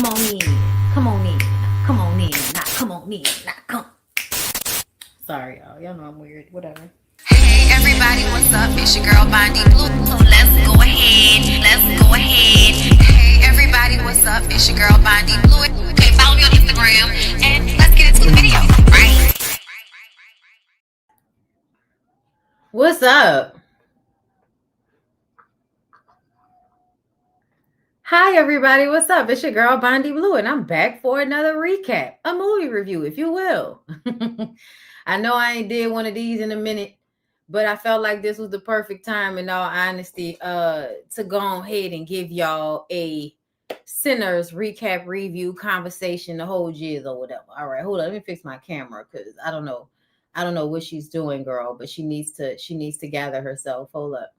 Come on in. Come on in. Come on in. Now come on in. Now come. Sorry, y'all. Y'all know I'm weird. Whatever. Hey everybody, what's up? It's your girl BondyBlue. So let's go ahead. Let's go ahead. Hey everybody, what's up? It's your girl BondyBlue. Okay, follow me on Instagram and let's get into the video. Right? What's up? Hi, everybody. What's up? It's your girl, BondyBlue, and I'm back for another recap, a movie review, if you will. I know I ain't did one of these in a minute, but I felt like this was the perfect time, in all honesty, to go ahead and give y'all a Sinners recap review conversation, the whole jizz or whatever. All right, hold on. Let me fix my camera because I don't know what she's doing, girl, but she needs to gather herself. Hold up.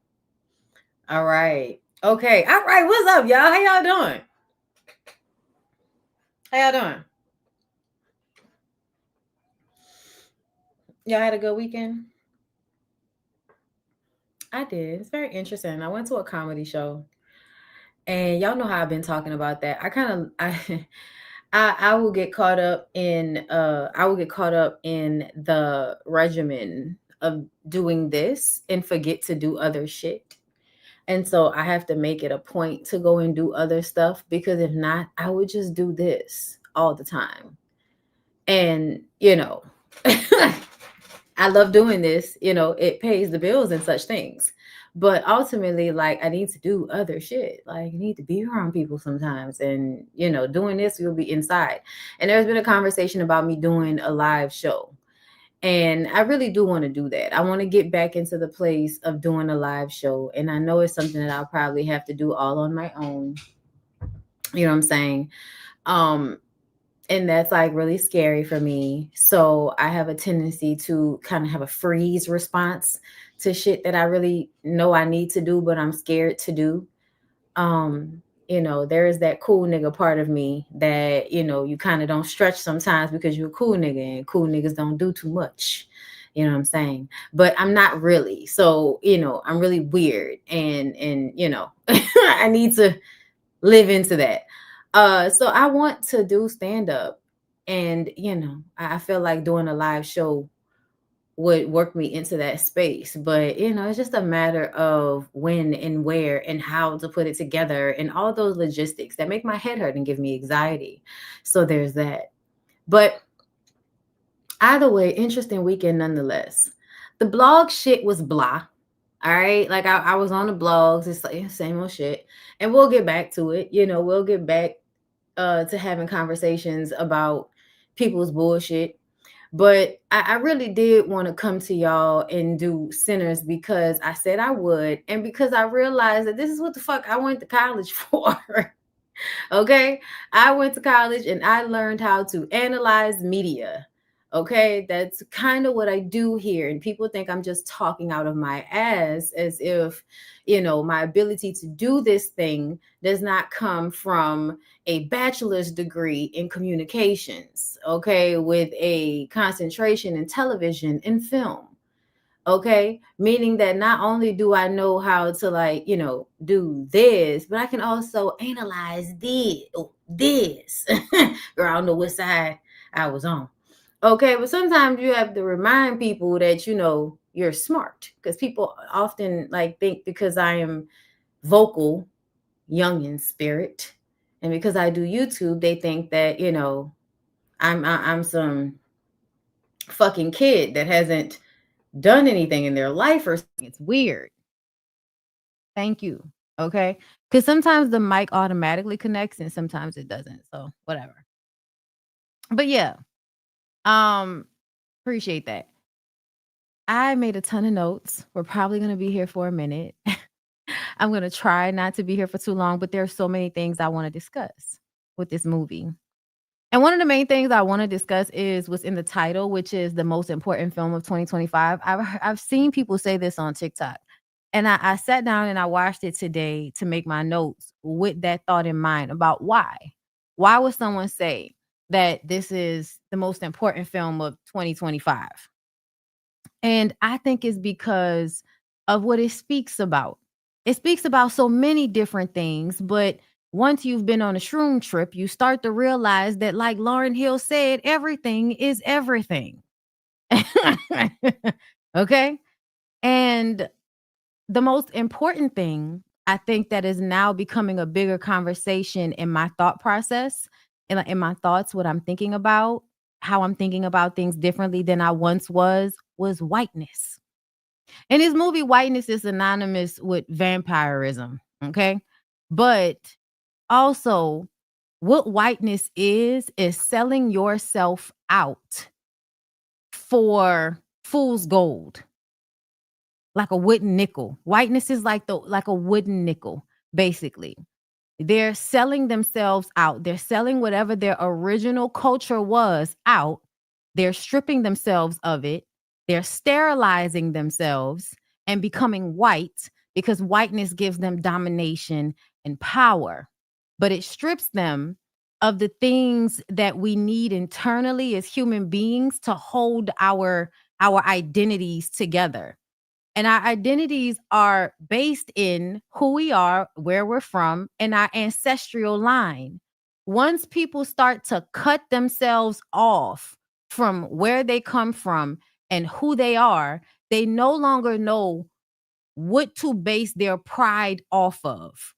All right. Okay. All right. What's up, y'all? How y'all doing? How y'all doing? Y'all had a good weekend? I did. It's very interesting. I went to a comedy show, and y'all know how I've been talking about that. I will get caught up in the regimen of doing this and forget to do other shit. And so I have to make it a point to go and do other stuff, because if not, I would just do this all the time. And, I love doing this, it pays the bills and such things. But ultimately, like, I need to do other shit. Like, I need to be around people sometimes. And, doing this, you'll be inside. And there's been a conversation about me doing a live show. And I really do want to do that. I want to get back into the place of doing a live show. And I know it's something that I'll probably have to do all on my own. You know what I'm saying? And that's like really scary for me. So I have a tendency to kind of have a freeze response to shit that I really know I need to do, but I'm scared to do. There is that cool nigga part of me that, you kind of don't stretch sometimes because you're a cool nigga, and cool niggas don't do too much. You know what I'm saying? But I'm not really. So, I'm really weird, and I need to live into that. So I want to do stand up, and I feel like doing a live show would work me into that space. But it's just a matter of when and where and how to put it together, and all those logistics that make my head hurt and give me anxiety. So there's that. But either way, interesting weekend nonetheless. The blog shit was blah. All right. Like I was on the blogs. It's like same old shit. And we'll get back to it. We'll get back to having conversations about people's bullshit. But I really did want to come to y'all and do Sinners because I said I would, and because I realized that this is what the fuck I went to college for. Okay? I went to college and I learned how to analyze media. Okay? That's kind of what I do here. And people think I'm just talking out of my ass as if, my ability to do this thing does not come from a bachelor's degree in communications, okay, with a concentration in television and film. Okay, meaning that not only do I know how to do this, but I can also analyze this. Girl, I don't know what side I was on. Okay, but sometimes you have to remind people that you're smart, because people often think because I am vocal, young in spirit, and because I do YouTube, they think that I'm some fucking kid that hasn't done anything in their life or something. It's weird. Thank you. Okay. Because sometimes the mic automatically connects and sometimes it doesn't. So whatever. But yeah. Appreciate that. I made a ton of notes. We're probably going to be here for a minute. I'm going to try not to be here for too long, but there are so many things I want to discuss with this movie. And one of the main things I want to discuss is what's in the title, which is the most important film of 2025. I've seen people say this on TikTok. And I sat down and I watched it today to make my notes with that thought in mind about why. Why would someone say that this is the most important film of 2025? And I think it's because of what it speaks about. It speaks about so many different things, but once you've been on a shroom trip, you start to realize that, like Lauryn Hill said, everything is everything. Okay? And the most important thing I think that is now becoming a bigger conversation in my thought process, in my thoughts, what I'm thinking about, how I'm thinking about things differently than I once was whiteness. In this movie, whiteness is synonymous with vampirism. Okay. But also, what whiteness is selling yourself out for fool's gold, like a wooden nickel. Whiteness is like a wooden nickel, basically. They're selling themselves out. They're selling whatever their original culture was out. They're stripping themselves of it. They're sterilizing themselves and becoming white because whiteness gives them domination and power. But it strips them of the things that we need internally as human beings to hold our identities together. And our identities are based in who we are, where we're from, and our ancestral line. Once people start to cut themselves off from where they come from and who they no longer know what to base their pride off of.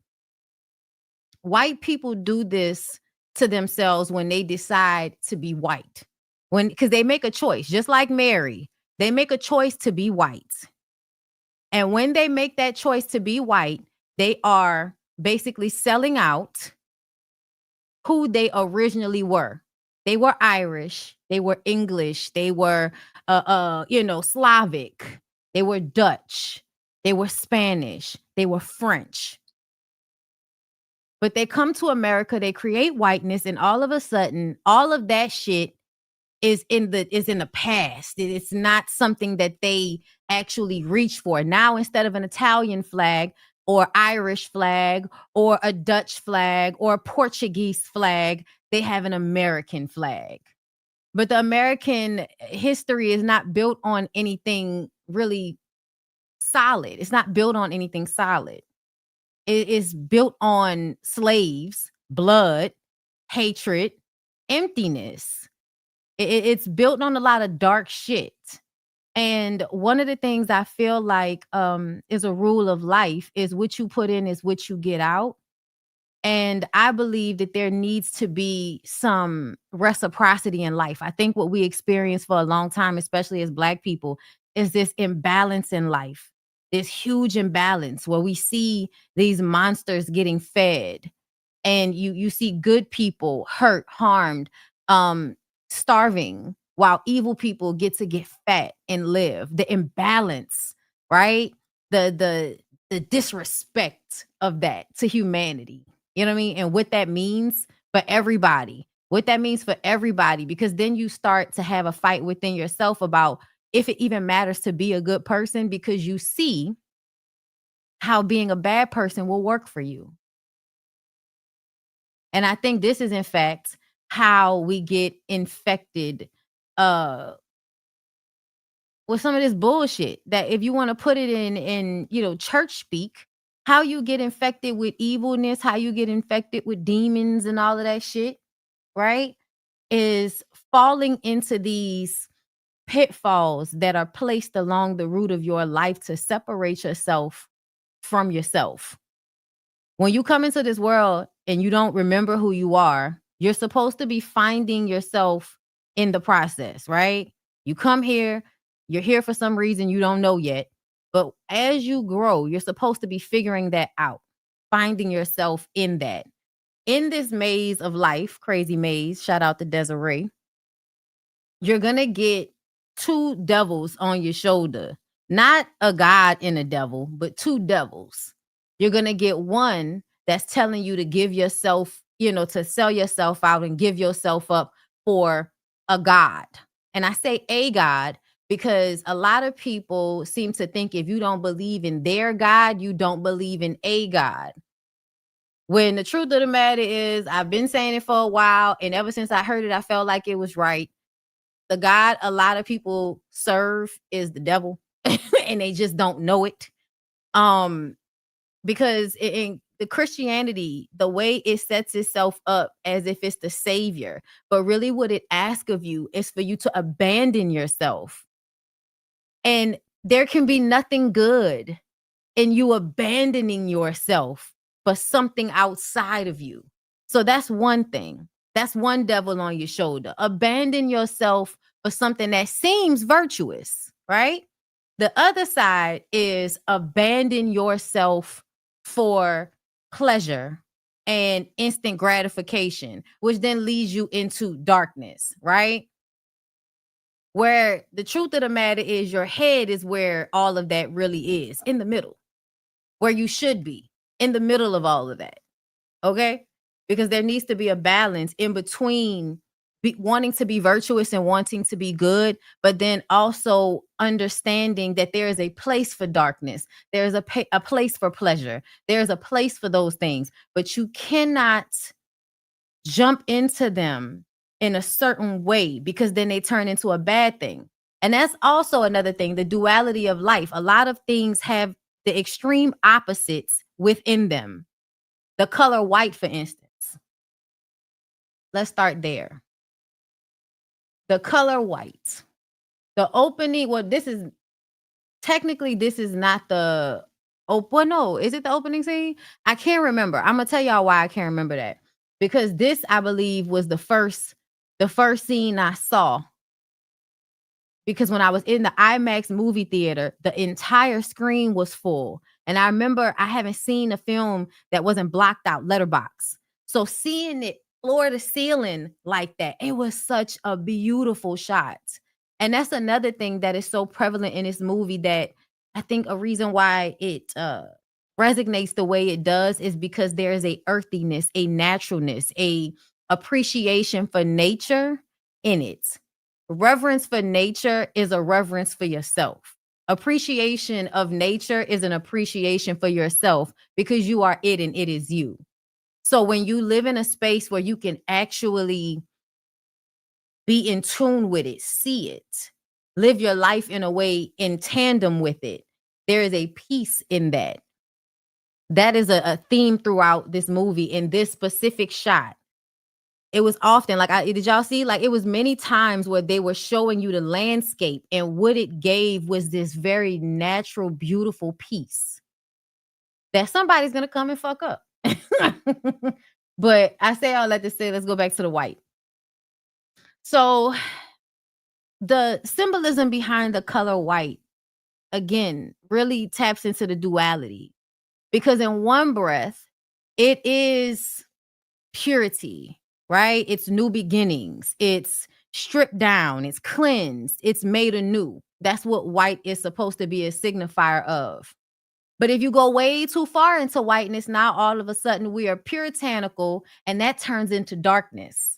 White people do this to themselves when they decide to be white. Because they make a choice, just like Mary, they make a choice to be white. And when they make that choice to be white, they are basically selling out who they originally were. They were Irish, they were English, they were Slavic, they were Dutch, they were Spanish, they were French. But they come to America, they create whiteness, and all of a sudden, all of that shit is in the past. It's not something that they actually reach for. Now, instead of an Italian flag or Irish flag or a Dutch flag or a Portuguese flag, they have an American flag. But the American history is not built on anything really solid. It's not built on anything solid. It is built on slaves, blood, hatred, emptiness. It's built on a lot of dark shit. And one of the things I feel like is a rule of life is what you put in is what you get out. And I believe that there needs to be some reciprocity in life. I think what we experience for a long time, especially as Black people, is this imbalance in life, this huge imbalance where we see these monsters getting fed and you see good people hurt, harmed, starving, while evil people get fat and live. The imbalance, right? The disrespect of that to humanity. You know what I mean? And what that means for everybody. What that means for everybody, because then you start to have a fight within yourself about if it even matters to be a good person, because you see how being a bad person will work for you. And I think this is, in fact, how we get infected with some of this bullshit. That if you want to put it in church speak, how you get infected with evilness, how you get infected with demons and all of that shit, right? Is falling into these pitfalls that are placed along the route of your life to separate yourself from yourself. When you come into this world and you don't remember who you are, you're supposed to be finding yourself in the process, right? You come here, you're here for some reason you don't know yet. But as you grow, you're supposed to be figuring that out, finding yourself in that. In this maze of life, crazy maze, shout out to Desiree, you're going to get two devils on your shoulder. Not a God and a devil, but two devils. You're going to get one that's telling you to give yourself, to sell yourself out and give yourself up for a God. And I say a God because a lot of people seem to think if you don't believe in their God, you don't believe in a God. When the truth of the matter is, I've been saying it for a while, and ever since I heard it, I felt like it was right. The God a lot of people serve is the devil, and they just don't know it. Because the Christianity, the way it sets itself up as if it's the savior, but really what it asks of you is for you to abandon yourself. And there can be nothing good in you abandoning yourself for something outside of you. So that's one thing. That's one devil on your shoulder. Abandon yourself for something that seems virtuous, right? The other side is abandon yourself for pleasure and instant gratification, which then leads you into darkness, right? Where the truth of the matter is your head is where all of that really is, in the middle, where you should be, in the middle of all of that. Okay? Because there needs to be a balance in between wanting to be virtuous and wanting to be good, but then also understanding that there is a place for darkness. There's a place for pleasure. There's a place for those things, but you cannot jump into them in a certain way because then they turn into a bad thing. And that's also another thing, the duality of life. A lot of things have the extreme opposites within them. The color white, for instance. Let's start there. The color white. The opening, well, this is not the, well, no, is it the opening scene? I can't remember. I'm going to tell y'all why I can't remember that. Because this, I believe, was the first scene I saw. Because when I was in the IMAX movie theater, the entire screen was full. And I remember I haven't seen a film that wasn't blocked out, letterbox. So seeing it floor to ceiling like that, it was such a beautiful shot. And that's another thing that is so prevalent in this movie, that I think a reason why it resonates the way it does is because there is a earthiness, a naturalness, a appreciation for nature in it. Reverence for nature is a reverence for yourself. Appreciation of nature is an appreciation for yourself because you are it and it is you. So when you live in a space where you can actually be in tune with it, see it, live your life in a way in tandem with it, there is a peace in that. That is a theme throughout this movie in this specific shot. It was often like, did y'all see? Like, it was many times where they were showing you the landscape, and what it gave was this very natural, beautiful peace that somebody's going to come and fuck up. But I say all that to say, let's go back to the white. So the symbolism behind the color white, again, really taps into the duality, because in one breath, it is purity, right? It's new beginnings. It's stripped down. It's cleansed. It's made anew. That's what white is supposed to be a signifier of. But if you go way too far into whiteness, now all of a sudden we are puritanical, and that turns into darkness.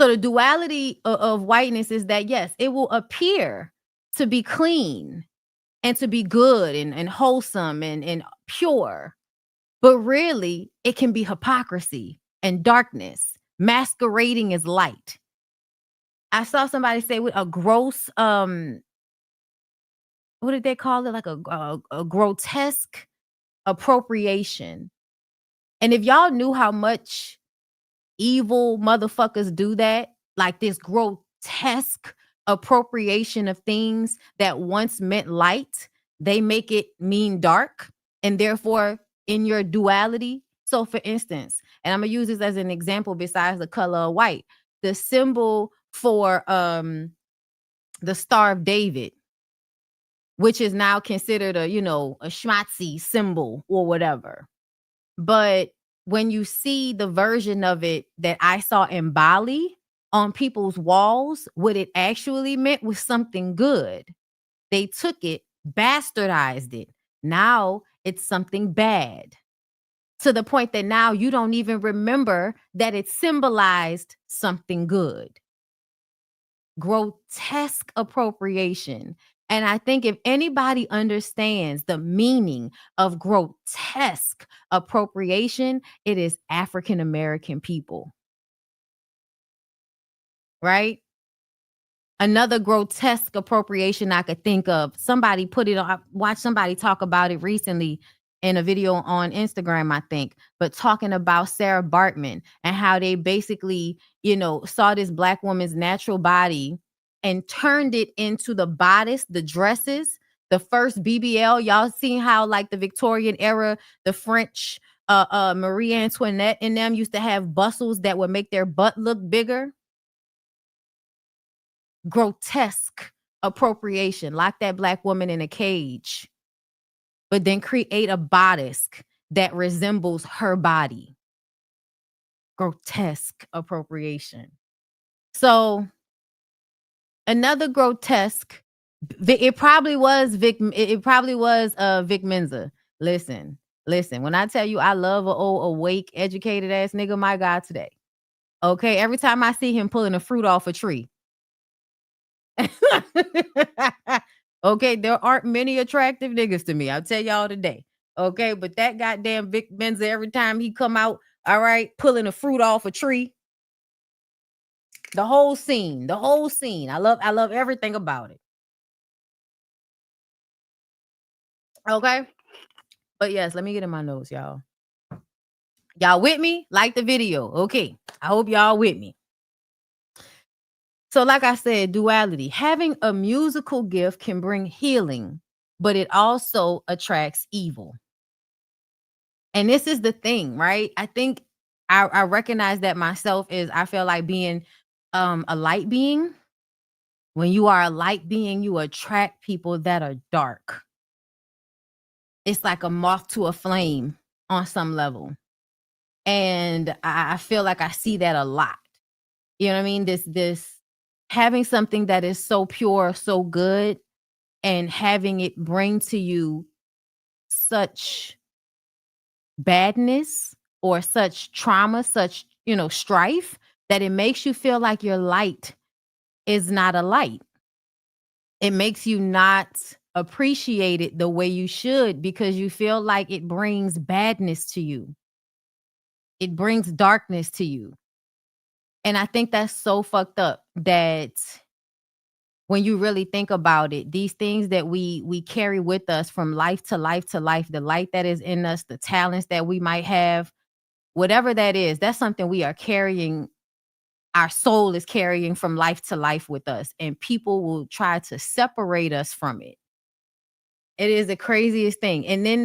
So the duality of whiteness is that, yes, it will appear to be clean and to be good and wholesome and pure. But really, it can be hypocrisy and darkness masquerading as light. I saw somebody say with a gross, what did they call it? Like a grotesque appropriation. And if y'all knew how much evil motherfuckers do that, like this grotesque appropriation of things that once meant light, they make it mean dark, and therefore in your duality. So for instance, and I'm gonna use this as an example besides the color of white, the symbol for the Star of David, which is now considered a schmatzy symbol or whatever. But when you see the version of it that I saw in Bali on people's walls, what it actually meant was something good. They took it, bastardized it. Now it's something bad, to the point that now you don't even remember that it symbolized something good. Grotesque appropriation. And I think if anybody understands the meaning of grotesque appropriation, it is African American people. Right? Another grotesque appropriation I could think of, somebody put it on, I watched somebody talk about it recently, in a video on Instagram, I think, but talking about Sarah Bartman and how they basically, saw this Black woman's natural body and turned it into the bodice, the dresses, the first BBL. Y'all seen how like the Victorian era, the French Marie Antoinette and them used to have bustles that would make their butt look bigger. Grotesque appropriation. Lock that Black woman in a cage, but then create a bodice that resembles her body. Grotesque appropriation. So another grotesque, it probably was Vic Mensa. Listen, when I tell you I love an old awake educated ass nigga, my God, today. Okay, every time I see him pulling a fruit off a tree. Okay, there aren't many attractive niggas to me. I'll tell y'all today. Okay, but that goddamn Vic Mensa, every time he come out, all right, pulling a fruit off a tree. The whole scene. I love everything about it. Okay. But yes, let me get in my notes, y'all. Y'all with me? Like the video. Okay. I hope y'all with me. So like I said, duality. Having a musical gift can bring healing, but it also attracts evil. And this is the thing, right? I think I recognize that myself is I feel like being a light being. When you are a light being, you attract people that are dark. It's like a moth to a flame on some level. And I feel like I see that a lot. You know what I mean? This having something that is so pure, so good, and having it bring to you such badness or such trauma, such, strife, that it makes you feel like your light is not a light. It makes you not appreciate it the way you should because you feel like it brings badness to you. It brings darkness to you. And I think that's so fucked up that when you really think about it, these things that we carry with us from life to life to life, the light that is in us, the talents that we might have, whatever that is, that's something we are carrying. Our soul is carrying from life to life with us, and people will try to separate us from it. It is the craziest thing. And then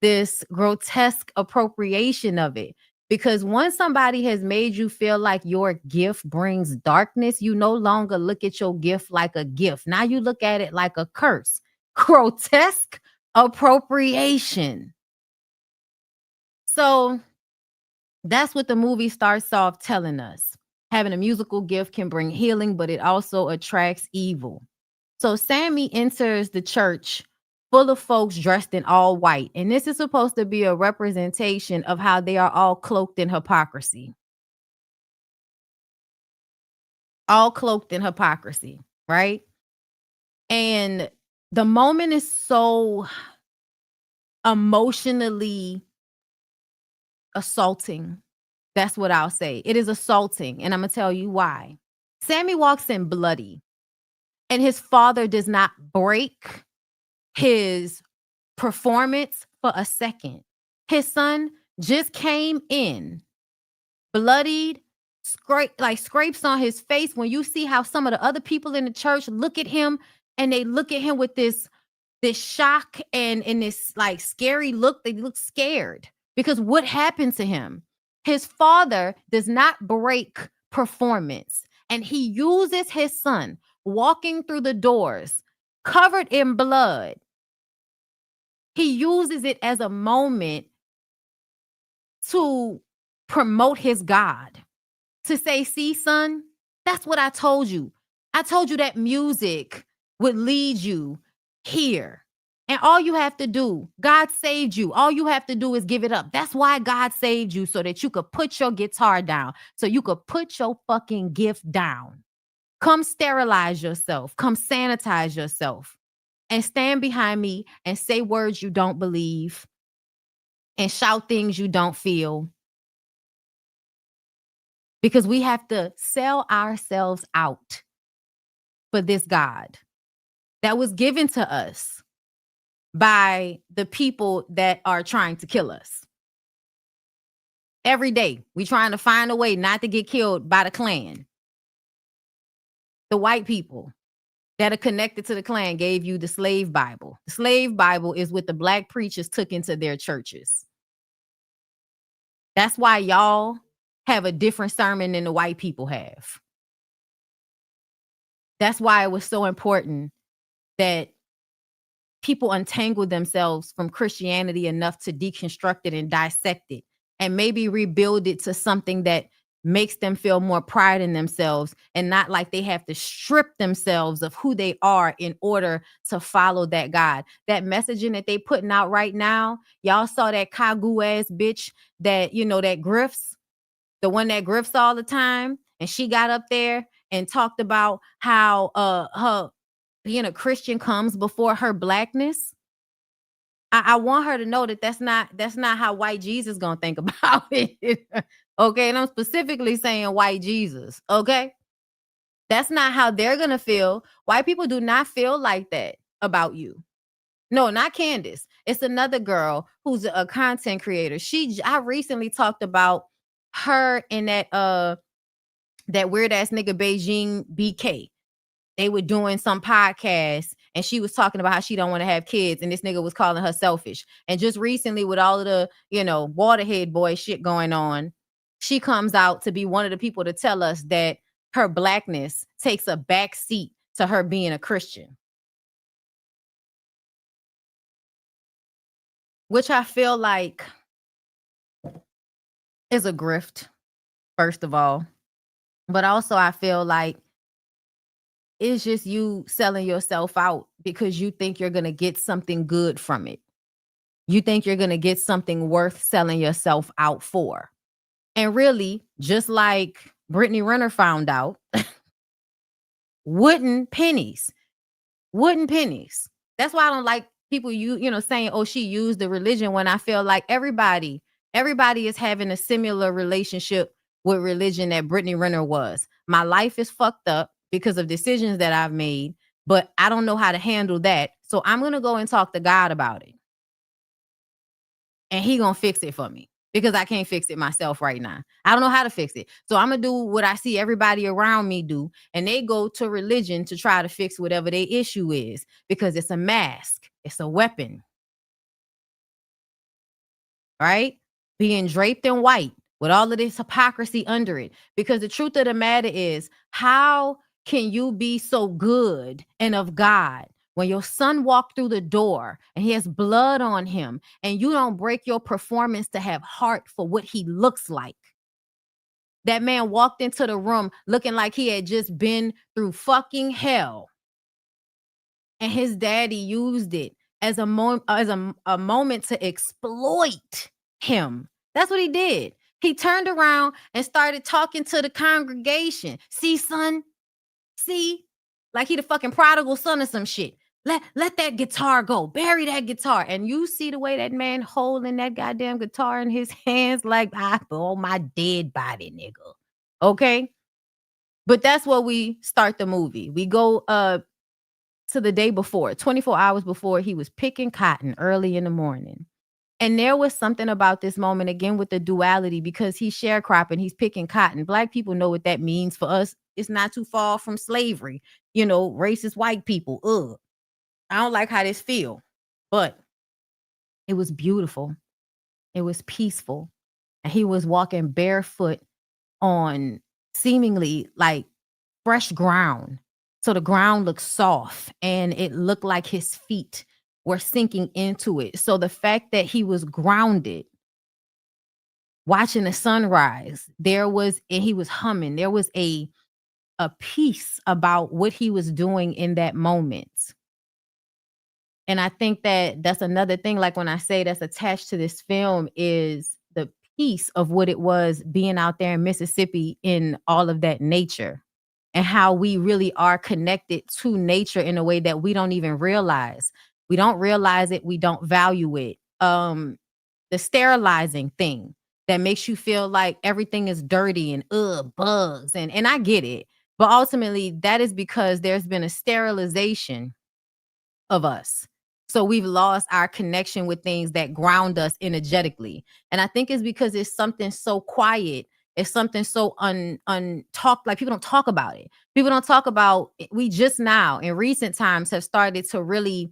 this grotesque appropriation of it. Because once somebody has made you feel like your gift brings darkness, you no longer look at your gift like a gift. Now you look at it like a curse. Grotesque appropriation. So that's what the movie starts off telling us. Having a musical gift can bring healing, but it also attracts evil. So Sammy enters the church full of folks dressed in all white. And this is supposed to be a representation of how they are all cloaked in hypocrisy. All cloaked in hypocrisy, right? And the moment is so emotionally assaulting. That's what I'll say. It is assaulting. And I'm going to tell you why. Sammy walks in bloody, and his father does not break his performance for a second. His son just came in bloodied, scrapes on his face. When you see how some of the other people in the church look at him, and they look at him with this shock and this like scary look, they look scared because what happened to him? His father does not break performance, and he uses his son walking through the doors covered in blood. He uses it as a moment to promote his God, to say, see, son, that's what I told you. I told you that music would lead you here. And all you have to do, God saved you. All you have to do is give it up. That's why God saved you, so that you could put your guitar down, so you could put your fucking gift down. Come sterilize yourself. Come sanitize yourself. And stand behind me and say words you don't believe and shout things you don't feel. Because we have to sell ourselves out for this God that was given to us. by the people that are trying to kill us. Every day, we trying to find a way not to get killed by the Klan. The white people that are connected to the Klan gave you the slave Bible. The slave Bible is what the black preachers took into their churches. That's why y'all have a different sermon than the white people have. That's why it was so important that people untangle themselves from Christianity enough to deconstruct it and dissect it and maybe rebuild it to something that makes them feel more pride in themselves and not like they have to strip themselves of who they are in order to follow that God. That messaging that they putting out right now, y'all saw that Kagu ass bitch that, that grifts, the one that grifts all the time. And she got up there and talked about how her being a Christian comes before her blackness. I want her to know that that's not how white Jesus gonna think about it. Okay, and I'm specifically saying white Jesus. Okay, that's not how they're gonna feel. White people do not feel like that about you. No, not Candace. It's another girl who's a content creator. I recently talked about her and that weird ass nigga Beijing BK. They were doing some podcast and she was talking about how she don't want to have kids and this nigga was calling her selfish. And just recently with all of the, waterhead boy shit going on, she comes out to be one of the people to tell us that her blackness takes a back seat to her being a Christian. Which I feel like is a grift, first of all. But also I feel like it's just you selling yourself out because you think you're going to get something good from it. You think you're going to get something worth selling yourself out for. And really, just like Brittany Renner found out, wooden pennies. That's why I don't like people saying, oh, she used the religion, when I feel like everybody is having a similar relationship with religion that Brittany Renner was. My life is fucked up because of decisions that I've made, but I don't know how to handle that. So I'm going to go and talk to God about it. And he going to fix it for me because I can't fix it myself right now. I don't know how to fix it. So I'm going to do what I see everybody around me do. And they go to religion to try to fix whatever their issue is because it's a mask. It's a weapon. Right? Being draped in white with all of this hypocrisy under it. Because the truth of the matter is, how can you be so good and of God when your son walked through the door and he has blood on him and you don't break your performance to have heart for what he looks like? That man walked into the room looking like he had just been through fucking hell. And his daddy used it as a moment to exploit him. That's what he did. He turned around and started talking to the congregation. See, son? See? Like he the fucking prodigal son or some shit. Let that guitar go. Bury that guitar. And you see the way that man holding that goddamn guitar in his hands like, I throw my dead body, nigga. Okay? But that's where we start the movie. We go to the day before, 24 hours before. He was picking cotton early in the morning. And there was something about this moment, again, with the duality, because he's sharecropping, he's picking cotton. Black people know what that means. For us, it's not too far from slavery. Racist white people. Ugh. I don't like how this feel. But it was beautiful. It was peaceful. And he was walking barefoot on seemingly like fresh ground. So the ground looked soft and it looked like his feet were sinking into it. So the fact that he was grounded, watching the sunrise, and he was humming. There was a peace about what he was doing in that moment. And I think that that's another thing, like when I say that's attached to this film, is the peace of what it was being out there in Mississippi in all of that nature. And how we really are connected to nature in a way that we don't even realize. We don't realize it. We don't value it. The sterilizing thing that makes you feel like everything is dirty and bugs. And I get it. But ultimately, that is because there's been a sterilization of us. So we've lost our connection with things that ground us energetically. And I think it's because it's something so quiet. It's something so untalked, like people don't talk about it. People don't talk about it. We just now in recent times have started to really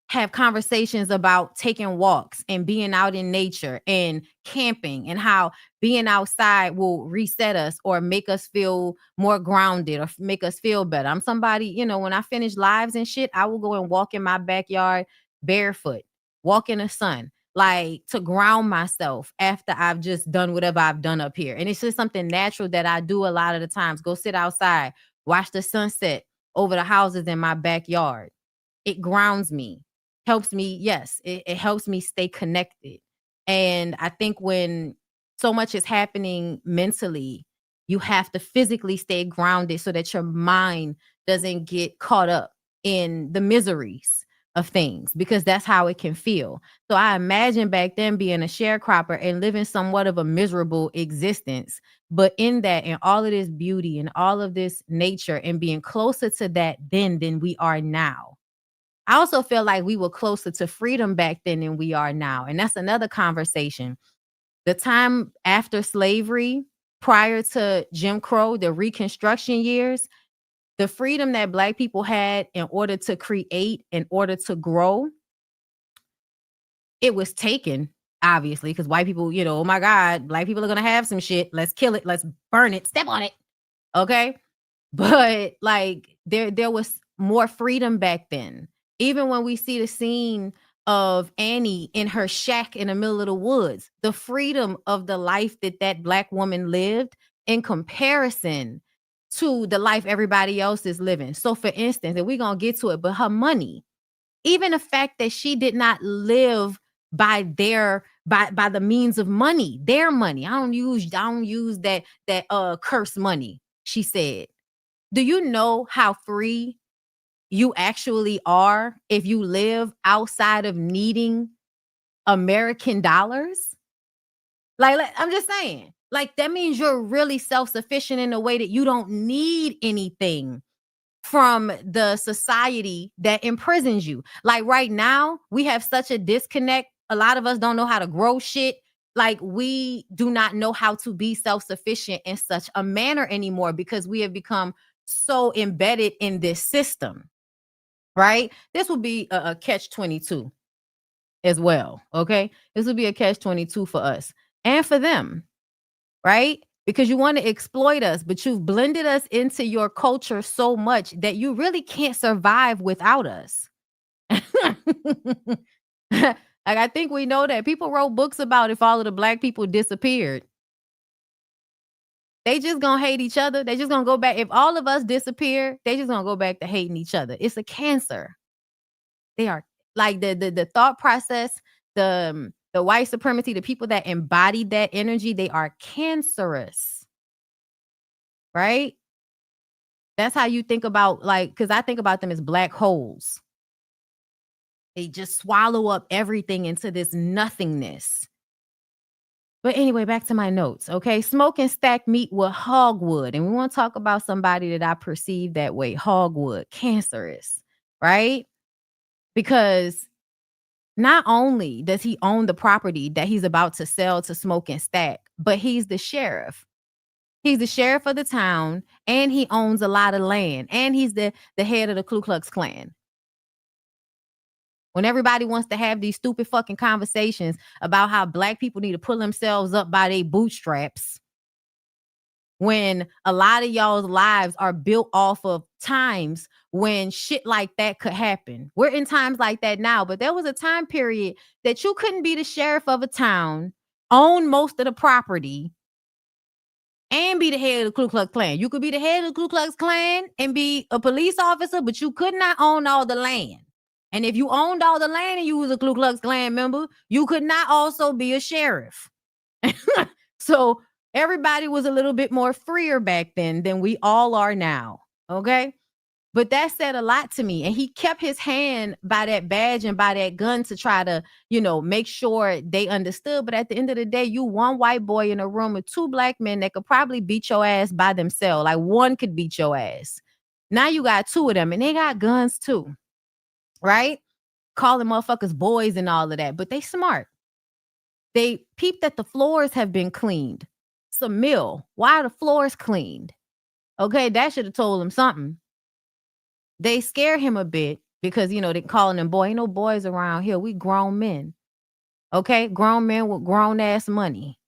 have conversations about taking walks and being out in nature and camping, and how being outside will reset us or make us feel more grounded or make us feel better. I'm somebody, when I finish lives and shit, I will go and walk in my backyard barefoot, walk in the sun, like to ground myself after I've just done whatever I've done up here. And it's just something natural that I do a lot of the times. Go sit outside, watch the sunset over the houses in my backyard. It grounds me, helps me. Yes, it helps me stay connected. And I think when so much is happening mentally, you have to physically stay grounded so that your mind doesn't get caught up in the miseries of things, because that's how it can feel. So I imagine back then being a sharecropper and living somewhat of a miserable existence, but in that and all of this beauty and all of this nature, and being closer to that then than we are now. I also feel like we were closer to freedom back then than we are now. And that's another conversation. The time after slavery, prior to Jim Crow, the Reconstruction years, the freedom that Black people had in order to create, in order to grow, it was taken, obviously, because white people, oh my God, Black people are going to have some shit. Let's kill it. Let's burn it. Step on it. Okay. But like there was more freedom back then. Even when we see the scene of Annie in her shack in the middle of the woods, the freedom of the life that Black woman lived in comparison to the life everybody else is living. So for instance, and we're going to get to it, but her money, even the fact that she did not live by the means of money, their money. I don't use that cursed money, she said. Do you know how free you actually are if you live outside of needing American dollars? Like I'm just saying, like that means you're really self-sufficient in a way that you don't need anything from the society that imprisons you. Like right now, we have such a disconnect. A lot of us don't know how to grow shit. Like we do not know how to be self-sufficient in such a manner anymore, because we have become so embedded in this system, right? This will be a catch-22 as well, okay? This will be a catch-22 for us and for them, right? Because you want to exploit us, but you've blended us into your culture so much that you really can't survive without us. Like, I think we know that. People wrote books about if all of the Black people disappeared. They just gonna hate each other. They just gonna go back. If all of us disappear, they just gonna go back to hating each other. It's a cancer. They are like the thought process, the white supremacy, the people that embody that energy, they are cancerous. Right? That's how you think about, like, because I think about them as black holes. They just swallow up everything into this nothingness. But anyway, back to my notes, okay? Smoke and stack meat with hogwood. And we want to talk about somebody that I perceive that way. Hogwood, cancerous, right? Because not only does he own the property that he's about to sell to Smoke and Stack, but he's the sheriff. He's the sheriff of the town, and he owns a lot of land, and he's the head of the Ku Klux Klan. When everybody wants to have these stupid fucking conversations about how Black people need to pull themselves up by their bootstraps, when a lot of y'all's lives are built off of times when shit like that could happen. We're in times like that now, but there was a time period that you couldn't be the sheriff of a town, own most of the property, and be the head of the Ku Klux Klan. You could be the head of the Ku Klux Klan and be a police officer, but you could not own all the land. And if you owned all the land and you was a Ku Klux Klan member, you could not also be a sheriff. So everybody was a little bit more freer back then than we all are now. Okay. But that said a lot to me. And he kept his hand by that badge and by that gun to try to, make sure they understood. But at the end of the day, you one white boy in a room with two Black men that could probably beat your ass by themselves. Like one could beat your ass. Now you got two of them and they got guns too. Right? calling motherfuckers boys and all of that, but they smart. They peep that the floors have been cleaned. It's a mill. Why are the floors cleaned? Okay, that should have told him something. They scare him a bit because, they calling them boy. Ain't no boys around here. We grown men. Okay, grown men with grown ass money.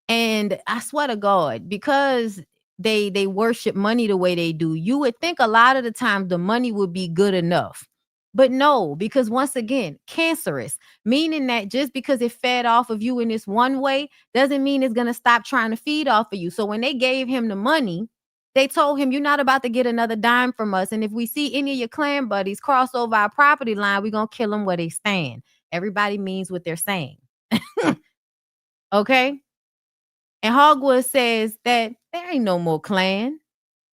And I swear to God, because they worship money the way they do, you would think a lot of the time the money would be good enough. But no, because once again, cancerous, meaning that just because it fed off of you in this one way doesn't mean it's going to stop trying to feed off of you. So when they gave him the money, they told him, you're not about to get another dime from us. And if we see any of your clan buddies cross over our property line, we're going to kill them where they stand. Everybody means what they're saying. Okay? And Hogwarts says that there ain't no more clan.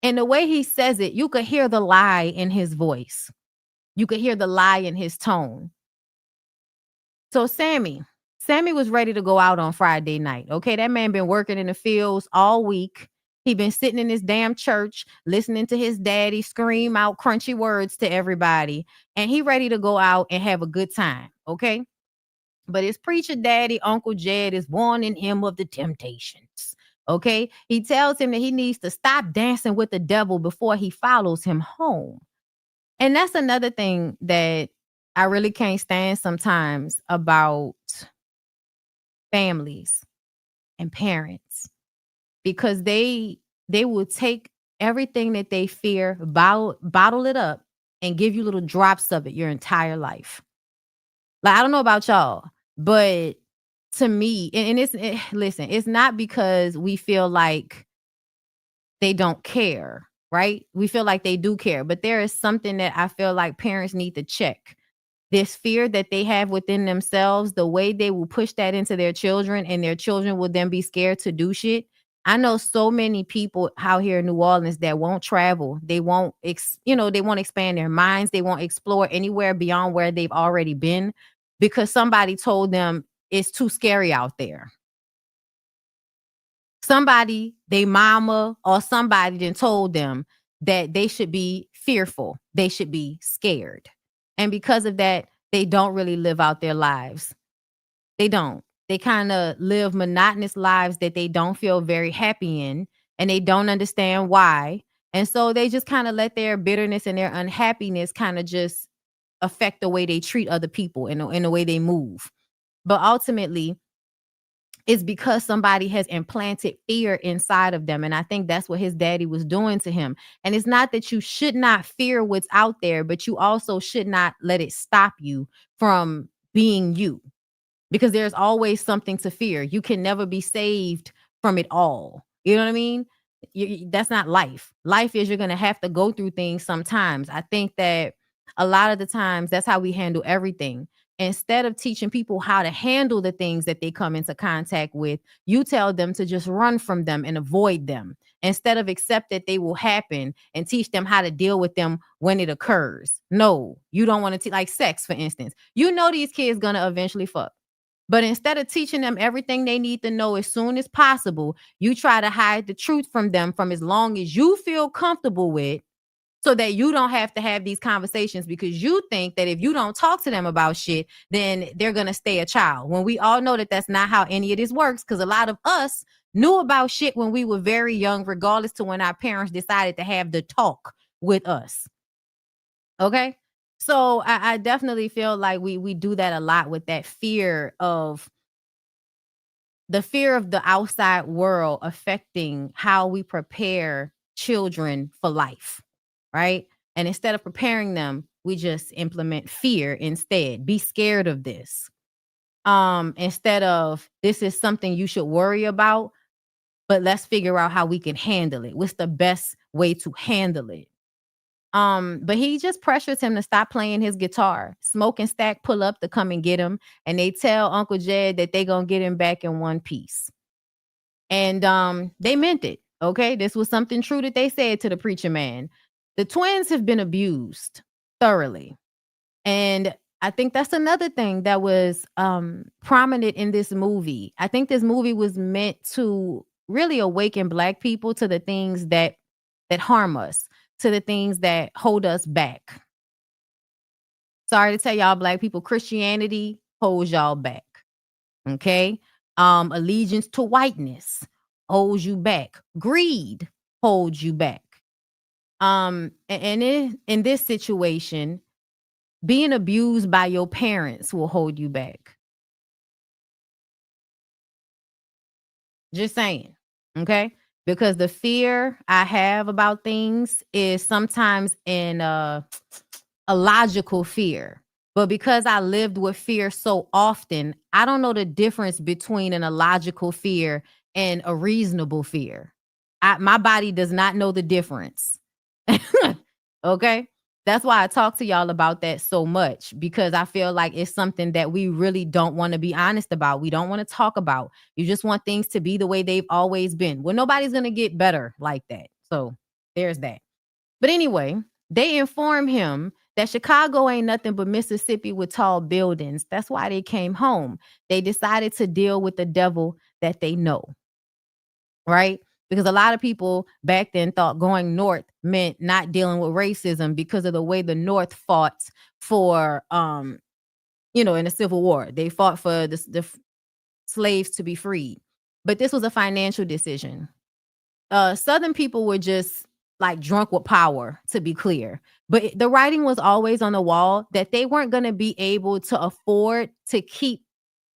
And the way he says it, you could hear the lie in his voice. You could hear the lie in his tone. So Sammy was ready to go out on Friday night. Okay, that man been working in the fields all week. He been sitting in his damn church, listening to his daddy scream out crunchy words to everybody. And he ready to go out and have a good time. Okay. But his preacher daddy, Uncle Jed, is warning him of the temptations. Okay. He tells him that he needs to stop dancing with the devil before he follows him home. And that's another thing that I really can't stand sometimes about families and parents, because they will take everything that they fear, bottle it up, and give you little drops of it your entire life. Like, I don't know about y'all, but to me, listen, it's not because we feel like they don't care, right? We feel like they do care, but there is something that I feel like parents need to check. This fear that they have within themselves, the way they will push that into their children, and their children will then be scared to do shit. I know so many people out here in New Orleans that won't travel. They won't, they won't expand their minds. They won't explore anywhere beyond where they've already been because somebody told them it's too scary out there. Somebody, they mama or somebody then told them that they should be fearful. They should be scared. And because of that, they don't really live out their lives. They don't. They kind of live monotonous lives that they don't feel very happy in, and they don't understand why. And so they just kind of let their bitterness and their unhappiness kind of just affect the way they treat other people and in the way they move. But ultimately, it's because somebody has implanted fear inside of them. And I think that's what his daddy was doing to him. And it's not that you should not fear what's out there, but you also should not let it stop you from being you, because there's always something to fear. You can never be saved from it all. You know what I mean? That's not life. Life is you're going to have to go through things sometimes. I think that a lot of the times that's how we handle everything. Instead of teaching people how to handle the things that they come into contact with, you tell them to just run from them and avoid them, instead of accept that they will happen and teach them how to deal with them when it occurs. No, you don't want to like sex, for instance. These kids going to eventually fuck. But instead of teaching them everything they need to know as soon as possible, you try to hide the truth from them from as long as you feel comfortable with, so that you don't have to have these conversations, because you think that if you don't talk to them about shit, then they're going to stay a child. When we all know that that's not how any of this works, because a lot of us knew about shit when we were very young, regardless to when our parents decided to have the talk with us. Okay? So I definitely feel like we do that a lot with that fear of the outside world affecting how we prepare children for life, right? And instead of preparing them, we just implement fear instead. Be scared of this. Instead of, this is something you should worry about, but let's figure out how we can handle it. What's the best way to handle it? But he just pressures him to stop playing his guitar. Smoke and Stack pull up to come and get him, and they tell Uncle Jed that they gonna get him back in one piece. And they meant it. Okay, this was something true that they said to the preacher man. The twins have been abused thoroughly, and I think that's another thing that was prominent in this movie. I think this movie was meant to really awaken Black people to the things that harm us, to the things that hold us back. Sorry to tell y'all, Black people, Christianity holds y'all back. Okay. Allegiance to whiteness holds you back. Greed holds you back. And in this situation, being abused by your parents will hold you back. Just saying. Okay. Because the fear I have about things is sometimes in a logical fear. But because I lived with fear so often, I don't know the difference between an illogical fear and a reasonable fear. My body does not know the difference. Okay. That's why I talk to y'all about that so much, because I feel like it's something that we really don't want to be honest about. We don't want to talk about. You just want things to be the way they've always been. Well, nobody's going to get better like that. So there's that. But anyway, they inform him that Chicago ain't nothing but Mississippi with tall buildings. That's why they came home. They decided to deal with the devil that they know. Right? Because a lot of people back then thought going north meant not dealing with racism because of the way the North fought for, in the Civil War. They fought for the slaves to be freed. But this was a financial decision. Southern people were just like drunk with power, to be clear. But the writing was always on the wall that they weren't going to be able to afford to keep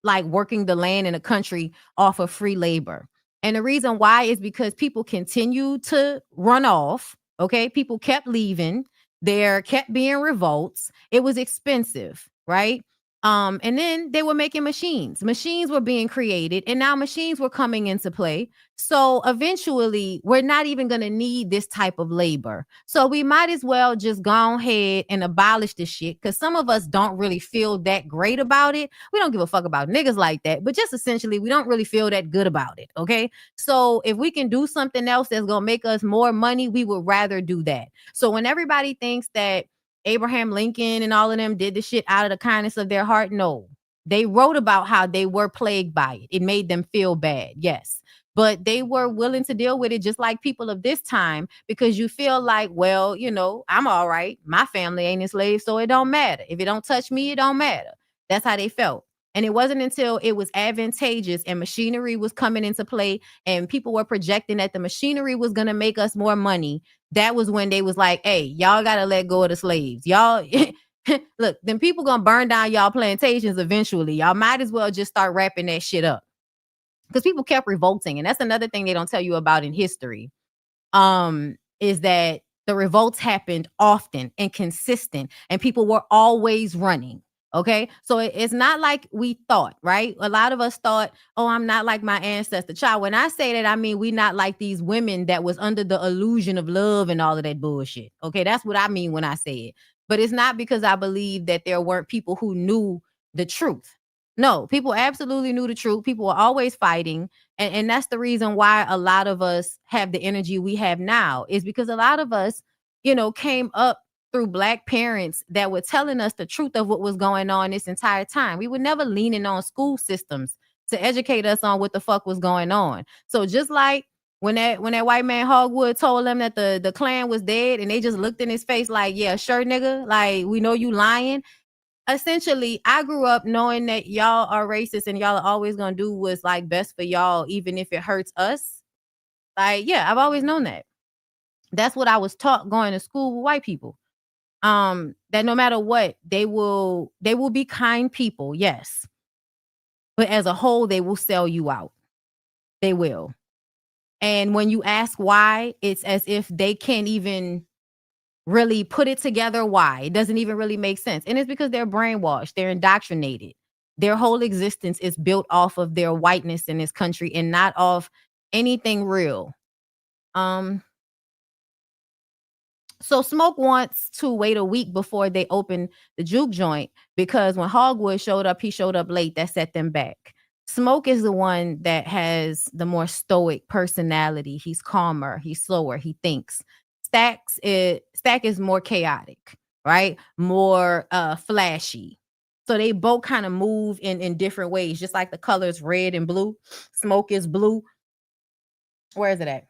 like working the land in a country off of free labor. And the reason why is because people continued to run off. Okay. People kept leaving. There kept being revolts. It was expensive, right? And then they were making machines. Machines were being created, and now machines were coming into play. So eventually, we're not even going to need this type of labor. So we might as well just go ahead and abolish this shit, because some of us don't really feel that great about it. We don't give a fuck about niggas like that, but just essentially, we don't really feel that good about it. Okay. So if we can do something else that's going to make us more money, we would rather do that. So when everybody thinks that Abraham Lincoln and all of them did the shit out of the kindness of their heart, no. They wrote about how they were plagued by it. It made them feel bad, yes. But they were willing to deal with it just like people of this time, because you feel like, well, I'm all right. My family ain't enslaved, so it don't matter. If it don't touch me, it don't matter. That's how they felt. And it wasn't until it was advantageous and machinery was coming into play and people were projecting that the machinery was going to make us more money. That was when they was like, hey, y'all got to let go of the slaves. Y'all, look, then people going to burn down y'all plantations eventually. Y'all might as well just start wrapping that shit up. Because people kept revolting. And that's another thing they don't tell you about in history, is that the revolts happened often and consistent, and people were always running. Okay. So it's not like we thought, right? A lot of us thought, oh, I'm not like my ancestor. Child, when I say that, I mean, we not like these women that was under the illusion of love and all of that bullshit. Okay. That's what I mean when I say it. But it's not because I believe that there weren't people who knew the truth. No, people absolutely knew the truth. People were always fighting. And that's the reason why a lot of us have the energy we have now, is because a lot of us, came up through Black parents that were telling us the truth of what was going on this entire time. We were never leaning on school systems to educate us on what the fuck was going on. So just like when that white man Hogwood told them that the Klan was dead, and they just looked in his face like, yeah, sure, nigga, like, we know you lying. Essentially, I grew up knowing that y'all are racist and y'all are always gonna do what's like best for y'all, even if it hurts us. Like, yeah, I've always known that. That's what I was taught going to school with white people. That no matter what, they will be kind people, yes. But as a whole, they will sell you out. They will. And when you ask why, it's as if they can't even really put it together why. It doesn't even really make sense. And it's because they're brainwashed. They're indoctrinated. Their whole existence is built off of their whiteness in this country and not off anything real. So Smoke wants to wait a week before they open the juke joint, because when Hogwood showed up, he showed up late. That set them back. Smoke is the one that has the more stoic personality. He's calmer. He's slower. He thinks. Stack is more chaotic, right? More flashy. So they both kind of move in different ways, just like the colors red and blue. Smoke is blue. Where is it at?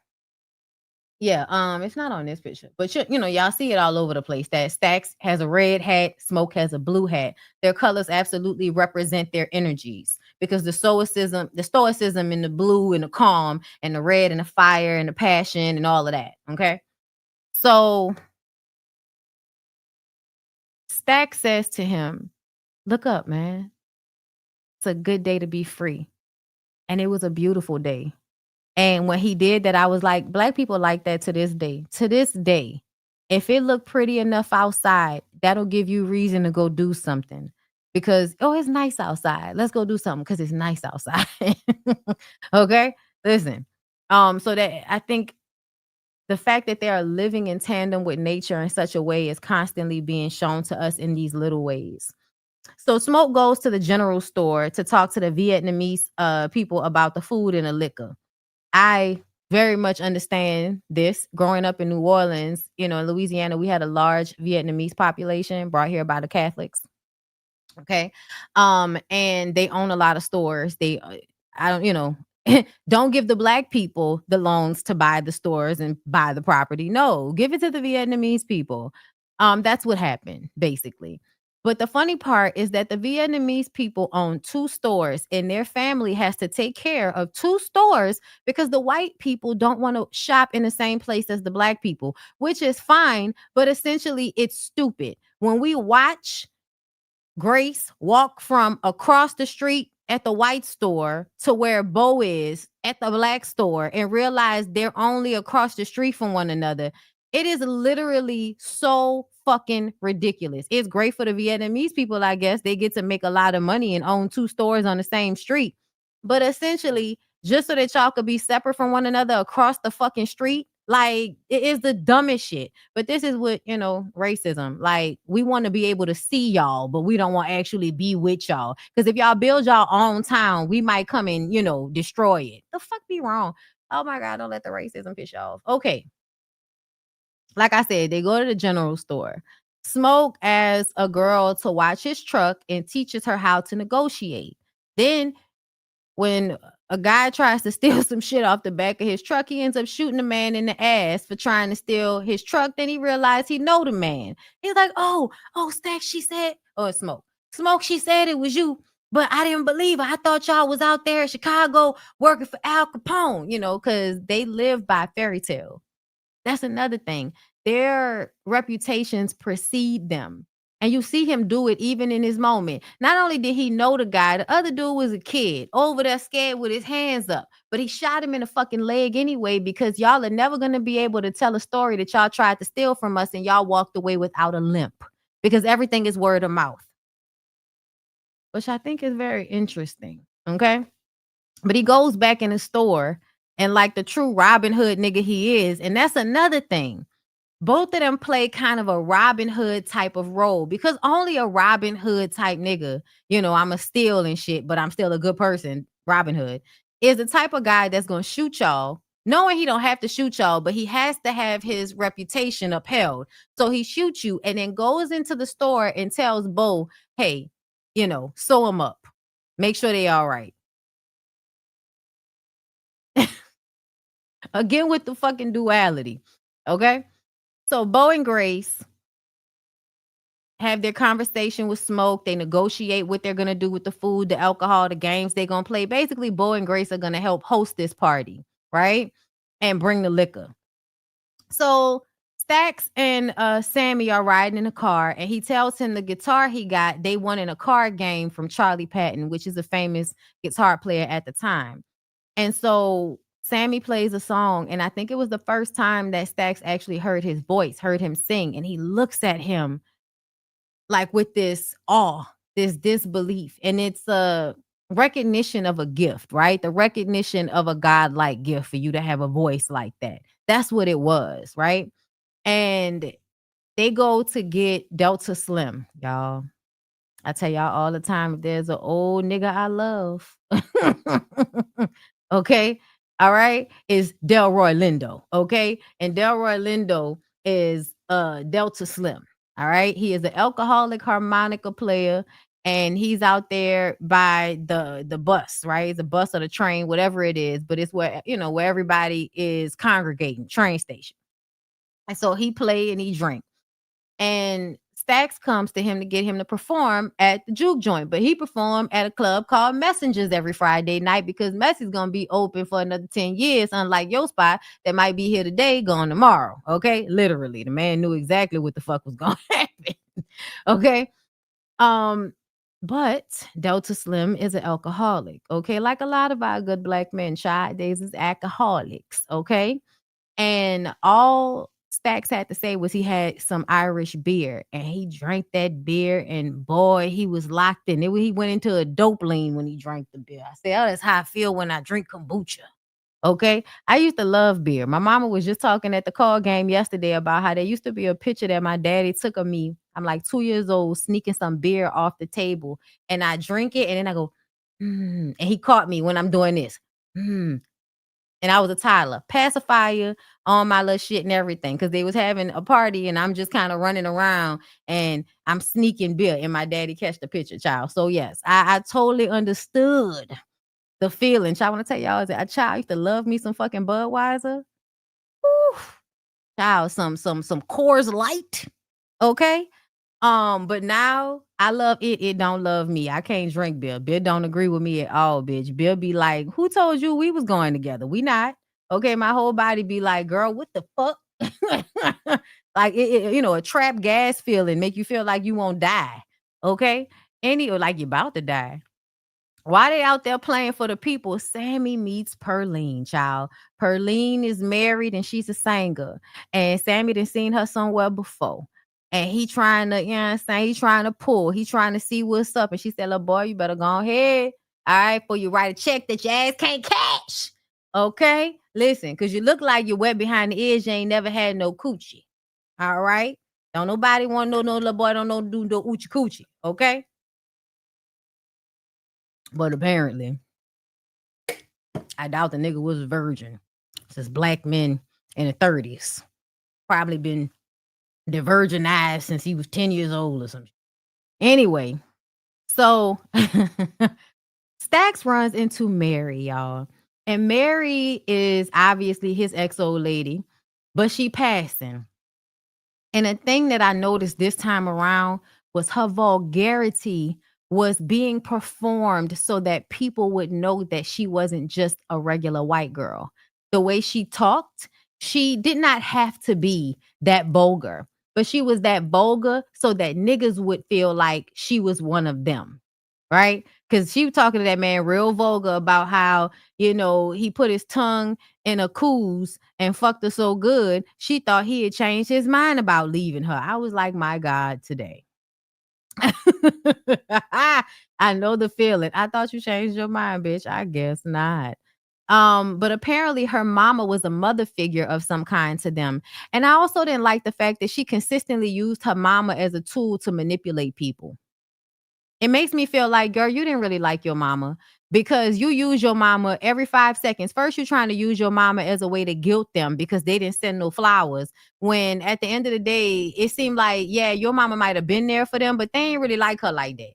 Yeah, it's not on this picture, but y'all see it all over the place. That Stacks has a red hat, Smoke has a blue hat. Their colors absolutely represent their energies because the stoicism in the blue and the calm, and the red and the fire and the passion and all of that. Okay, so Stack says to him, "Look up, man. It's a good day to be free," and it was a beautiful day. And when he did that, I was like, Black people like that to this day. To this day, if it looked pretty enough outside, that'll give you reason to go do something. Because, oh, it's nice outside. Let's go do something because it's nice outside. Okay? Listen. So that I think the fact that they are living in tandem with nature in such a way is constantly being shown to us in these little ways. So Smoke goes to the general store to talk to the Vietnamese people about the food and the liquor. I very much understand this. Growing up in New Orleans, in Louisiana, we had a large Vietnamese population brought here by the Catholics. Okay. And they own a lot of stores. I don't, don't give the Black people the loans to buy the stores and buy the property. No, give it to the Vietnamese people. That's what happened, basically. But the funny part is that the Vietnamese people own two stores, and their family has to take care of two stores because the white people don't want to shop in the same place as the Black people, which is fine. But essentially, it's stupid. When we watch Grace walk from across the street at the white store to where Bo is at the Black store and realize they're only across the street from one another. It is literally so fucking ridiculous. It's great for the Vietnamese people, I guess. They get to make a lot of money and own two stores on the same street. But essentially, just so that y'all could be separate from one another across the fucking street, like, it is the dumbest shit. But this is what, racism. Like, we want to be able to see y'all, but we don't want to actually be with y'all. Because if y'all build y'all own town, we might come and, destroy it. The fuck be wrong? Oh my God, don't let the racism piss you off. Okay. Like I said, they go to the general store. Smoke asks a girl to watch his truck and teaches her how to negotiate. Then when a guy tries to steal some shit off the back of his truck, he ends up shooting the man in the ass for trying to steal his truck. Then he realized he know the man. He's like, oh, Stack, she said, oh, Smoke, she said it was you, but I didn't believe her. I thought y'all was out there in Chicago working for Al Capone, because they live by fairy tale. That's another thing. Their reputations precede them. And you see him do it even in his moment. Not only did he know the guy, the other dude was a kid over there scared with his hands up, but he shot him in the fucking leg anyway because y'all are never going to be able to tell a story that y'all tried to steal from us and y'all walked away without a limp because everything is word of mouth, which I think is very interesting. Okay. But he goes back in the store and like the true Robin Hood nigga he is. And that's another thing. Both of them play kind of a Robin Hood type of role because only a Robin Hood type nigga, I'm a steal and shit, but I'm still a good person. Robin Hood is the type of guy that's going to shoot y'all, knowing he don't have to shoot y'all, but he has to have his reputation upheld. So he shoots you and then goes into the store and tells Bo, hey, sew them up. Make sure they all right. Again with the fucking duality. Okay? So Bo and Grace have their conversation with Smoke. They negotiate what they're going to do with the food, the alcohol, the games they're going to play. Basically, Bo and Grace are going to help host this party, right? And bring the liquor. So Stacks and Sammy are riding in a car, and he tells him the guitar he got, they won in a card game from Charlie Patton, which is a famous guitar player at the time. And so Sammy plays a song, and I think it was the first time that Stacks actually heard his voice, heard him sing, and he looks at him like with this awe, this disbelief, and it's a recognition of a gift, right? The recognition of a godlike gift for you to have a voice like that. That's what it was, right? And they go to get Delta Slim, y'all. I tell y'all all the time, if there's an old nigga I love, okay, all right, is Delroy Lindo, okay? And Delroy Lindo is Delta Slim, all right? He is an alcoholic harmonica player. and he's out there by the bus, right? It's a bus or the train, whatever it is, but it's where, where everybody is congregating, train station. And so he play and he drink. And Stacks comes to him to get him to perform at the juke joint, but he performed at a club called Messengers every Friday night because Messy's gonna be open for another 10 years, unlike your spot that might be here today, gone tomorrow. Okay, literally, the man knew exactly what the fuck was gonna happen. Okay, but Delta Slim is an alcoholic. Okay, like a lot of our good black men, child, days is alcoholics. Okay, and all Stacks had to say was he had some Irish beer and he drank that beer and boy, he was locked in. He went into a dope lean when he drank the beer. I said, oh, that's how I feel when I drink kombucha. Okay. I used to love beer. My mama was just talking at the call game yesterday about how there used to be a picture that my daddy took of me. I'm like 2 years old, sneaking some beer off the table and I drink it and then I go, and he caught me when I'm doing this. And I was a toddler, pacifier on my little shit and everything, because they was having a party and I'm just kind of running around and I'm sneaking beer and my daddy catch the picture, child. So yes, I totally understood the feeling. Child, I want to tell y'all, as a child, I used to love me some fucking Budweiser. Whew. Child, some Coors Light. Okay. But now I love it. It don't love me. I can't drink beer. Beer don't agree with me at all, bitch. Beer be like, who told you we was going together? We not. Okay, my whole body be like, girl, what the fuck? Like a trap gas feeling, make you feel like you won't die. Okay. Or like you're about to die. Why they out there playing for the people? Sammy meets Perline, child. Perline is married and she's a singer. And Sammy done seen her somewhere before. And he trying to, he trying to pull. He trying to see what's up. And she said, little boy, you better go ahead. All right, before you write a check that your ass can't cash. Okay? Listen, because you look like you're wet behind the ears. You ain't never had no coochie. All right? Don't nobody want no little boy don't know do no oochie coochie. Okay? But apparently, I doubt the nigga was a virgin. Since black men in the 30s. Probably been virginized since he was 10 years old or something. Anyway, so Stacks runs into Mary, y'all. And Mary is obviously his ex-old lady, but she passing. And the thing that I noticed this time around was her vulgarity was being performed so that people would know that she wasn't just a regular white girl. The way she talked, she did not have to be that vulgar, but she was that vulgar so that niggas would feel like she was one of them, right? Because she was talking to that man real vulgar about how, he put his tongue in a coos and fucked her so good, she thought he had changed his mind about leaving her. I was like, my God, today. I know the feeling. I thought you changed your mind, bitch. I guess not. But apparently her mama was a mother figure of some kind to them. And I also didn't like the fact that she consistently used her mama as a tool to manipulate people. It makes me feel like, girl, you didn't really like your mama because you use your mama every 5 seconds. First, you're trying to use your mama as a way to guilt them because they didn't send no flowers. When at the end of the day, it seemed like, yeah, your mama might have been there for them, but they ain't really like her like that.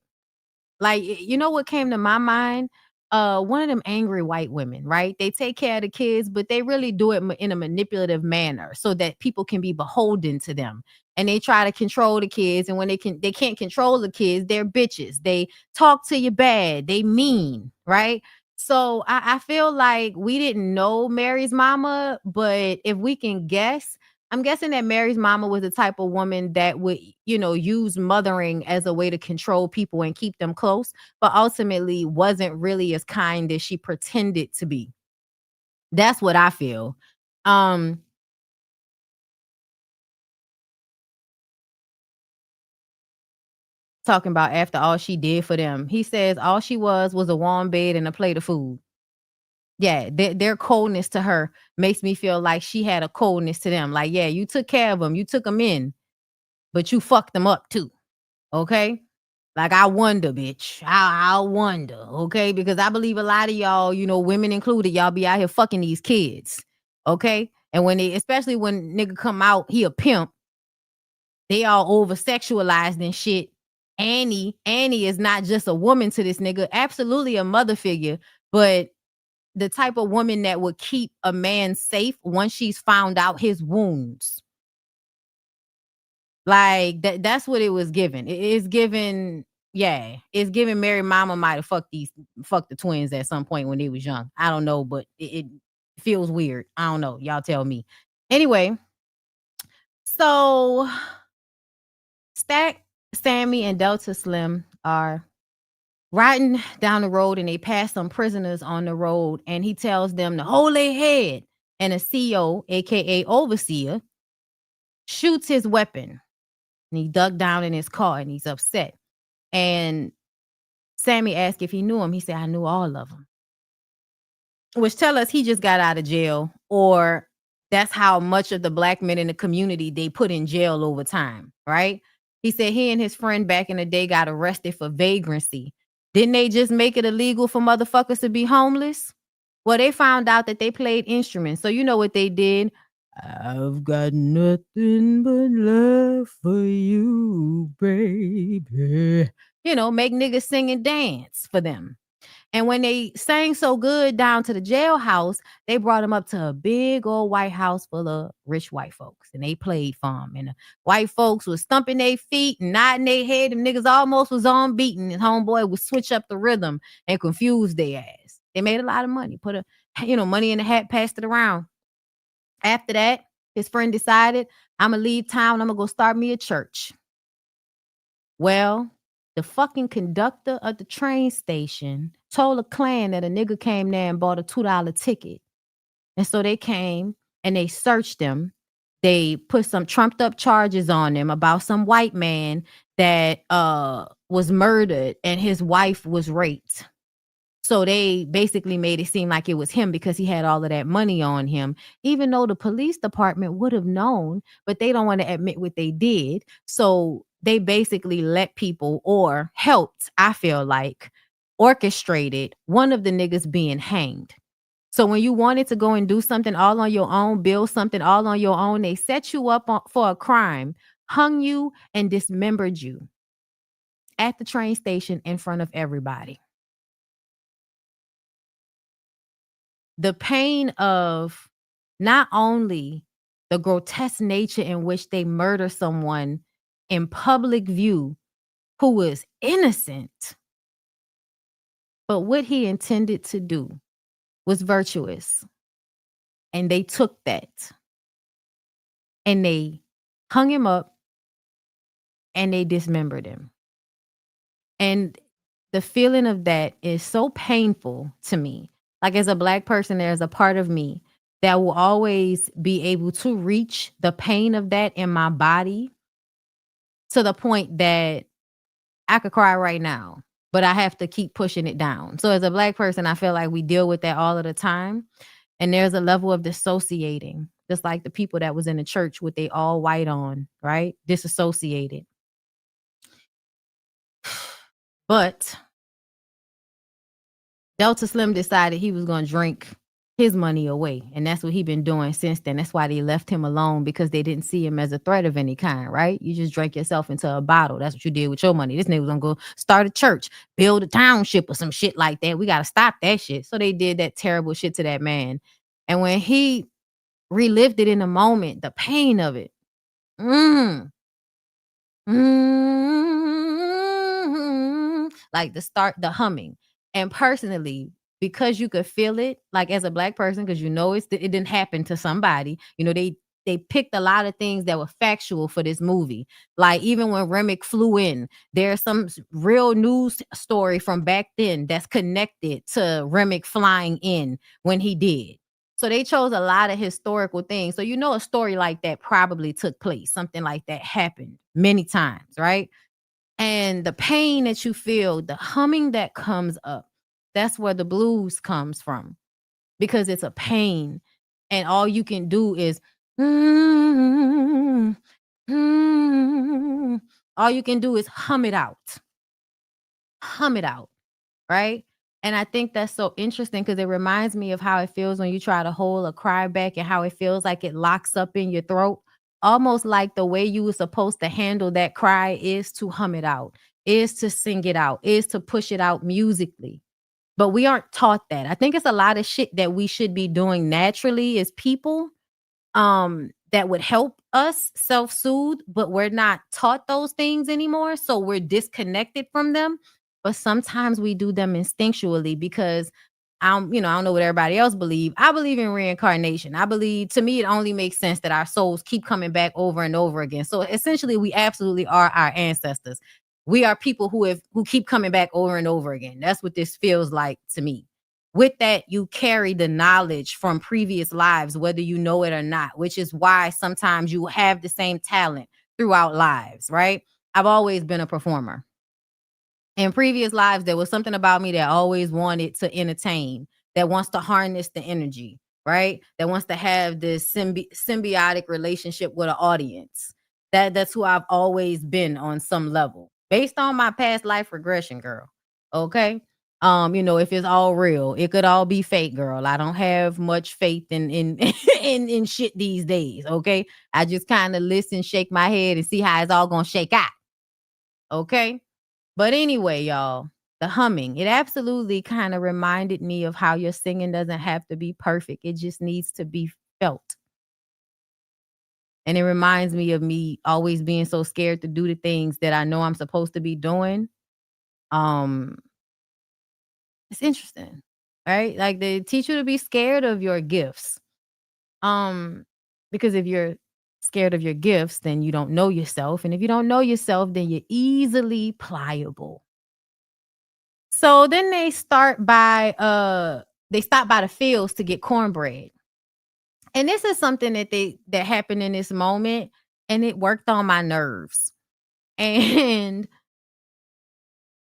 Like, you know what came to my mind? One of them angry white women, right? They take care of the kids, but they really do it in a manipulative manner so that people can be beholden to them. And they try to control the kids. And when they can't control the kids, they're bitches. They talk to you bad. They mean, right? So I feel like we didn't know Mary's mama, but if we can guess, I'm guessing that Mary's mama was the type of woman that would, use mothering as a way to control people and keep them close, but ultimately wasn't really as kind as she pretended to be. That's what I feel. Talking about after all she did for them. He says all she was a warm bed and a plate of food. Yeah, their coldness to her makes me feel like she had a coldness to them. Like, yeah, you took care of them, you took them in, but you fucked them up too. Okay? Like, I wonder, bitch. I wonder, okay? Because I believe a lot of y'all, women included, y'all be out here fucking these kids, okay? And especially when nigga come out, he a pimp, they all over sexualized and shit. Annie is not just a woman to this nigga, absolutely a mother figure, but the type of woman that would keep a man safe once she's found out his wounds. Like that's what it was given. It is given, yeah. It's given Mary Mama might have fucked the twins at some point when they was young. I don't know, but it feels weird. I don't know. Y'all tell me. Anyway, so Stack, Sammy, and Delta Slim are riding down the road, and they pass some prisoners on the road, and he tells them to hold their head. And a CO, aka overseer, shoots his weapon. And he dug down in his car, and he's upset. And Sammy asked if he knew him. He said, I knew all of them. Which tell us he just got out of jail, or that's how much of the black men in the community they put in jail over time, right? He said he and his friend back in the day got arrested for vagrancy. Didn't they just make it illegal for motherfuckers to be homeless? Well, they found out that they played instruments. So you know what they did? I've got nothing but love for you, baby. You know, make niggas sing and dance for them. And when they sang so good down to the jailhouse, they brought them up to a big old white house full of rich white folks. And they played for them. And the white folks was stumping their feet and nodding their head. And niggas almost was on beating. And homeboy would switch up the rhythm and confuse their ass. They made a lot of money. Put money in the hat, passed it around. After that, his friend decided, I'm going to leave town. I'm going to go start me a church. Well, the fucking conductor of the train station told a Klan that a nigga came there and bought a $2 ticket. And so they came and they searched him. They put some trumped up charges on him about some white man that was murdered and his wife was raped. So they basically made it seem like it was him because he had all of that money on him, even though the police department would have known, but they don't want to admit what they did. So they basically let people, or helped, I feel like, orchestrated one of the niggas being hanged. So when you wanted to go and do something all on your own, build something all on your own, they set you up for a crime, hung you, and dismembered you at the train station in front of everybody. The pain of not only the grotesque nature in which they murder someone in public view who is innocent, but what he intended to do was virtuous. And they took that and they hung him up and they dismembered him. And the feeling of that is so painful to me. Like, as a black person, there's a part of me that will always be able to reach the pain of that in my body to the point that I could cry right now, but I have to keep pushing it down. So as a black person, I feel like we deal with that all of the time. And there's a level of dissociating, just like the people that was in the church with they all white on, right? Disassociated. But Delta Slim decided he was going to drink his money away. And that's what he been doing since then. That's why they left him alone, because they didn't see him as a threat of any kind, right? You just drank yourself into a bottle. That's what you did with your money. This nigga was going to go start a church, build a township or some shit like that. We got to stop that shit. So they did that terrible shit to that man. And when he relived it in the moment, the pain of it, like the humming. And personally, because you could feel it, like as a black person, because you know it didn't happen to somebody. You know, they picked a lot of things that were factual for this movie. Like even when Remick flew in, there's some real news story from back then that's connected to Remick flying in when he did. So they chose a lot of historical things. So you know a story like that probably took place. Something like that happened many times, right? And the pain that you feel, the humming that comes up, that's where the blues comes from, because it's a pain. And all you can do is, all you can do is hum it out. Hum it out, right? And I think that's so interesting because it reminds me of how it feels when you try to hold a cry back and how it feels like it locks up in your throat. Almost like the way you were supposed to handle that cry is to hum it out. is to sing it out, is to push it out musically. But we aren't taught that. I think it's a lot of shit that we should be doing naturally as people, that would help us self-soothe, but we're not taught those things anymore, so we're disconnected from them. But sometimes we do them instinctually because I don't know what everybody else believe. I believe in reincarnation. I believe, to me, it only makes sense that our souls keep coming back over and over again. So essentially, we absolutely are our ancestors. We are people who keep coming back over and over again. That's what this feels like to me. With that, you carry the knowledge from previous lives, whether you know it or not, which is why sometimes you have the same talent throughout lives, right? I've always been a performer. In previous lives, there was something about me that always wanted to entertain, that wants to harness the energy, right? That wants to have this symbiotic relationship with an audience. That's who I've always been on some level, based on my past life regression, girl. Okay. If it's all real, it could all be fake, girl. I don't have much faith in in shit these days. Okay. I just kind of listen, shake my head, and see how it's all gonna shake out. Okay. But anyway, y'all, the humming, it absolutely kind of reminded me of how your singing doesn't have to be perfect. It just needs to be felt. And it reminds me of me always being so scared to do the things that I know I'm supposed to be doing. Um, it's interesting, right? Like, they teach you to be scared of your gifts. Um, because if you're scared of your gifts, then you don't know yourself. And if you don't know yourself, then you're easily pliable. So then they stop by the fields to get cornbread. And this is something that happened in this moment, and it worked on my nerves. And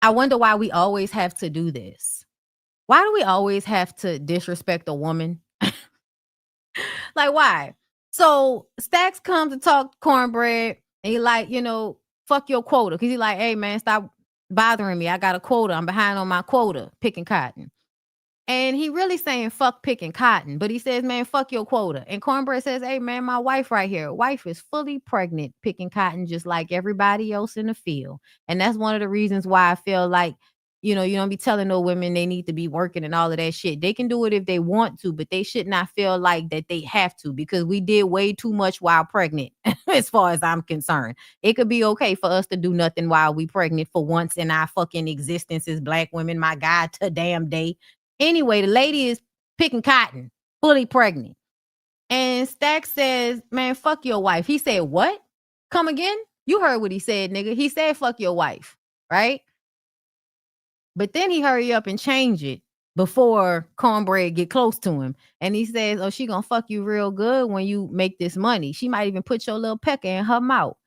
I wonder why we always have to do this. Why do we always have to disrespect a woman? Like, why? So Stacks comes to talk cornbread, and he like, fuck your quota. Cause he like, hey man, stop bothering me. I got a quota. I'm behind on my quota picking cotton. And he really saying fuck picking cotton, but he says, man, fuck your quota. And Cornbread says, hey man, my wife right here. Wife is fully pregnant picking cotton just like everybody else in the field. And that's one of the reasons why I feel like, you don't be telling no women they need to be working and all of that shit. They can do it if they want to, but they should not feel like that they have to, because we did way too much while pregnant, as far as I'm concerned. It could be okay for us to do nothing while we pregnant for once in our fucking existence as Black women, my God, to damn day. Anyway, the lady is picking cotton, fully pregnant. And Stack says, man, fuck your wife. He said, what? Come again? You heard what he said, nigga. He said, fuck your wife, right? But then he hurry up and change it before Cornbread get close to him. And he says, oh, she gonna fuck you real good when you make this money. She might even put your little pecker in her mouth.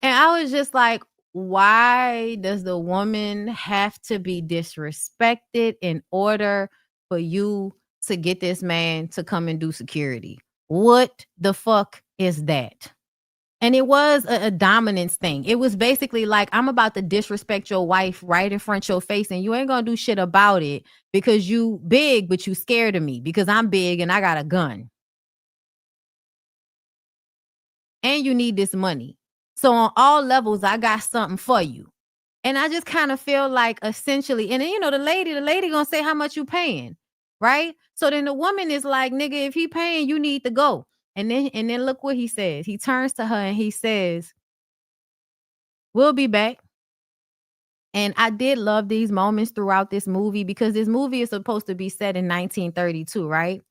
And I was just like, why does the woman have to be disrespected in order for you to get this man to come and do security? What the fuck is that? And it was a dominance thing. It was basically like, I'm about to disrespect your wife right in front of your face, and you ain't gonna do shit about it because you big, but you scared of me because I'm big and I got a gun. And you need this money. So on all levels, I got something for you. And I just kind of feel like, essentially, and then, the lady gonna say how much you paying, right? So then the woman is like, nigga, if he paying, you need to go. And then look what he says. He turns to her and he says, we'll be back. And I did love these moments throughout this movie, because this movie is supposed to be set in 1932, right?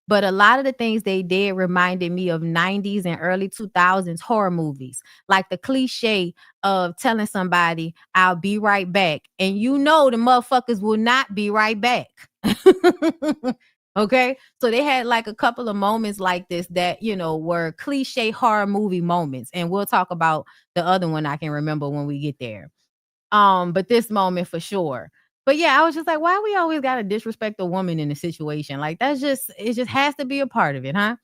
But a lot of the things they did reminded me of 90s and early 2000s horror movies, like the cliche of telling somebody, I'll be right back. And the motherfuckers will not be right back. Okay. So they had like a couple of moments like this that, were cliche horror movie moments. And we'll talk about the other one I can remember when we get there. But this moment for sure. But yeah, I was just like, why we always gotta disrespect a woman in a situation? Like, it just has to be a part of it, huh?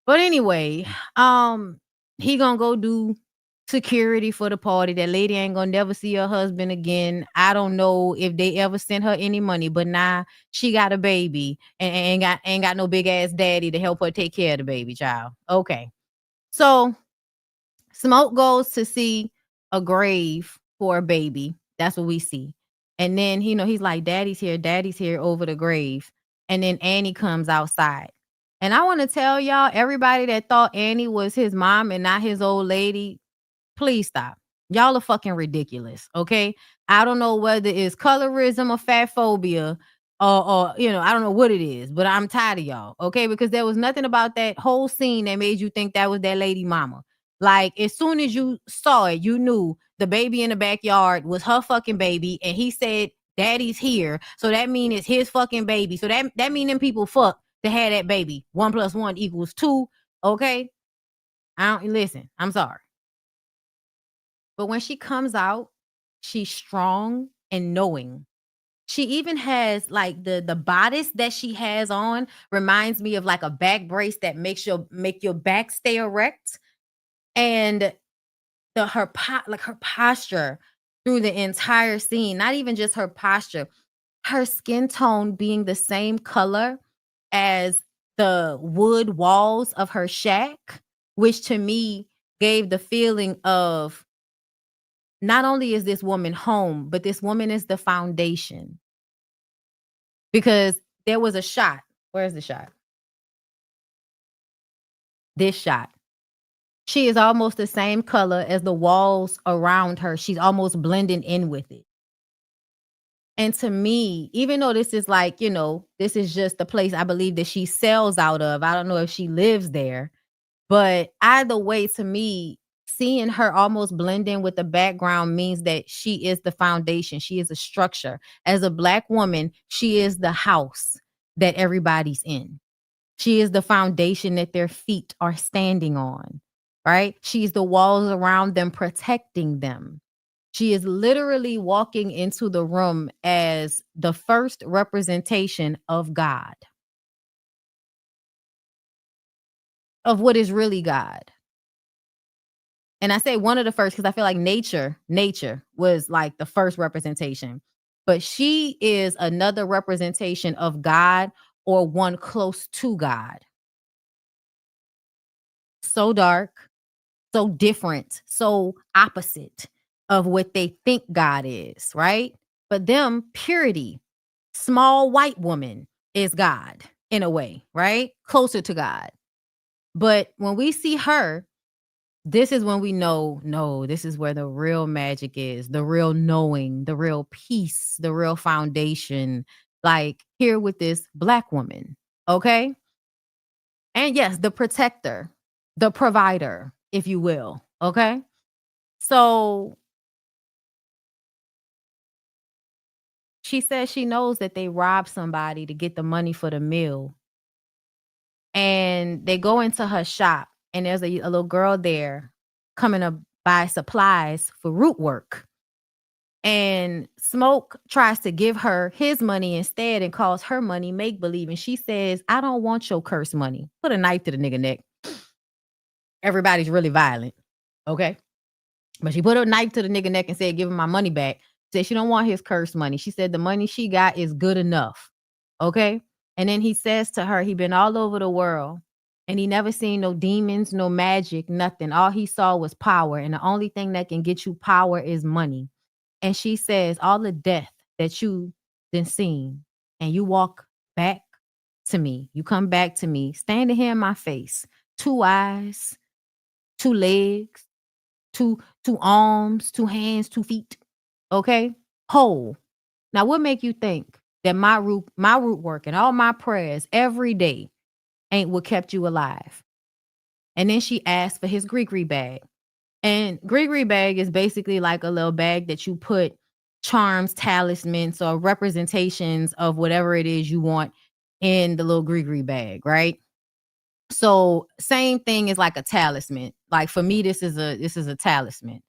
But anyway, he gonna go do security for the party. That lady ain't gonna never see her husband again. I don't know if they ever sent her any money, but now she got a baby and ain't got no big ass daddy to help her take care of the baby child. Okay. So Smoke goes to see a grave for a baby. That's what we see. And then, he's like, daddy's here over the grave. And then Annie comes outside. And I want to tell y'all, everybody that thought Annie was his mom and not his old lady, please stop. Y'all are fucking ridiculous. Okay. I don't know whether it's colorism or fat phobia or I don't know what it is, but I'm tired of y'all. Okay. Because there was nothing about that whole scene that made you think that was that lady mama. Like, as soon as you saw it, you knew the baby in the backyard was her fucking baby. And he said, daddy's here. So that means it's his fucking baby. So that mean them people fuck to have that baby. 1 + 1 = 2. Okay. I don't listen. I'm sorry. But when she comes out, she's strong and knowing. She even has like the bodice that she has on reminds me of like a back brace that make your back stay erect. And her posture through the entire scene, not even just her posture, her skin tone being the same color as the wood walls of her shack, which to me gave the feeling of, not only is this woman home, but this woman is the foundation. Because there was a shot. Where's the shot? This shot. She is almost the same color as the walls around her. She's almost blending in with it. And to me, even though this is like, this is just the place I believe that she sells out of. I don't know if she lives there. But either way, to me, seeing her almost blend in with the background means that she is the foundation. She is a structure. As a Black woman, she is the house that everybody's in. She is the foundation that their feet are standing on, right? She's the walls around them protecting them. She is literally walking into the room as the first representation of God, of what is really God. And I say one of the first because I feel like nature was like the first representation. But she is another representation of God, or one close to God. So dark, so different, so opposite of what they think God is, right? But them, purity, small white woman is God in a way, right? Closer to God. But when we see her, this is when we know, no, this is where the real magic is, the real knowing, the real peace, the real foundation, like here with this Black woman. Okay. And yes, the protector, the provider, if you will. Okay. So she says she knows that they robbed somebody to get the money for the meal. And they go into her shop, and there's a little girl there coming to buy supplies for root work. And Smoke tries to give her his money instead and calls her money make-believe. And she says, I don't want your cursed money. Put a knife to the nigga neck. Everybody's really violent. Okay. But she put a knife to the nigga neck and said, give him my money back. Said she don't want his cursed money. She said the money she got is good enough. Okay. And then he says to her, he been all over the world and he never seen no demons, no magic, nothing. All he saw was power. And the only thing that can get you power is money. And she says, all the death that you been seen, and you walk back to me, you come back to me, standing here in my face, 2 eyes, 2 legs, two arms, 2 hands, 2 feet. Okay? Whole. Now, what make you think that my root work and all my prayers every day ain't what kept you alive? And then she asked for his Gregory bag. And Gregory bag is basically like a little bag that you put charms, talismans, or representations of whatever it is you want in the little Gregory bag, right? So same thing is like a talisman. Like for me, this is a talisman.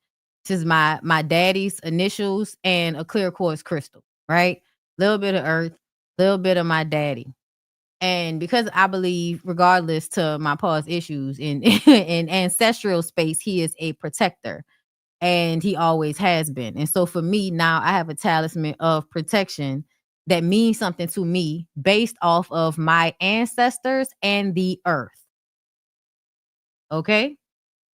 This is my daddy's initials and a clear quartz crystal, right? Little bit of earth, little bit of my daddy. And because I believe, regardless to my past issues in in ancestral space, he is a protector. And he always has been. And so for me, now I have a talisman of protection that means something to me based off of my ancestors and the earth. Okay.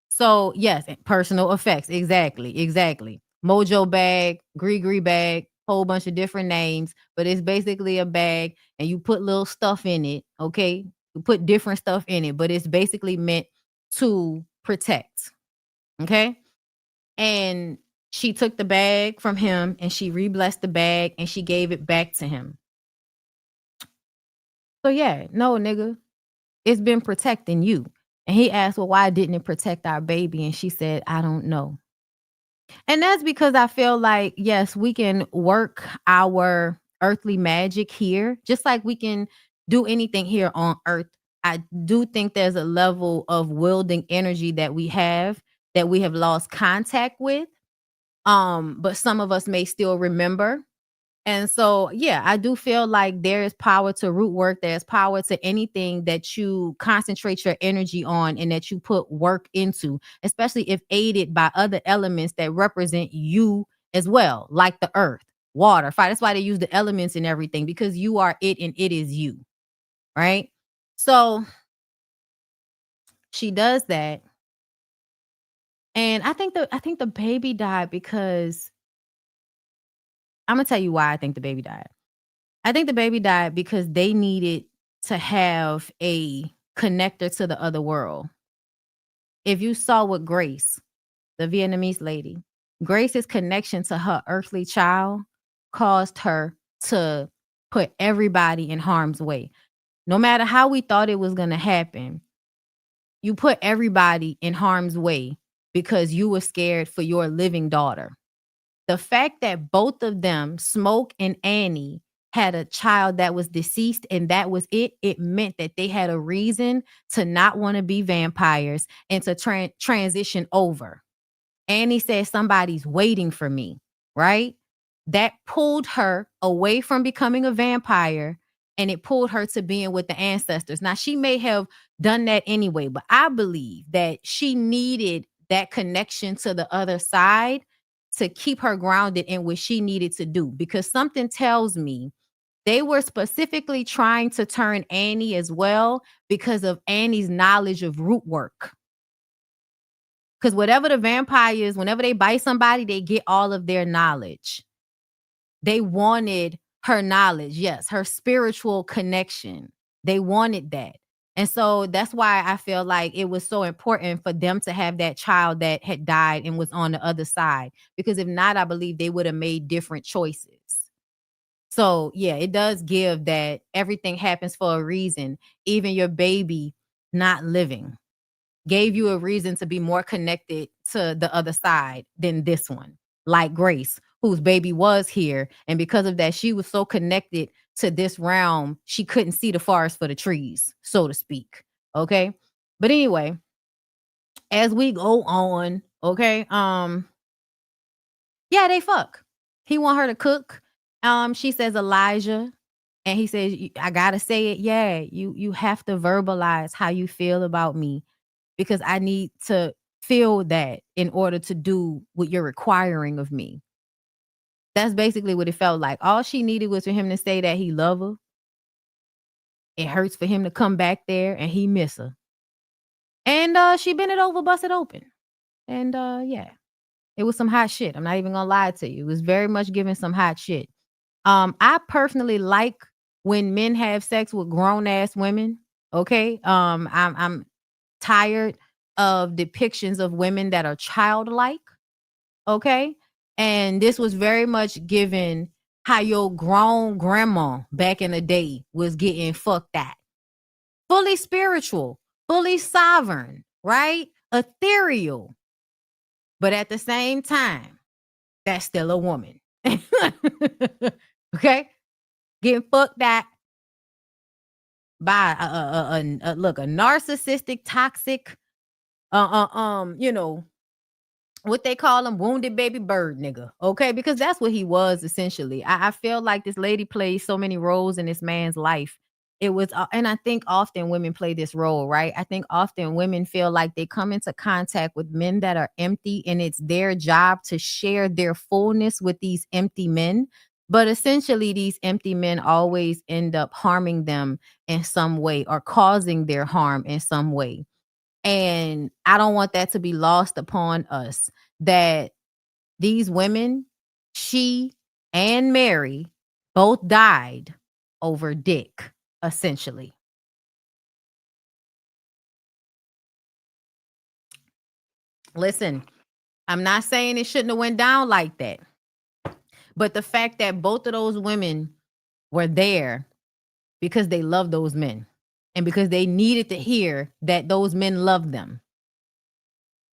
So yes, personal effects. Exactly. Mojo bag, Gree bag, whole bunch of different names, but it's basically a bag and you put little stuff in it, okay? You put different stuff in it, but it's basically meant to protect, okay? And she took the bag from him and she re-blessed the bag and she gave it back to him. So yeah, no, nigga, it's been protecting you. And he asked, well, why didn't it protect our baby? And she said, I don't know. And that's because I feel like, yes, we can work our earthly magic here, just like we can do anything here on earth. I do think there's a level of wielding energy that we have lost contact with. But some of us may still remember. And so, yeah, I do feel like there is power to root work. There's power to anything that you concentrate your energy on and that you put work into, especially if aided by other elements that represent you as well, like the earth, water, fire. That's why they use the elements and everything, because you are it and it is you. Right. So she does that. And I think the baby died because I'm gonna tell you why I think the baby died. I think the baby died because they needed to have a connector to the other world. If you saw with Grace, the Vietnamese lady, Grace's connection to her earthly child caused her to put everybody in harm's way. No matter how we thought it was going to happen, you put everybody in harm's way because you were scared for your living daughter. The fact that both of them, Smoke and Annie, had a child that was deceased and that was it, it meant that they had a reason to not want to be vampires and to transition over. Annie said, somebody's waiting for me, right? That pulled her away from becoming a vampire and it pulled her to being with the ancestors. Now, she may have done that anyway, but I believe that she needed that connection to the other side to keep her grounded in what she needed to do, because something tells me they were specifically trying to turn Annie as well because of Annie's knowledge of root work. Because whatever the vampires, whenever they bite somebody, they get all of their knowledge. They wanted her knowledge, yes, her spiritual connection. They wanted that. And so that's why I feel like it was so important for them to have that child that had died and was on the other side. Because if not, I believe they would have made different choices. So, yeah, it does give that everything happens for a reason. Even your baby not living gave you a reason to be more connected to the other side than this one. Like Grace, whose baby was here. And because of that, she was so connected to this realm, she couldn't see the forest for the trees, so to speak. Okay. But anyway, as we go on, okay, yeah, they fuck. He want her to cook. She says Elijah, and he says, I gotta say it. Yeah, you have to verbalize how you feel about me, because I need to feel that in order to do what you're requiring of me. That's basically what it felt like. All she needed was for him to say that he love her. It hurts for him to come back there and he miss her. And she bent it over, busted open. And yeah, it was some hot shit. I'm not even gonna lie to you. It was very much giving some hot shit. I personally like when men have sex with grown ass women. Okay. I'm tired of depictions of women that are childlike. Okay. And this was very much given how your grown grandma back in the day was getting fucked at. Fully spiritual, fully sovereign, right? Ethereal. But at the same time, that's still a woman. Okay? Getting fucked at by a narcissistic, toxic, what they call him, wounded baby bird nigga. Okay, because that's what he was essentially. I feel like this lady plays so many roles in this man's life. It was, and I think often women play this role, right? I think often women feel like they come into contact with men that are empty, and it's their job to share their fullness with these empty men. But essentially, these empty men always end up harming them in some way or causing their harm in some way. And I don't want that to be lost upon us, that These women, she and Mary, both died over dick, essentially. Listen, I'm not saying it shouldn't have went down like that. But the fact that both of those women were there because they loved those men and because they needed to hear that those men loved them.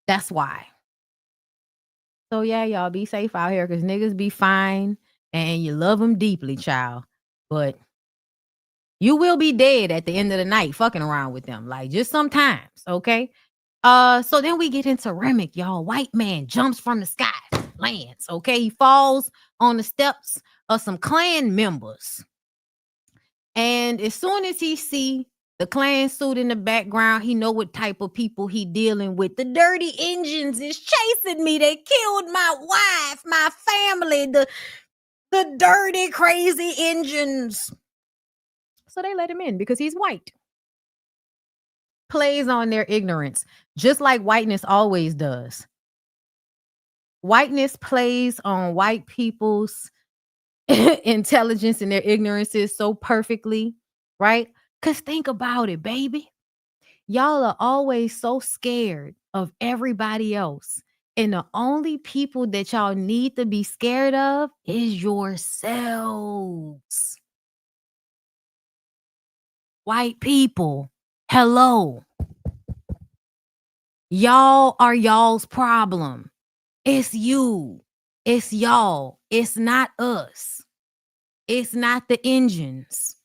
That's why. So yeah, y'all be safe out here because niggas be fine and you love them deeply, child. But you will be dead at the end of the night fucking around with them. Like just sometimes, okay? So then we get into Remick, y'all. White man jumps from the sky, lands, okay? He falls on the steps of some Klan members. And as soon as he see the Klan suit in the background, he know what type of people he dealing with. The dirty engines is chasing me. They killed my wife, my family, the dirty, crazy engines. So they let him in because he's white. Plays on their ignorance, just like whiteness always does. Whiteness plays on white people's intelligence and their ignorances so perfectly, right? Because think about it, baby. Y'all are always so scared of everybody else. And the only people that y'all need to be scared of is yourselves. White people, hello. Y'all are y'all's problem. It's you. It's y'all. It's not us. It's not the engines.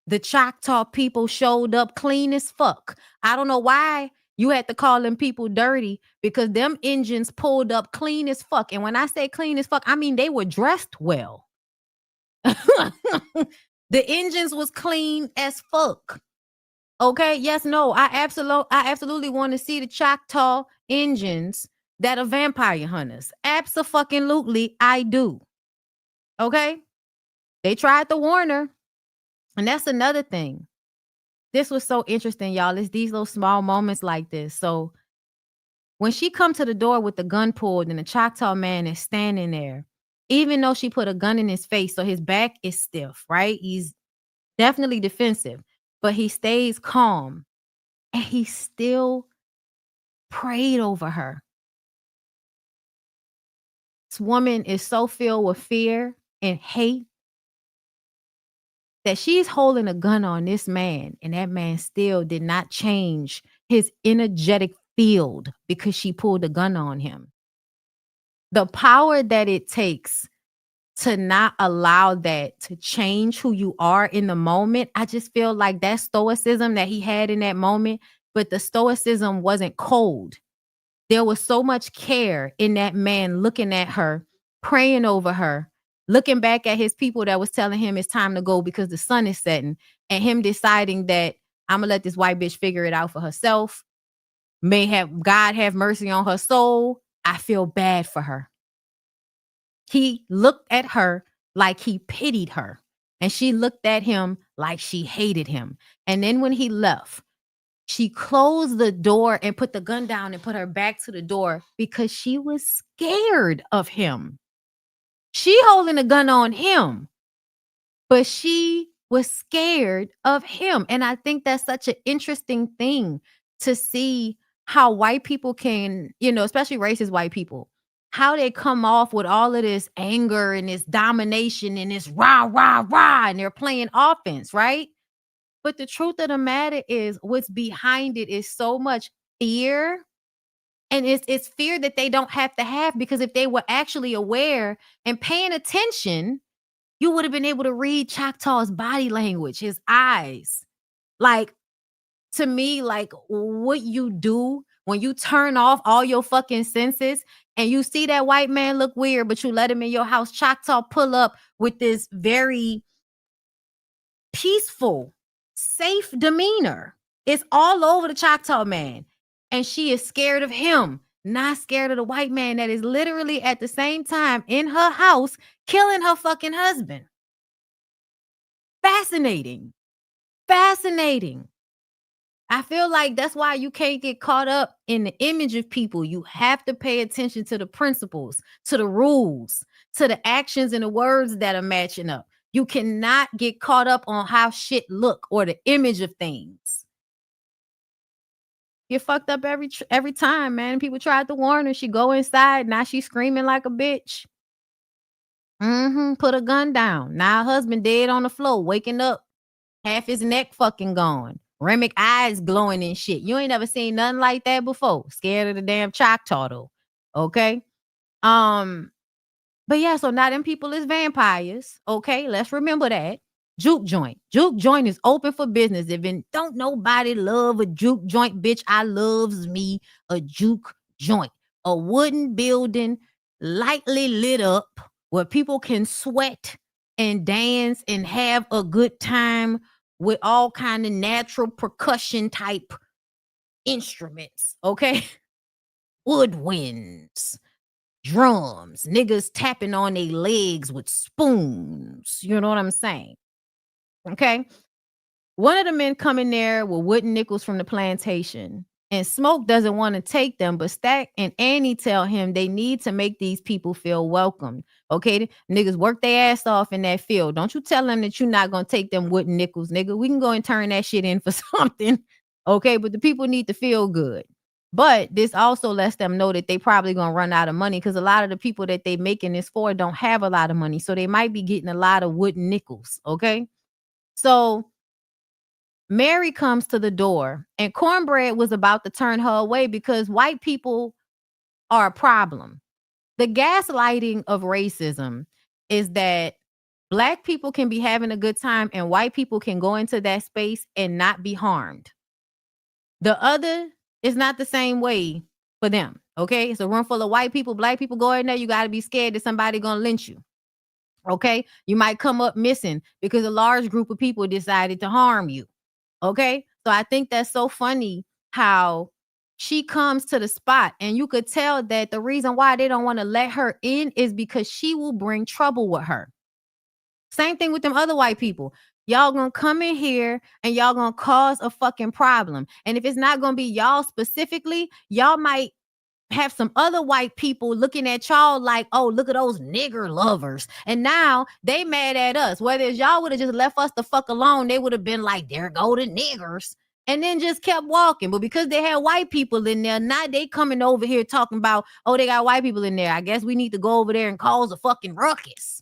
The Choctaw people showed up clean as fuck. I don't know why you had to call them people dirty because them engines pulled up clean as fuck. And when I say clean as fuck, I mean they were dressed well. The engines was clean as fuck. Okay, yes, no, I absolutely want to see the Choctaw engines that are vampire hunters. Abso-fucking-lutely, I do. Okay? They tried to warn her. And that's another thing. This was so interesting, y'all. It's these little small moments like this. So when she come to the door with the gun pulled and the Choctaw man is standing there, even though she put a gun in his face, so his back is stiff, right? He's definitely defensive, but he stays calm. And he still prayed over her. This woman is so filled with fear and hate that she's holding a gun on this man, and that man still did not change his energetic field because she pulled a gun on him. The power that it takes to not allow that to change who you are in the moment, I just feel like that stoicism that he had in that moment, but the stoicism wasn't cold. There was so much care in that man looking at her, praying over her, looking back at his people that was telling him it's time to go because the sun is setting, and him deciding that I'm going to let this white bitch figure it out for herself. May have God have mercy on her soul. I feel bad for her. He looked at her like he pitied her, and she looked at him like she hated him. And then when he left, she closed the door and put the gun down and put her back to the door because she was scared of him. She holding a gun on him, but she was scared of him. And I think that's such an interesting thing to see how white people can, especially racist white people, how they come off with all of this anger and this domination and this rah, rah, rah, and they're playing offense, right? But the truth of the matter is what's behind it is so much fear. And it's fear that they don't have to have, because if they were actually aware and paying attention, you would have been able to read Choctaw's body language, his eyes. Like, to me, like what you do when you turn off all your fucking senses and you see that white man look weird, but you let him in your house. Choctaw pull up with this very peaceful, safe demeanor. It's all over the Choctaw man. And she is scared of him, not scared of the white man that is literally at the same time in her house killing her fucking husband. Fascinating. Fascinating. I feel like that's why you can't get caught up in the image of people. You have to pay attention to the principles, to the rules, to the actions and the words that are matching up. You cannot get caught up on how shit look or the image of things. Get fucked up every time, man. People tried to warn her. She go inside. Now she's screaming like a bitch. Put a gun down. Now her husband dead on the floor, waking up. Half his neck fucking gone. Remick eyes glowing and shit. You ain't never seen nothing like that before. Scared of the damn Choctaw though. Okay. But yeah, so now them people is vampires. Okay, let's remember that. Juke joint. Juke joint is open for business. If don't nobody love a juke joint, bitch, I loves me a juke joint. A wooden building, lightly lit up, where people can sweat and dance and have a good time with all kind of natural percussion type instruments. Okay. Woodwinds, drums, niggas tapping on their legs with spoons. You know what I'm saying? Okay. One of the men come in there with wooden nickels from the plantation, and Smoke doesn't want to take them, but Stack and Annie tell him they need to make these people feel welcome. Okay, niggas work their ass off in that field. Don't you tell them that you're not gonna take them wooden nickels, nigga. We can go and turn that shit in for something. Okay, but the people need to feel good. But this also lets them know that they probably gonna run out of money, because a lot of the people that they making this for don't have a lot of money, so they might be getting a lot of wooden nickels. Okay, so Mary comes to the door, and Cornbread was about to turn her away because white people are a problem. The gaslighting of racism is that black people can be having a good time and white people can go into that space and not be harmed. The other is not the same way for them. Okay, it's a room full of white people. Black people go in there, you got to be scared that somebody gonna lynch you. Okay, you might come up missing because a large group of people decided to harm you. Okay, so I think that's so funny how she comes to the spot, and you could tell that the reason why they don't want to let her in is because she will bring trouble with her. Same thing with them other white people. Y'all gonna come in here and y'all gonna cause a fucking problem. And if it's not gonna be y'all specifically, y'all might have some other white people looking at y'all like, oh, look at those nigger lovers. And now they mad at us. Whether y'all would have just left us the fuck alone, they would have been like, there go the niggers. And then just kept walking. But because they had white people in there, now they coming over here talking about, oh, they got white people in there. I guess we need to go over there and cause a fucking ruckus.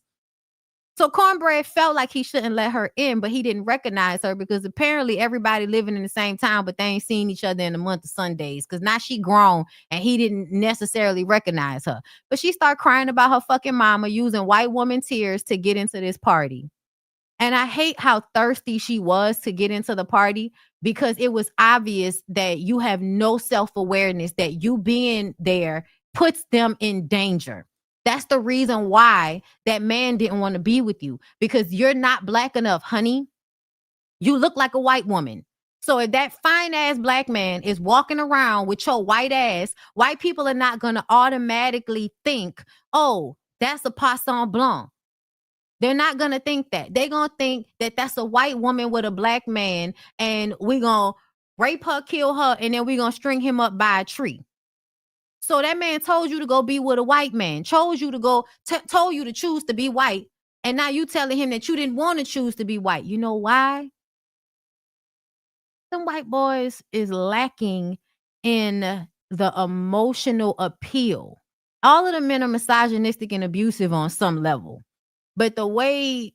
So Cornbread felt like he shouldn't let her in, but he didn't recognize her because apparently everybody living in the same town, but they ain't seen each other in the month of Sundays because now she grown and he didn't necessarily recognize her. But she started crying about her fucking mama using white woman tears to get into this party. And I hate how thirsty she was to get into the party because it was obvious that you have no self-awareness, that you being there puts them in danger. That's the reason why that man didn't want to be with you, because you're not black enough, honey. You look like a white woman. So if that fine ass black man is walking around with your white ass, white people are not going to automatically think, oh, that's a poisson blanc. They're not going to think that. They're going to think that that's a white woman with a black man, and we're going to rape her, kill her, and then we're going to string him up by a tree. So that man told you to go be with a white man, chose you to go, told you to choose to be white. And now you telling him that you didn't want to choose to be white. You know why? Some white boys is lacking in the emotional appeal. All of the men are misogynistic and abusive on some level. But the way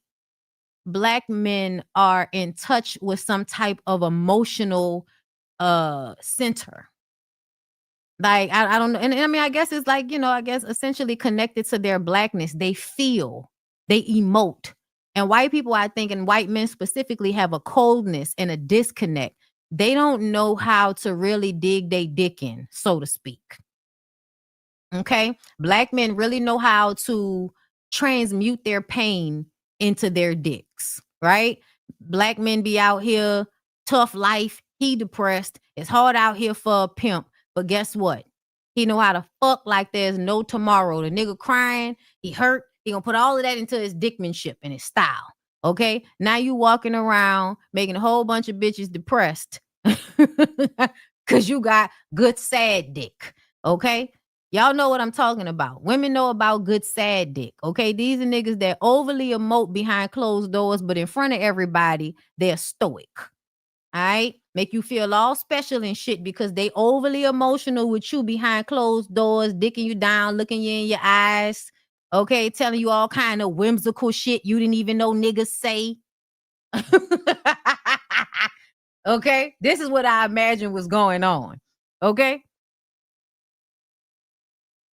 black men are in touch with some type of emotional center. Like, I don't know. And I mean, I guess it's like, I guess essentially connected to their blackness. They feel, they emote. And white people, I think, and white men specifically, have a coldness and a disconnect. They don't know how to really dig their dick in, so to speak. Okay? Black men really know how to transmute their pain into their dicks, right? Black men be out here, tough life, he depressed. It's hard out here for a pimp. But guess what? He know how to fuck like there's no tomorrow. The nigga crying, he hurt. He gonna put all of that into his dickmanship and his style. Okay? Now you walking around making a whole bunch of bitches depressed Because you got good sad dick. Okay. Y'all know what I'm talking about. Women know about good sad dick. Okay. These are niggas that overly emote behind closed doors, but in front of everybody, they're stoic. All right. Make you feel all special and shit because they overly emotional with you behind closed doors, dicking you down, looking you in your eyes. Okay. Telling you all kind of whimsical shit you didn't even know niggas say. Okay. This is what I imagine was going on. Okay.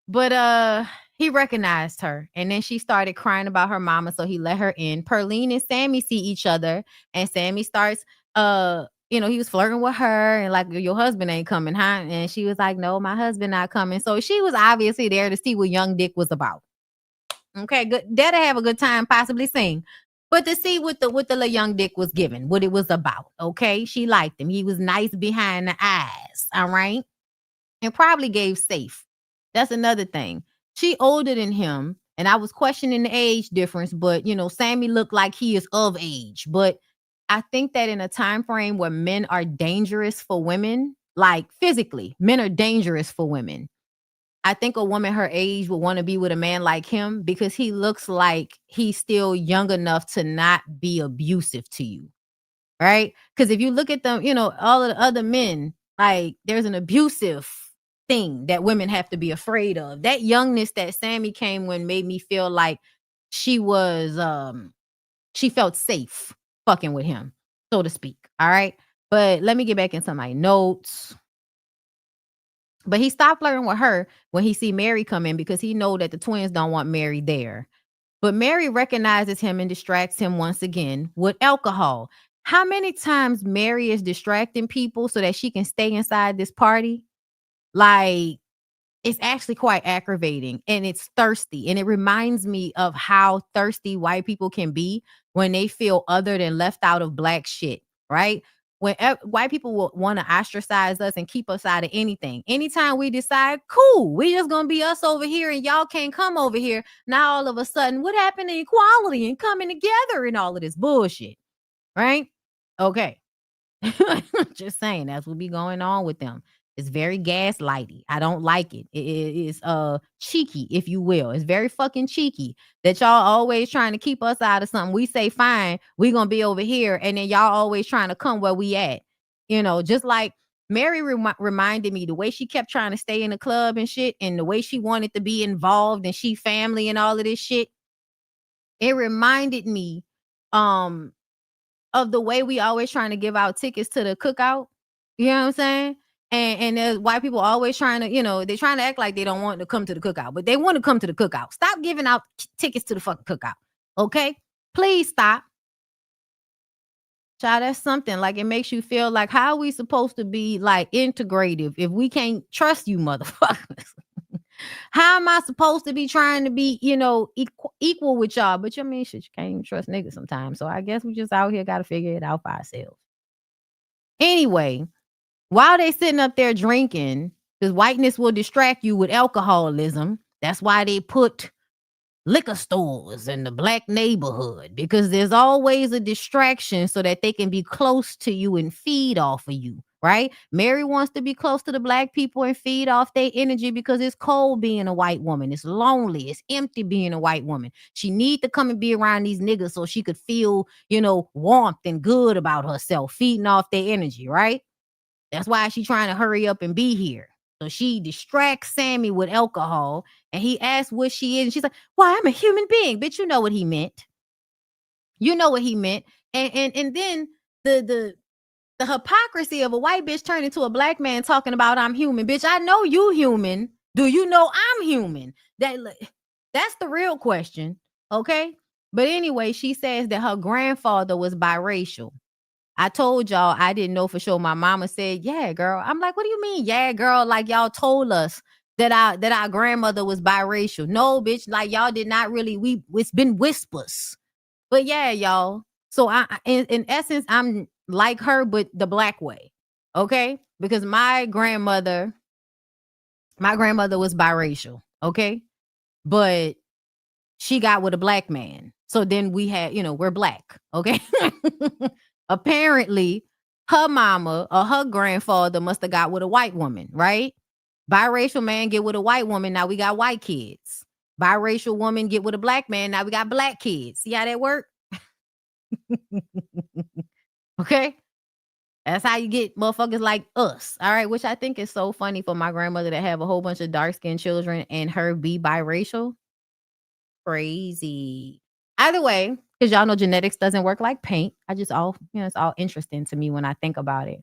But he recognized her and then she started crying about her mama. So he let her in. Perlene and Sammy see each other and Sammy starts he was flirting with her and like, your husband ain't coming, huh? And she was like, no, my husband not coming. So she was obviously there to see what young Dick was about. Okay, good. There to have a good time, possibly sing. But to see what the little young Dick was giving, what it was about. Okay. She liked him. He was nice behind the eyes. All right. And probably gave safe. That's another thing. She older than him, and I was questioning the age difference, but Sammy looked like he is of age. But I think that in a time frame where men are dangerous for women, like physically, men are dangerous for women. I think a woman her age would want to be with a man like him because he looks like he's still young enough to not be abusive to you. Right? Because if you look at them, all of the other men, like there's an abusive thing that women have to be afraid of. That youngness that Sammy came when made me feel like she felt safe fucking with him, so to speak. All right. But let me get back into my notes. But he stopped flirting with her when he see Mary come in because he know that the twins don't want Mary there. But Mary recognizes him and distracts him once again with alcohol. How many times Mary is distracting people so that she can stay inside this party? Like, it's actually quite aggravating and it's thirsty. And it reminds me of how thirsty white people can be when they feel other than left out of black shit, right? When white people will want to ostracize us and keep us out of anything. Anytime we decide, cool, we just gonna be us over here and y'all can't come over here. Now all of a sudden, what happened to equality and coming together and all of this bullshit, right? Okay. Just saying, that's what be going on with them. It's very gaslighty. I don't like it. It is cheeky, if you will. It's very fucking cheeky that y'all always trying to keep us out of something. We say fine, we gonna be over here, and then y'all always trying to come where we at. Just like Mary reminded me the way she kept trying to stay in the club and shit, and the way she wanted to be involved and she family and all of this shit. It reminded me of the way we always trying to give out tickets to the cookout. You know what I'm saying? And there's white people always trying to, they're trying to act like they don't want to come to the cookout, but they want to come to the cookout. Stop giving out tickets to the fucking cookout. Okay? Please stop. Child, that's something like it makes you feel like, how are we supposed to be like integrative if we can't trust you motherfuckers? How am I supposed to be trying to be, equal with y'all? But shit, you can't even trust niggas sometimes. So I guess we just out here got to figure it out for ourselves. Anyway, while they sitting up there drinking, because whiteness will distract you with alcoholism. That's why they put liquor stores in the black neighborhood, because there's always a distraction so that they can be close to you and feed off of you. Right? Mary wants to be close to the black people and feed off their energy because it's cold being a white woman. It's lonely. It's empty being a white woman. She need to come and be around these niggas so she could feel, warmth and good about herself, feeding off their energy, right? That's why she's trying to hurry up and be here. So she distracts Sammy with alcohol and he asks what she is. And she's like, well, I'm a human being. Bitch, you know what he meant. You know what he meant. And then the hypocrisy of a white bitch turning into a black man talking about I'm human. Bitch, I know you human. Do you know I'm human? That's the real question. Okay. But anyway, she says that her grandfather was biracial. I told y'all I didn't know for sure. My mama said, yeah, girl. I'm like, what do you mean? Yeah, girl. Like y'all told us that our grandmother was biracial. No, bitch. Like y'all did not really. It's been whispers. But yeah, y'all. So in essence, I'm like her, but the black way. Okay. Because my grandmother was biracial. Okay. But she got with a black man. So then we had, we're black. Okay. Apparently, her mama or her grandfather must have got with a white woman, right? Biracial man get with a white woman, now we got white kids. Biracial woman get with a black man, now we got black kids. See how that work? Okay? That's how you get motherfuckers like us. All right, which I think is so funny for my grandmother to have a whole bunch of dark-skinned children and her be biracial. Crazy. Either way, because y'all know genetics doesn't work like paint. I just all, it's all interesting to me when I think about it.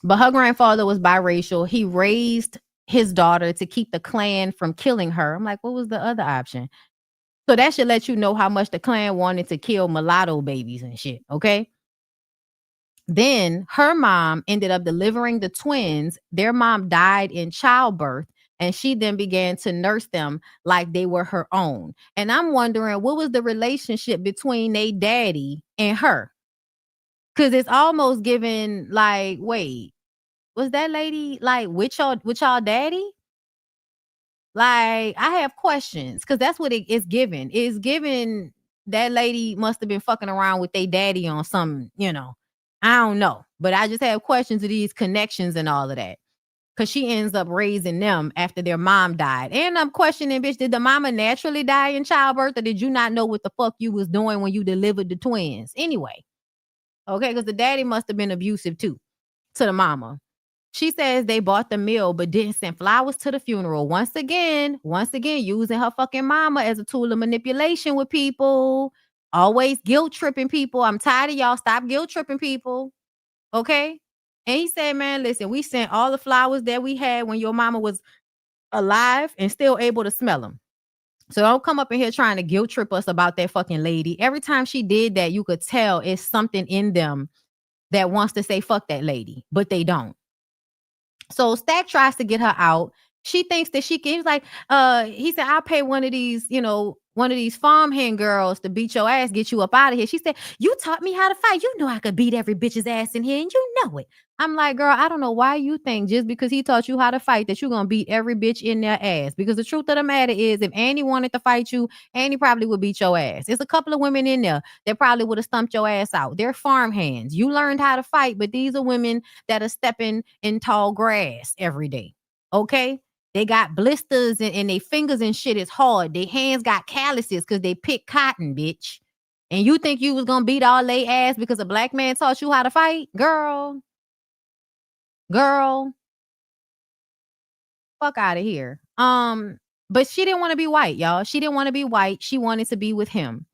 But her grandfather was biracial. He raised his daughter to keep the Klan from killing her. I'm like, what was the other option? So that should let you know how much the Klan wanted to kill mulatto babies and shit, okay? Then her mom ended up delivering the twins. Their mom died in childbirth, and she then began to nurse them like they were her own. And I'm wondering, what was the relationship between they daddy and her? Because it's almost giving like, wait, was that lady like with y'all daddy? Like, I have questions because that's what it's given. It's given that lady must have been fucking around with their daddy on some, I don't know. But I just have questions of these connections and all of that. Because she ends up raising them after their mom died. And I'm questioning, bitch, did the mama naturally die in childbirth, or did you not know what the fuck you was doing when you delivered the twins? Anyway, okay, because the daddy must have been abusive too to the mama. She says they bought the meal but didn't send flowers to the funeral. Once again, using her fucking mama as a tool of manipulation with people. Always guilt tripping people. I'm tired of y'all. Stop guilt tripping people. Okay? And he said, man, listen, we sent all the flowers that we had when your mama was alive and still able to smell them. So don't come up in here trying to guilt trip us about that fucking lady. Every time she did that, you could tell it's something in them that wants to say fuck that lady, but they don't. So Stack tries to get her out. She thinks that she can. He's like, he said, I'll pay one of these, one of these farmhand girls to beat your ass, get you up out of here. She said, you taught me how to fight. You know I could beat every bitch's ass in here, and you know it. I'm like, girl, I don't know why you think just because he taught you how to fight that you're going to beat every bitch in their ass. Because the truth of the matter is, if Annie wanted to fight you, Annie probably would beat your ass. There's a couple of women in there that probably would have stumped your ass out. They're farmhands. You learned how to fight, but these are women that are stepping in tall grass every day. Okay? They got blisters and their fingers and shit is hard. Their hands got calluses because they pick cotton, bitch. And you think you was going to beat all they ass because a black man taught you how to fight? Girl, fuck out of here. But she didn't want to be white, y'all. She didn't want to be white. She wanted to be with him.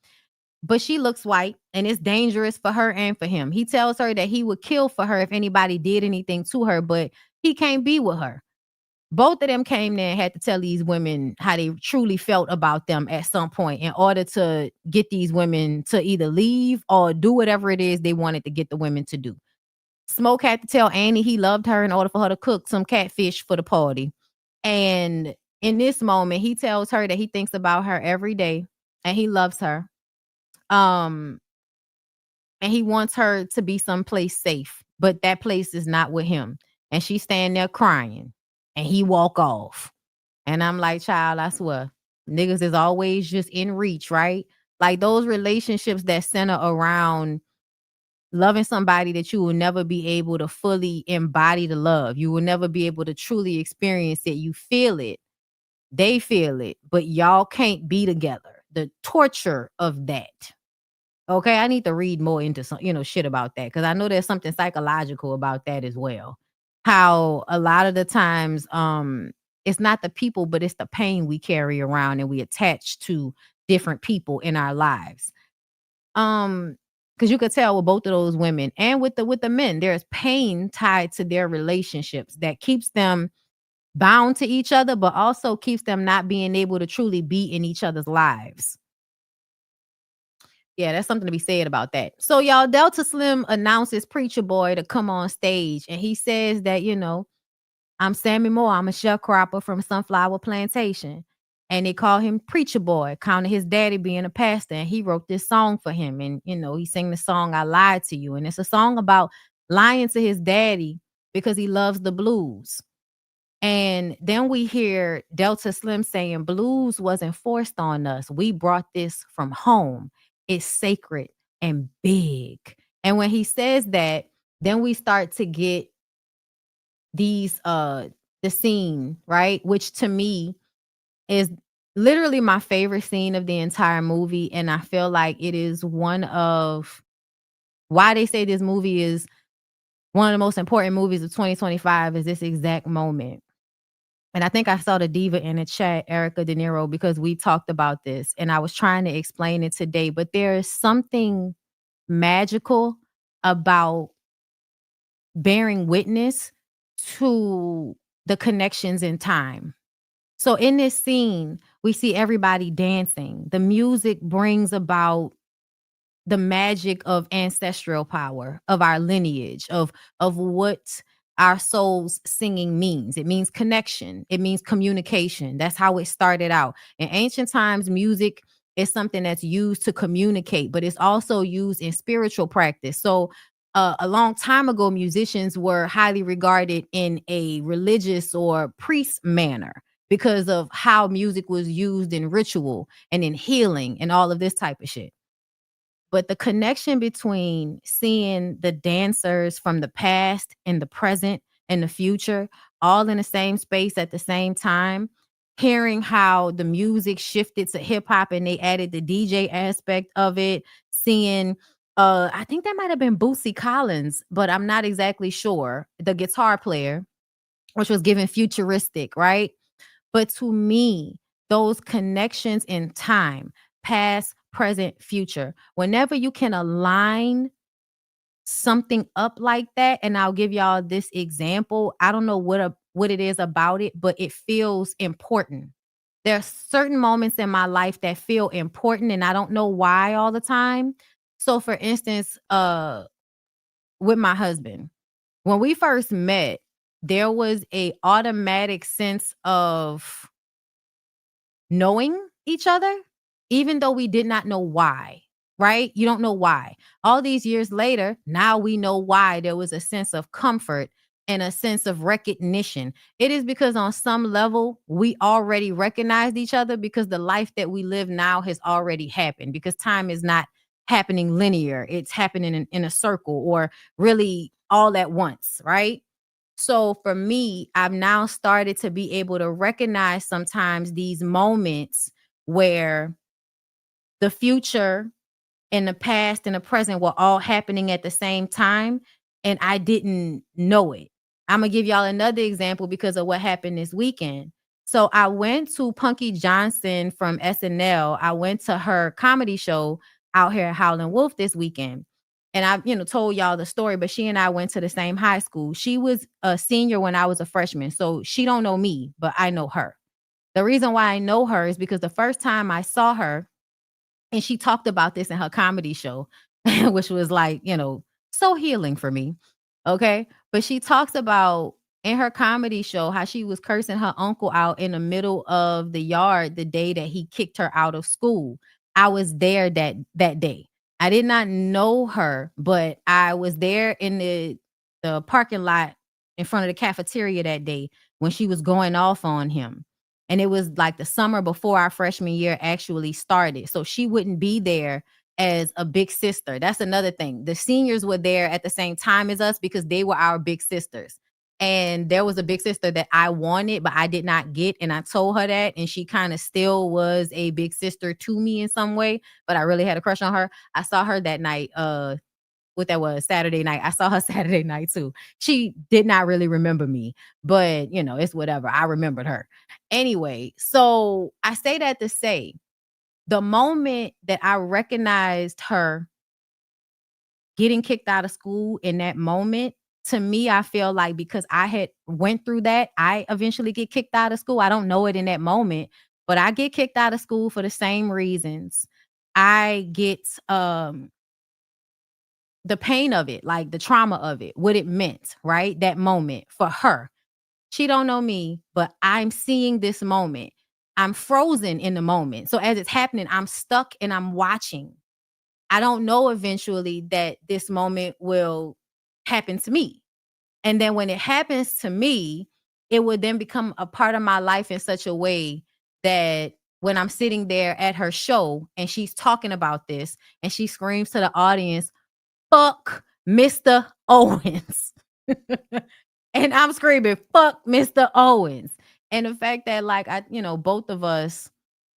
But she looks white, and it's dangerous for her and for him. He tells her that he would kill for her if anybody did anything to her, but he can't be with her. Both of them came there and had to tell these women how they truly felt about them at some point in order to get these women to either leave or do whatever it is they wanted to get the women to do. Smoke had to tell Annie he loved her in order for her to cook some catfish for the party. And in this moment, he tells her that he thinks about her every day and he loves her. And he wants her to be someplace safe, but that place is not with him. And she's standing there crying. And he walk off. And I'm like, child, I swear, niggas is always just in reach, right? Like those relationships that center around loving somebody that you will never be able to fully embody the love. You will never be able to truly experience it. You feel it. They feel it. But y'all can't be together. The torture of that. Okay, I need to read more into some, shit about that. Because I know there's something psychological about that as well. How a lot of the times it's not the people, but it's the pain we carry around and we attach to different people in our lives. Because you could tell with both of those women and with the men, there's pain tied to their relationships that keeps them bound to each other, but also keeps them not being able to truly be in each other's lives. Yeah, that's something to be said about that. So, y'all, Delta Slim announces Preacher Boy to come on stage. And he says that, I'm Sammy Moore. I'm a sharecropper from Sunflower Plantation. And they call him Preacher Boy, counting his daddy being a pastor. And he wrote this song for him. And, he sang the song, I Lied to You. And it's a song about lying to his daddy because he loves the blues. And then we hear Delta Slim saying blues wasn't forced on us. We brought this from home. It's sacred and big. And when he says that, Then we start to get these the scene, right? Which to me is literally my favorite scene of the entire movie. And I feel like it is one of why they say this movie is one of the most important movies of 2025 is this exact moment. And I think I saw the diva in the chat, Erica De Niro, because we talked about this and I was trying to explain it today. But there is something magical about bearing witness to the connections in time. So in this scene, we see everybody dancing. The music brings about the magic of ancestral power, of our lineage, of what our souls singing means. It means connection. It means communication. That's how it started out. In ancient times, music is something that's used to communicate, but it's also used in spiritual practice. So a long time ago, musicians were highly regarded in a religious or priest manner because of how music was used in ritual and in healing and all of this type of shit. But the connection between seeing the dancers from the past and the present and the future all in the same space at the same time, hearing how the music shifted to hip hop and they added the DJ aspect of it, seeing I think that might have been Bootsy Collins, but I'm not exactly sure. The guitar player, which was given futuristic, right? But to me, those connections in time, past, present, future, whenever you can align something up like that, and I'll give y'all this example. I don't know what it is about it, but it feels important. There are certain moments in my life that feel important, and I don't know why all the time. So, for instance, with my husband, when we first met, there was a automatic sense of knowing each other, even though we did not know why, right? You don't know why. All these years later, now we know why there was a sense of comfort and a sense of recognition. It is because on some level, we already recognized each other because the life that we live now has already happened because time is not happening linear. It's happening in a circle or really all at once, right? So for me, I've now started to be able to recognize sometimes these moments where the future and the past and the present were all happening at the same time and I didn't know it. I'm gonna give y'all another example because of what happened this weekend. So I went to Punky Johnson from SNL. I went to her comedy show out here at Howlin' Wolf this weekend. And I, told y'all the story, but she and I went to the same high school. She was a senior when I was a freshman. So she don't know me, but I know her. The reason why I know her is because the first time I saw her, and she talked about this in her comedy show, which was like, so healing for me. Okay. But she talks about in her comedy show how she was cursing her uncle out in the middle of the yard the day that he kicked her out of school. I was there that day. I did not know her, but I was there in the parking lot in front of the cafeteria that day when she was going off on him. And it was like the summer before our freshman year actually started. So she wouldn't be there as a big sister. That's another thing. The seniors were there at the same time as us because they were our big sisters. And there was a big sister that I wanted, but I did not get. And I told her that. And she kind of still was a big sister to me in some way. But I really had a crush on her. I saw her that night. What that was, Saturday night. I saw her Saturday night too. She did not really remember me, but it's whatever. I remembered her. Anyway, so I say that to say the moment that I recognized her getting kicked out of school in that moment, to me, I feel like because I had went through that, I eventually get kicked out of school. I don't know it in that moment, but I get kicked out of school for the same reasons. I get the pain of it, like the trauma of it, what it meant, right? That moment for her. She don't know me, but I'm seeing this moment. I'm frozen in the moment. So as it's happening, I'm stuck and I'm watching. I don't know eventually that this moment will happen to me. And then when it happens to me, it would then become a part of my life in such a way that when I'm sitting there at her show and she's talking about this and she screams to the audience, fuck Mr. Owens. And I'm screaming, fuck Mr. Owens. And the fact that like both of us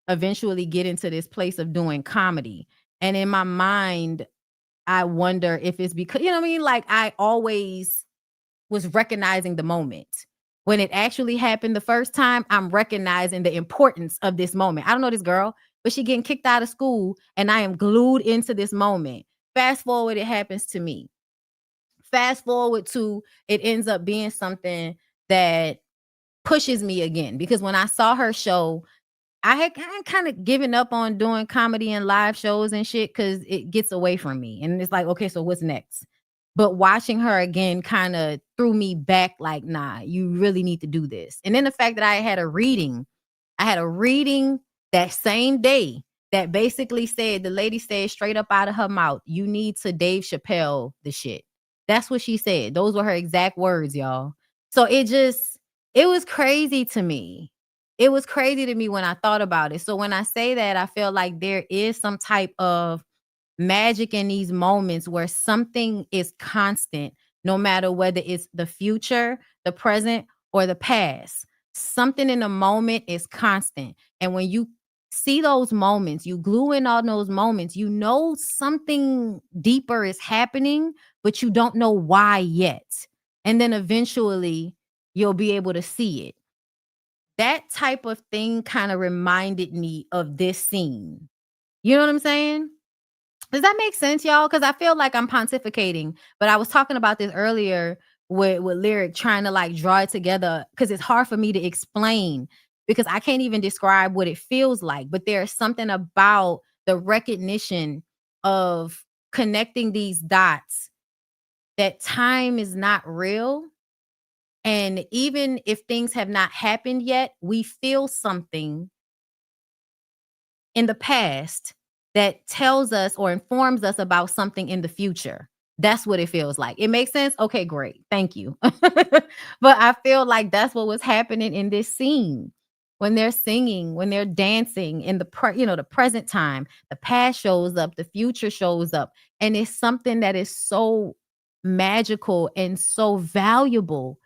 eventually get into this place of doing comedy. And in my mind, I wonder if it's because, you know what I mean? Like I always was recognizing the moment. When it actually happened the first time, I'm recognizing the importance of this moment. I don't know this girl, but she getting kicked out of school and I am glued into this moment. Fast forward, it happens to me. Fast forward to it ends up being something that pushes me again because when I saw her show, I had kind of given up on doing comedy and live shows and shit because it gets away from me. And it's like, okay, so what's next? But watching her again kind of threw me back like, nah, you really need to do this. And then the fact that I had a reading that same day that basically said, the lady said straight up out of her mouth, you need to Dave Chappelle the shit. That's what she said. Those were her exact words, y'all. So it was crazy to me. It was crazy to me when I thought about it. So when I say that, I feel like there is some type of magic in these moments where something is constant, no matter whether it's the future, the present, or the past. Something in the moment is constant. And when you see those moments, you glue in on those moments, you know something deeper is happening, but you don't know why yet. And then eventually you'll be able to see it. That type of thing kind of reminded me of this scene. You know what I'm saying? Does that make sense, y'all? Because I feel like I'm pontificating, but I was talking about this earlier with Lyric trying to like draw it together because it's hard for me to explain because I can't even describe what it feels like. But there's something about the recognition of connecting these dots that time is not real. And even if things have not happened yet, we feel something in the past that tells us or informs us about something in the future. That's what it feels like. It makes sense? Okay, great. Thank you. But I feel like that's what was happening in this scene. When they're singing, when they're dancing in the present time, the past shows up, the future shows up, and it's something that is so magical and so valuable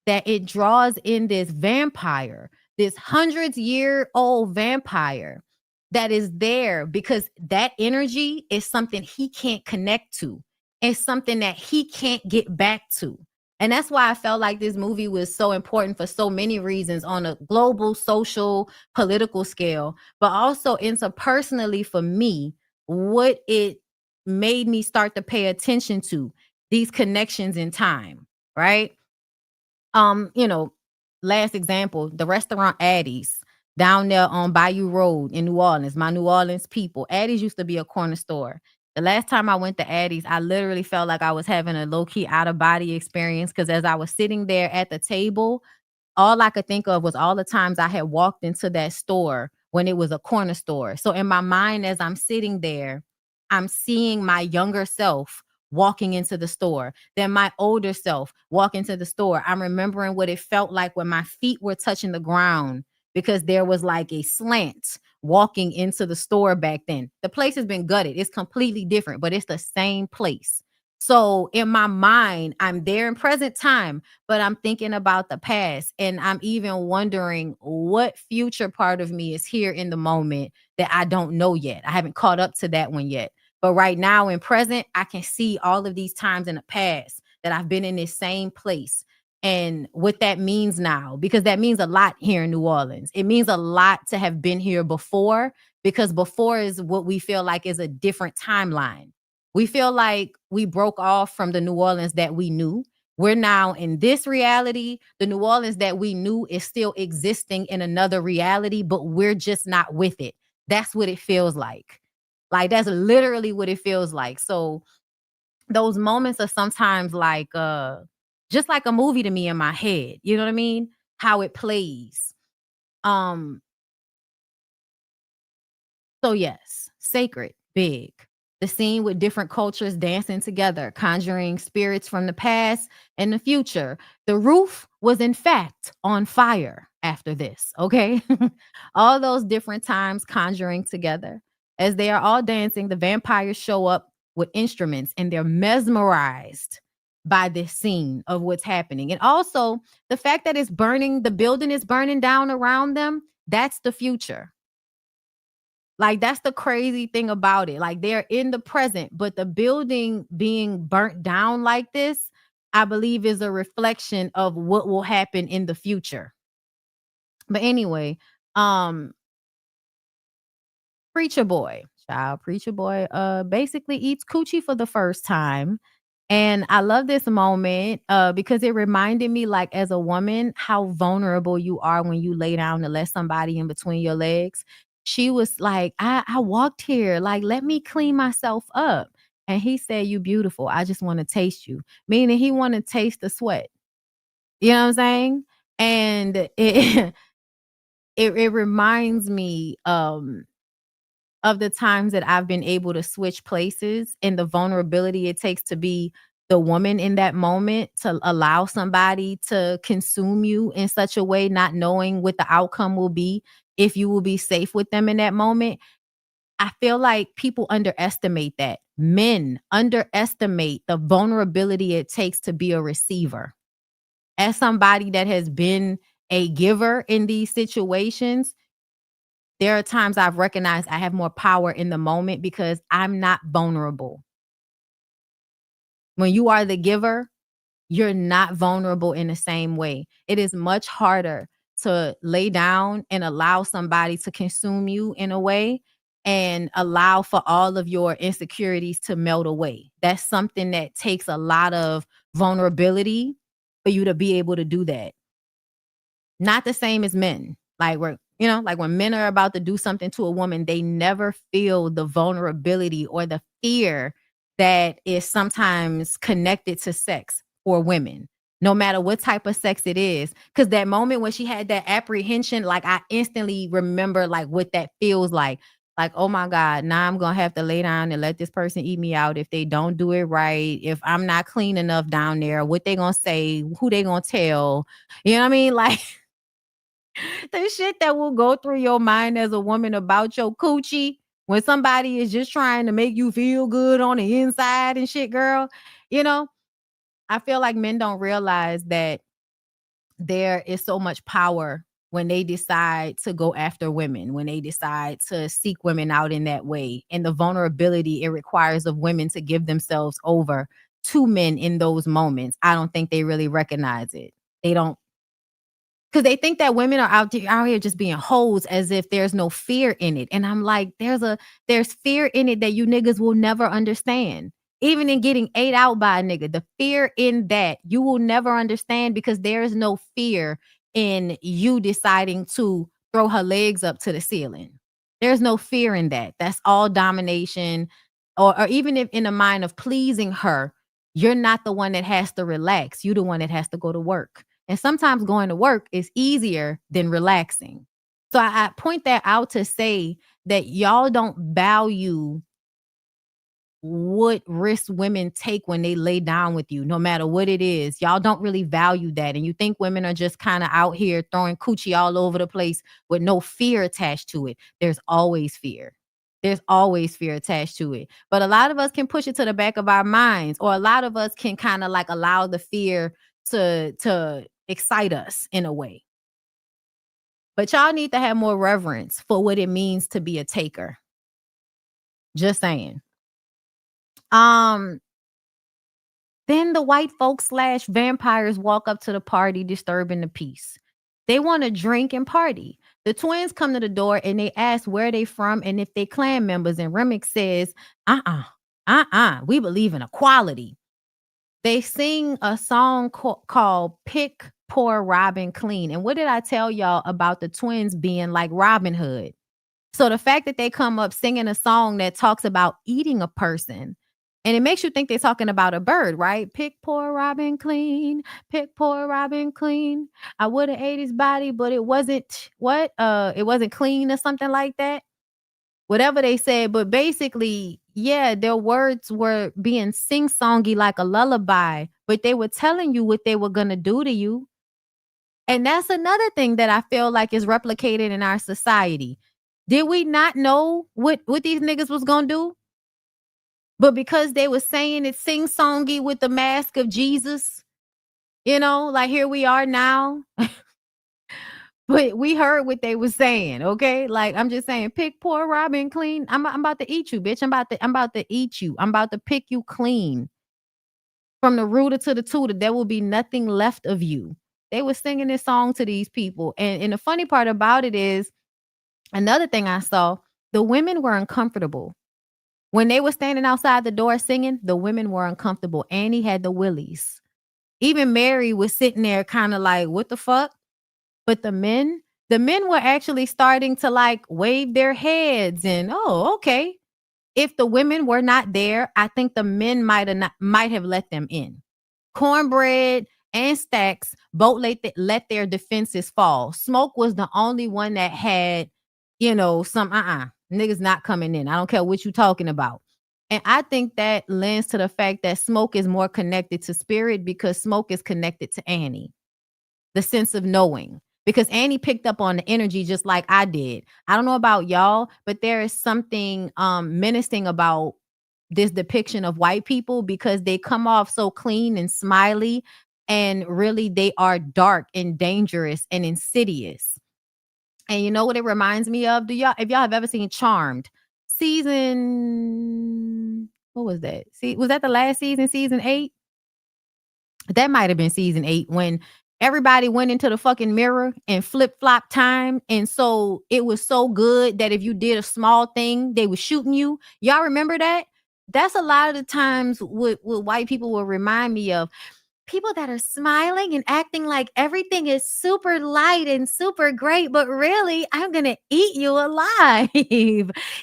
that it draws in this vampire, this hundreds-year-old vampire that is there because that energy is something he can't connect to. It's something that he can't get back to. And that's why I felt like this movie was so important for so many reasons on a global, social, political scale, but also interpersonally for me, what it made me start to pay attention to these connections in time, right? um, you know, Last example, the restaurant Addie's down there on Bayou Road in New Orleans, my New Orleans people. Addie's used to be a corner store. The last time I went to Addie's, I literally felt like I was having a low-key out-of-body experience because as I was sitting there at the table, all I could think of was all the times I had walked into that store when it was a corner store. So in my mind, as I'm sitting there, I'm seeing my younger self walking into the store, then my older self walk into the store. I'm remembering what it felt like when my feet were touching the ground because there was like a slant walking into the store back then. The place has been gutted. It's completely different, but it's the same place. So in my mind, I'm there in present time, but I'm thinking about the past. And I'm even wondering what future part of me is here in the moment that I don't know yet. I haven't caught up to that one yet. But right now in present, I can see all of these times in the past that I've been in this same place and what that means now, because that means a lot here in New Orleans. It means a lot to have been here before, because before is what we feel like is a different timeline. We feel like we broke off from the New Orleans that we knew. We're now in this reality. The New Orleans that we knew is still existing in another reality, but we're just not with it. That's what it feels like. Like, that's literally what it feels like. So those moments are sometimes like just like a movie to me in my head. You know what I mean? How it plays. Um So yes, sacred, big. The scene with different cultures dancing together, conjuring spirits from the past and the future. The roof was in fact on fire after this, okay? All those different times conjuring together. As they are all dancing, the vampires show up with instruments and they're mesmerized by this scene of what's happening. And also the fact that the building is burning down around them, that's the future. Like, that's the crazy thing about it. Like, they're in the present, but the building being burnt down like this, I believe, is a reflection of what will happen in the future. But anyway, Preacher Boy, Preacher Boy, basically eats coochie for the first time. And I love this moment because it reminded me, like, as a woman, how vulnerable you are when you lay down to let somebody in between your legs. She was like, I walked here, like, let me clean myself up. And he said, you beautiful. I just want to taste you. Meaning he want to taste the sweat. You know what I'm saying? And it reminds me of the times that I've been able to switch places and the vulnerability it takes to be the woman in that moment, to allow somebody to consume you in such a way, not knowing what the outcome will be, if you will be safe with them in that moment. I feel like people underestimate that. Men underestimate the vulnerability it takes to be a receiver. As somebody that has been a giver in these situations, there are times I've recognized I have more power in the moment because I'm not vulnerable. When you are the giver, you're not vulnerable in the same way. It is much harder to lay down and allow somebody to consume you in a way and allow for all of your insecurities to melt away. That's something that takes a lot of vulnerability for you to be able to do that. Not the same as men. Like, like when men are about to do something to a woman, they never feel the vulnerability or the fear that is sometimes connected to sex for women, no matter what type of sex it is. Because that moment when she had that apprehension, like, I instantly remember, like, what that feels like. Like, oh my God, now I'm going to have to lay down and let this person eat me out if they don't do it right. If I'm not clean enough down there, what they going to say, who they going to tell. You know what I mean? Like, the shit that will go through your mind as a woman about your coochie when somebody is just trying to make you feel good on the inside and shit, girl. You know, I feel like men don't realize that there is so much power when they decide to go after women, when they decide to seek women out in that way, and the vulnerability it requires of women to give themselves over to men in those moments. I don't think they really recognize it. They don't, because they think that women are out here just being hoes, as if there's no fear in it. And I'm like, there's fear in it that you niggas will never understand. Even in getting ate out by a nigga, the fear in that you will never understand, because there is no fear in you deciding to throw her legs up to the ceiling. There's no fear in that. That's all domination. Or even if in the mind of pleasing her, you're not the one that has to relax. You're the one that has to go to work. And sometimes going to work is easier than relaxing. So I point that out to say that y'all don't value what risks women take when they lay down with you, no matter what it is. Y'all don't really value that. And you think women are just kind of out here throwing coochie all over the place with no fear attached to it. There's always fear. There's always fear attached to it. But a lot of us can push it to the back of our minds, or a lot of us can kind of like allow the fear to excite us in a way. But y'all need to have more reverence for what it means to be a taker. Just saying. Then the white folks / vampires walk up to the party, disturbing the peace. They want to drink and party. The twins come to the door and they ask where they from and if they clan members. And Remick says, we believe in equality. They sing a song called Pick, Pour, Robin, Clean. And what did I tell y'all about the twins being like Robin Hood? So the fact that they come up singing a song that talks about eating a person, and it makes you think they're talking about a bird, right? Pick, pour, Robin, clean. Pick, pour, Robin, clean. I would have ate his body, but it wasn't it wasn't clean or something like that. Whatever they said, but basically, yeah, their words were being sing-songy like a lullaby, but they were telling you what they were gonna do to you. And that's another thing that I feel like is replicated in our society. Did we not know what these niggas was gonna do? But because they were saying it sing-songy with the mask of Jesus, like here we are now. But we heard what they were saying, okay? Like I'm just saying, pick poor Robin clean. I'm about to eat you, bitch. I'm about to eat you. I'm about to pick you clean. From the rooter to the tutor, there will be nothing left of you. They were singing this song to these people. And the funny part about it is, another thing I saw, the women were uncomfortable. When they were standing outside the door singing, the women were uncomfortable. Annie had the willies. Even Mary was sitting there kind of like, what the fuck? But the men were actually starting to like wave their heads and, oh, okay. If the women were not there, I think the men might have let them in. Cornbread and Stacks both let their defenses fall. Smoke was the only one that had, some niggas not coming in. I don't care what you talking about. And I think that lends to the fact that Smoke is more connected to spirit because Smoke is connected to Annie. The sense of knowing. Because Annie picked up on the energy just like I did. I don't know about y'all, but there is something menacing about this depiction of white people because they come off so clean and smiley, and really they are dark and dangerous and insidious. And you know what it reminds me of? If y'all have ever seen Charmed, what was that? Was that the last season 8? That might have been season 8 when everybody went into the fucking mirror and flip-flop time. And so it was so good that if you did a small thing, they were shooting you. Y'all remember that? That's a lot of the times what white people will remind me of. People that are smiling and acting like everything is super light and super great, but really, I'm going to eat you alive.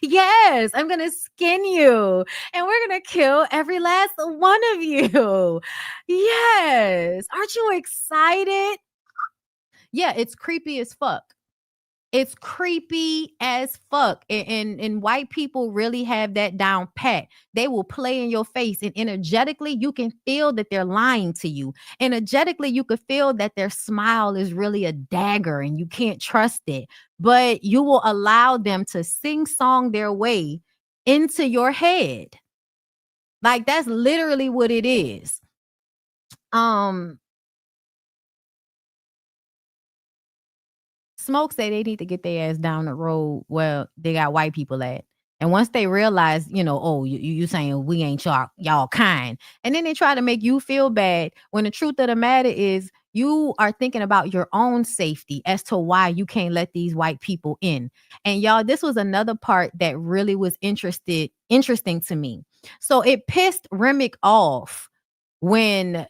Yes, I'm going to skin you and we're going to kill every last one of you. Yes. Aren't you excited? Yeah, it's creepy as fuck. It's creepy as fuck. And white people really have that down pat. They will play in your face, and energetically, you can feel that they're lying to you. Energetically, you could feel that their smile is really a dagger and you can't trust it. But you will allow them to sing song their way into your head. Like that's literally what it is. Smoke say they need to get their ass down the road where they got white people at. And once they realize, oh, you saying we ain't y'all kind. And then they try to make you feel bad when the truth of the matter is you are thinking about your own safety as to why you can't let these white people in. And y'all, this was another part that really was interesting to me. So it pissed Remick off when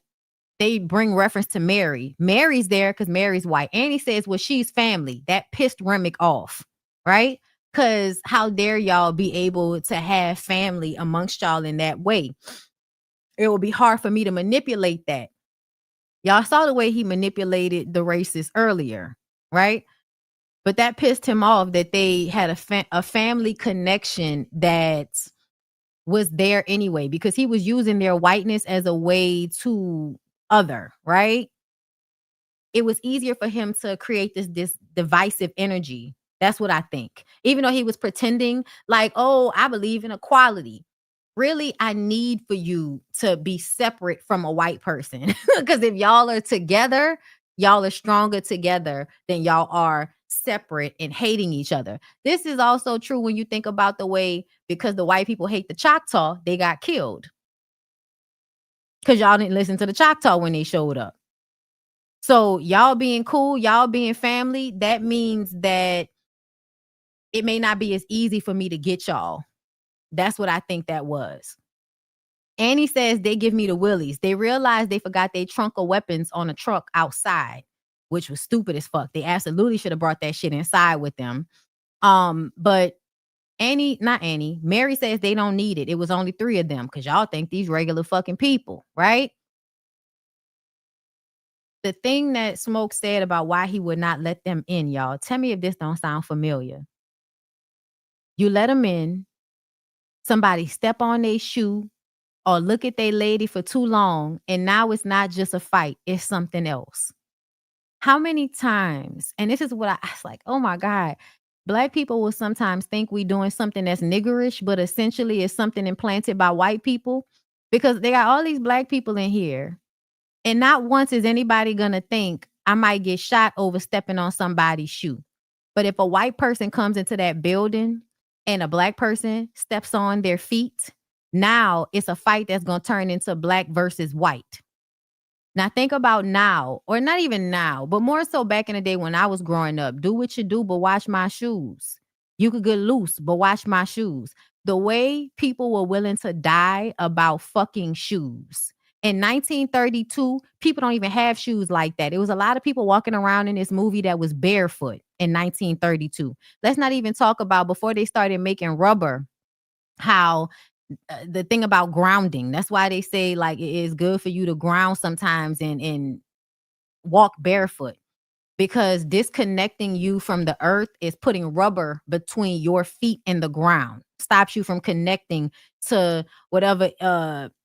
they bring reference to Mary. Mary's there because Mary's white. Annie says, well, she's family. That pissed Remick off, right? Because how dare y'all be able to have family amongst y'all in that way? It will be hard for me to manipulate that. Y'all saw the way he manipulated the racists earlier, right? But that pissed him off that they had a family connection that was there anyway, because he was using their whiteness as a way to other, right? It was easier for him to create this divisive energy. That's what I think. Even though he was pretending like, oh, I believe in equality. Really, I need for you to be separate from a white person. Because if y'all are together, y'all are stronger together than y'all are separate and hating each other. This is also true when you think about the way, because the white people hate the Choctaw, they got killed. Because y'all didn't listen to the Choctaw when they showed up. So y'all being cool, y'all being family, that means that it may not be as easy for me to get y'all. That's what I think that was. Annie says they give me the willies. They realized they forgot their trunk of weapons on a truck outside, which was stupid as fuck. They absolutely should have brought that shit inside with them. But Mary says they don't need it. It was only 3 of them because y'all think these regular fucking people, right? The thing that Smoke said about why he would not let them in, y'all, tell me if this don't sound familiar. You let them in, somebody step on their shoe or look at their lady for too long, and now it's not just a fight, it's something else. How many times, and this is what I was like, oh my God, Black people will sometimes think we doing something that's niggerish, but essentially it's something implanted by white people because they got all these Black people in here. And not once is anybody going to think I might get shot over stepping on somebody's shoe. But if a white person comes into that building and a Black person steps on their feet, now it's a fight that's going to turn into Black versus white. Now think about now, or not even now, but more so back in the day when I was growing up. Do what you do, but watch my shoes. You could get loose, but watch my shoes. The way people were willing to die about fucking shoes. In 1932, people don't even have shoes like that. It was a lot of people walking around in this movie that was barefoot in 1932. Let's not even talk about before they started making rubber, how the thing about grounding. That's why they say like it is good for you to ground sometimes and walk barefoot, because disconnecting you from the earth is putting rubber between your feet and the ground. Stops you from connecting to whatever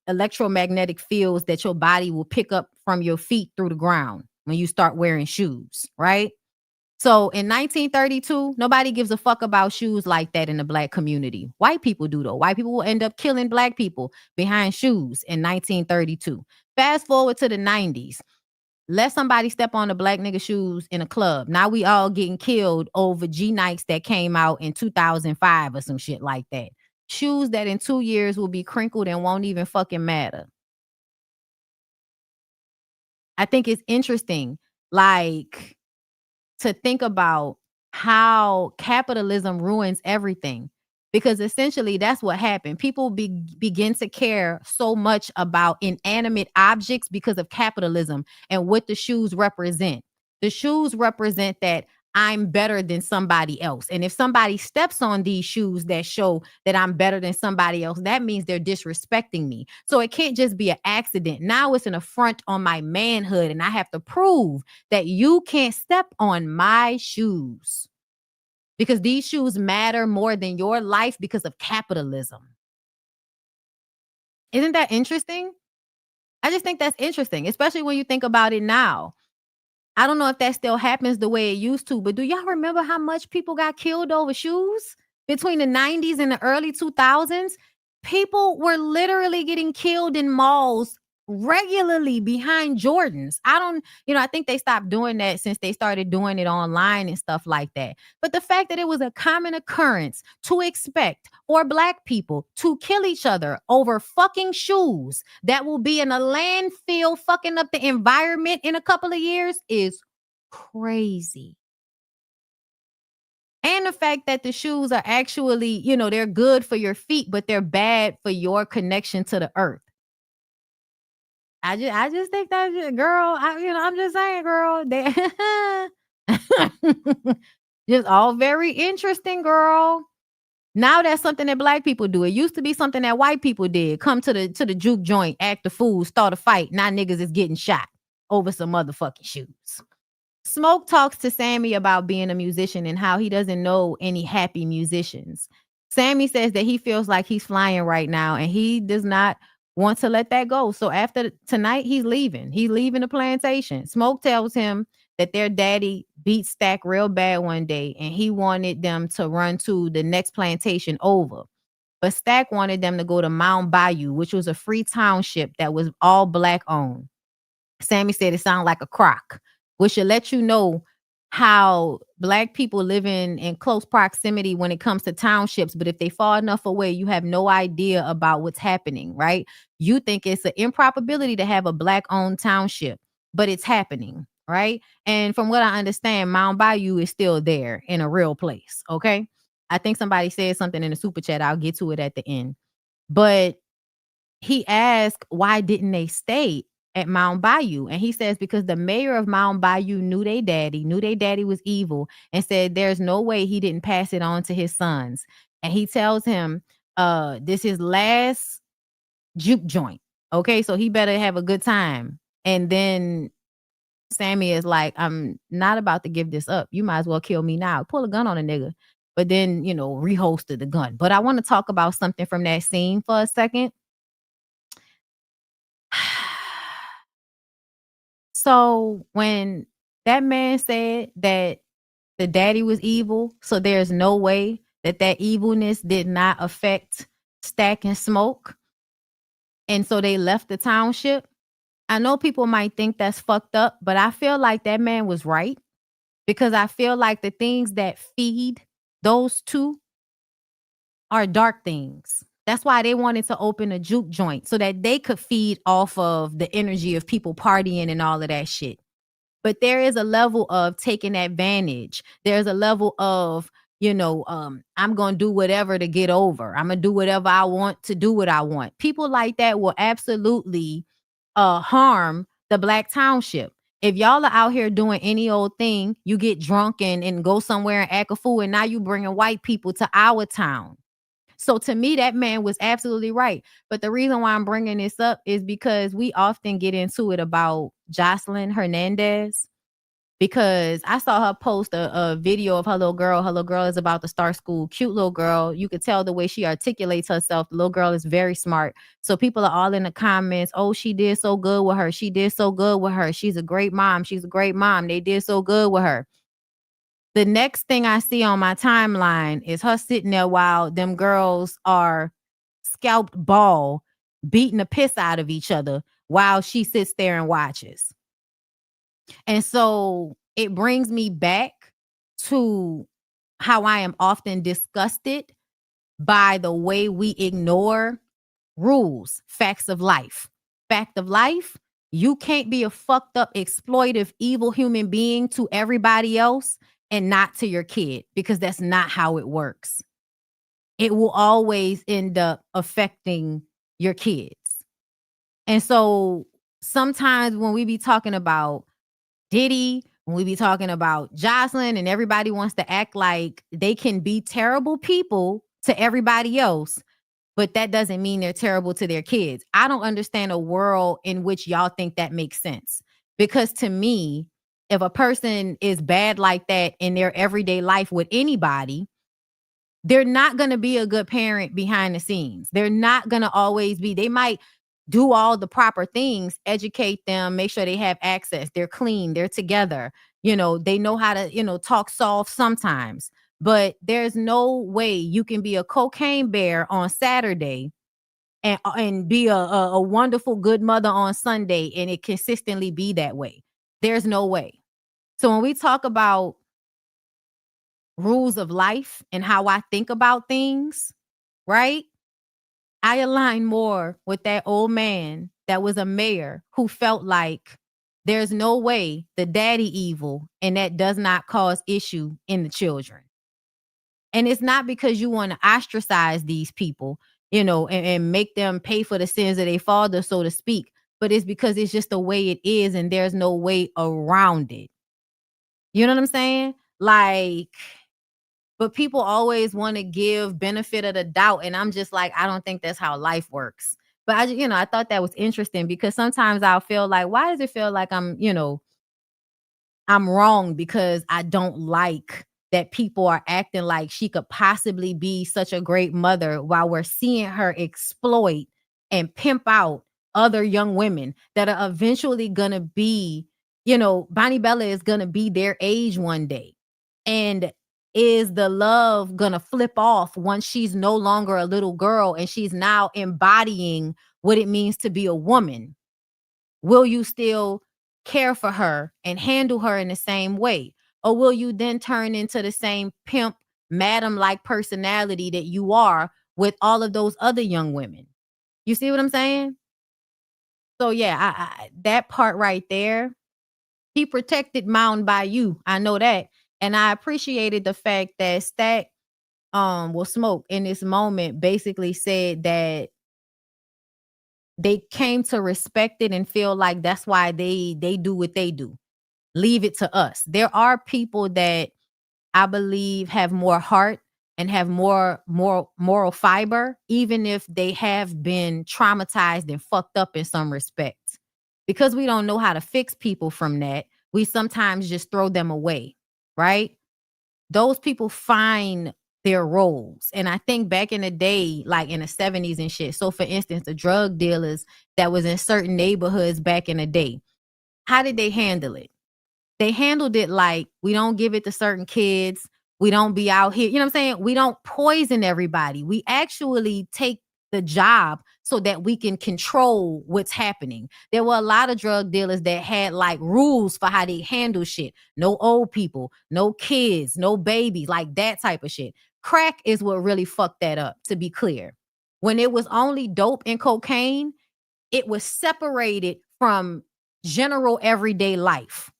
electromagnetic fields that your body will pick up from your feet through the ground when you start wearing shoes, right? So in 1932, nobody gives a fuck about shoes like that in the Black community. White people do, though. White people will end up killing Black people behind shoes in 1932. Fast forward to the 90s. Let somebody step on a Black nigga shoes in a club. Now we all getting killed over G Nikes that came out in 2005 or some shit like that. Shoes that in 2 years will be crinkled and won't even fucking matter. I think it's interesting, like, to think about how capitalism ruins everything, because essentially that's what happened. People begin to care so much about inanimate objects because of capitalism and what the shoes represent. The shoes represent that I'm better than somebody else. And if somebody steps on these shoes that show that I'm better than somebody else, that means they're disrespecting me. So it can't just be an accident. Now it's an affront on my manhood, and I have to prove that you can't step on my shoes because these shoes matter more than your life because of capitalism. Isn't that interesting? I just think that's interesting, especially when you think about it now. I don't know if that still happens the way it used to, but do y'all remember how much people got killed over shoes between the 90s and the early 2000s? People were literally getting killed in malls regularly behind Jordans. I think they stopped doing that since they started doing it online and stuff like that. But the fact that it was a common occurrence to expect for Black people to kill each other over fucking shoes that will be in a landfill fucking up the environment in a couple of years is crazy. And the fact that the shoes are actually, they're good for your feet, but they're bad for your connection to the earth. I just think that, girl, I'm just saying, girl, they just all very interesting, girl. Now that's something that Black people do. It used to be something that white people did. Come to the juke joint, act a fool, start a fight. Now niggas is getting shot over some motherfucking shoes. Smoke talks to Sammy about being a musician and how he doesn't know any happy musicians. Sammy says that he feels like he's flying right now and he does not want to let that go. So after tonight, he's leaving. He's leaving the plantation. Smoke tells him that their daddy beat Stack real bad one day and he wanted them to run to the next plantation over. But Stack wanted them to go to Mount Bayou, which was a free township that was all Black owned. Sammy said it sounded like a crock, which should let you know how Black people live in close proximity when it comes to townships. But if they far enough away, you have no idea about what's happening, right? You think it's an improbability to have a Black-owned township, but it's happening, right? And from what I understand, Mount Bayou is still there in a real place, okay? I think somebody said something in the super chat. I'll get to it at the end. But he asked, why didn't they stay at Mount Bayou? And he says, because the mayor of Mount Bayou knew their daddy was evil, and said there's no way he didn't pass it on to his sons. And he tells him, this is last juke joint. Okay, so he better have a good time. And then Sammy is like, I'm not about to give this up. You might as well kill me now. Pull a gun on a nigga. But then, reholster the gun. But I want to talk about something from that scene for a second. So when that man said that the daddy was evil. So there's no way that evilness did not affect Stack and Smoke. And so they left the township. I know people might think that's fucked up, but I feel like that man was right, because I feel like the things that feed those two are dark things. That's why they wanted to open a juke joint, so that they could feed off of the energy of people partying and all of that shit. But there is a level of taking advantage. There's a level of, I'm going to do whatever to get over. I'm going to do whatever I want to do what I want. People like that will absolutely harm the Black township. If y'all are out here doing any old thing, you get drunk and go somewhere and act a fool, and now you bringing white people to our town. So to me, that man was absolutely right. But the reason why I'm bringing this up is because we often get into it about Jocelyn Hernandez, because I saw her post a video of her little girl. Her little girl is about to start school. Cute little girl. You could tell the way she articulates herself. The little girl is very smart. So people are all in the comments, oh, she did so good with her. She did so good with her. She's a great mom. She's a great mom. They did so good with her. The next thing I see on my timeline is her sitting there while them girls are scalped ball, beating the piss out of each other while she sits there and watches. And so it brings me back to how I am often disgusted by the way we ignore rules, facts of life. Fact of life, you can't be a fucked up, exploitive, evil human being to everybody else and not to your kid, because that's not how it works. It will always end up affecting your kids. And so sometimes when we be talking about Diddy, when we be talking about Jocelyn, and everybody wants to act like they can be terrible people to everybody else, but that doesn't mean they're terrible to their kids. I don't understand a world in which y'all think that makes sense. Because to me, if a person is bad like that in their everyday life with anybody, they're not going to be a good parent behind the scenes. They're not going to always be. They might do all the proper things, educate them, make sure they have access. They're clean. They're together. They know how to, talk soft sometimes. But there's no way you can be a cocaine bear on Saturday and be a wonderful, good mother on Sunday and it consistently be that way. There's no way. So when we talk about rules of life and how I think about things, right? I align more with that old man that was a mayor who felt like there's no way the daddy evil and that does not cause issue in the children. And it's not because you want to ostracize these people, and make them pay for the sins of their father, so to speak. But it's because it's just the way it is and there's no way around it. You know what I'm saying? But people always want to give benefit of the doubt. And I'm just like, I don't think that's how life works. But I thought that was interesting, because sometimes I'll feel like, why does it feel like I'm wrong because I don't like that people are acting like she could possibly be such a great mother while we're seeing her exploit and pimp out other young women that are eventually going to be, Bonnie Bella is going to be their age one day. And is the love going to flip off once she's no longer a little girl and she's now embodying what it means to be a woman? Will you still care for her and handle her in the same way? Or will you then turn into the same pimp, madam-like personality that you are with all of those other young women? You see what I'm saying? So yeah, I that part right there, he protected Mountain Bayou. I know that. And I appreciated the fact that Stack Smoke in this moment basically said that they came to respect it and feel like that's why they do what they do. Leave it to us. There are people that I believe have more heart and have more moral fiber, even if they have been traumatized and fucked up in some respects. Because we don't know how to fix people from that, we sometimes just throw them away, right? Those people find their roles. And I think back in the day, like in the 70s and shit. So for instance, the drug dealers that was in certain neighborhoods back in the day, how did they handle it? They handled it like, we don't give it to certain kids. We don't be out here. You know what I'm saying? We don't poison everybody. We actually take the job so that we can control what's happening. There were a lot of drug dealers that had like rules for how they handle shit. No old people, no kids, no babies, like that type of shit. Crack is what really fucked that up, to be clear. When it was only dope and cocaine, it was separated from general everyday life.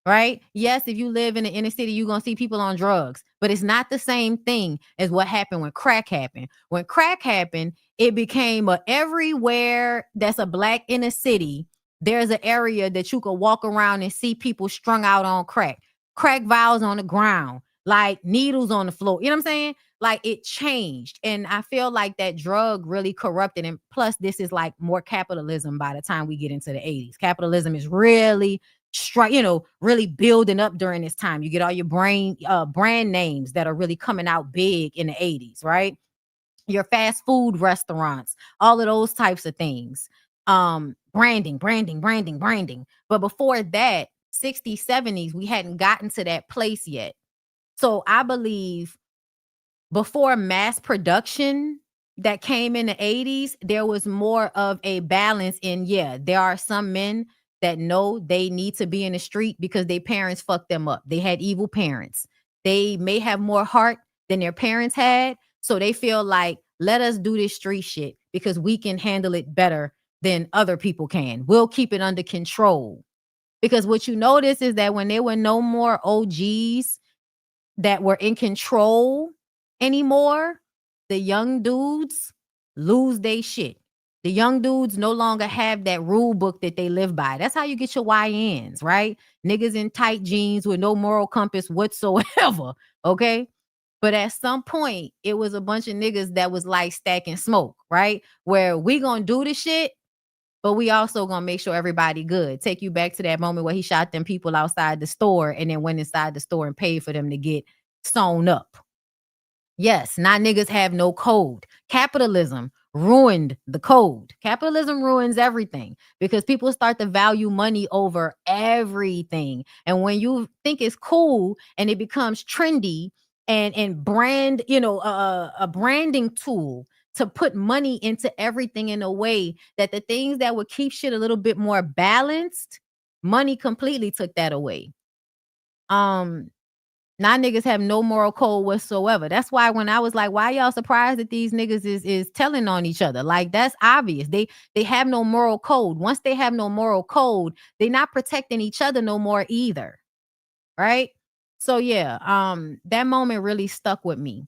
Right? Yes, if you live in the inner city, you're going to see people on drugs, but it's not the same thing as what happened when crack happened. When crack happened, it became everywhere that's a black inner city, there's an area that you could walk around and see people strung out on crack vials on the ground, like needles on the floor. You know what I'm saying? Like, it changed. And I feel like that drug really corrupted. And plus, this is like more capitalism by the time we get into the 80s. Capitalism is really really building up during this time. You get all your brand names that are really coming out big in the 80s, right? Your fast food restaurants, all of those types of things. Branding. But before that, 60s, 70s, we hadn't gotten to that place yet. So I believe before mass production that came in the 80s, there was more of a balance in, there are some men that know they need to be in the street because their parents fucked them up. They had evil parents. They may have more heart than their parents had. So they feel like, let us do this street shit because we can handle it better than other people can. We'll keep it under control. Because what you notice is that when there were no more OGs that were in control anymore, the young dudes lose their shit. The young dudes no longer have that rule book that they live by. That's how you get your YNs, right? Niggas in tight jeans with no moral compass whatsoever, okay? But at some point, it was a bunch of niggas that was like stacking smoke, right? Where we gonna do the shit, but we also gonna make sure everybody good. Take you back to that moment where he shot them people outside the store and then went inside the store and paid for them to get sewn up. Yes, not niggas have no code. Capitalism ruined the code. Capitalism ruins everything because people start to value money over everything. And when you think it's cool and it becomes trendy and brand, a branding tool to put money into everything in a way that the things that would keep shit a little bit more balanced, money completely took that away. Now niggas have no moral code whatsoever. That's why when I was like, why y'all surprised that these niggas is telling on each other? Like, that's obvious. They have no moral code. Once they have no moral code, they're not protecting each other no more either. Right? So that moment really stuck with me.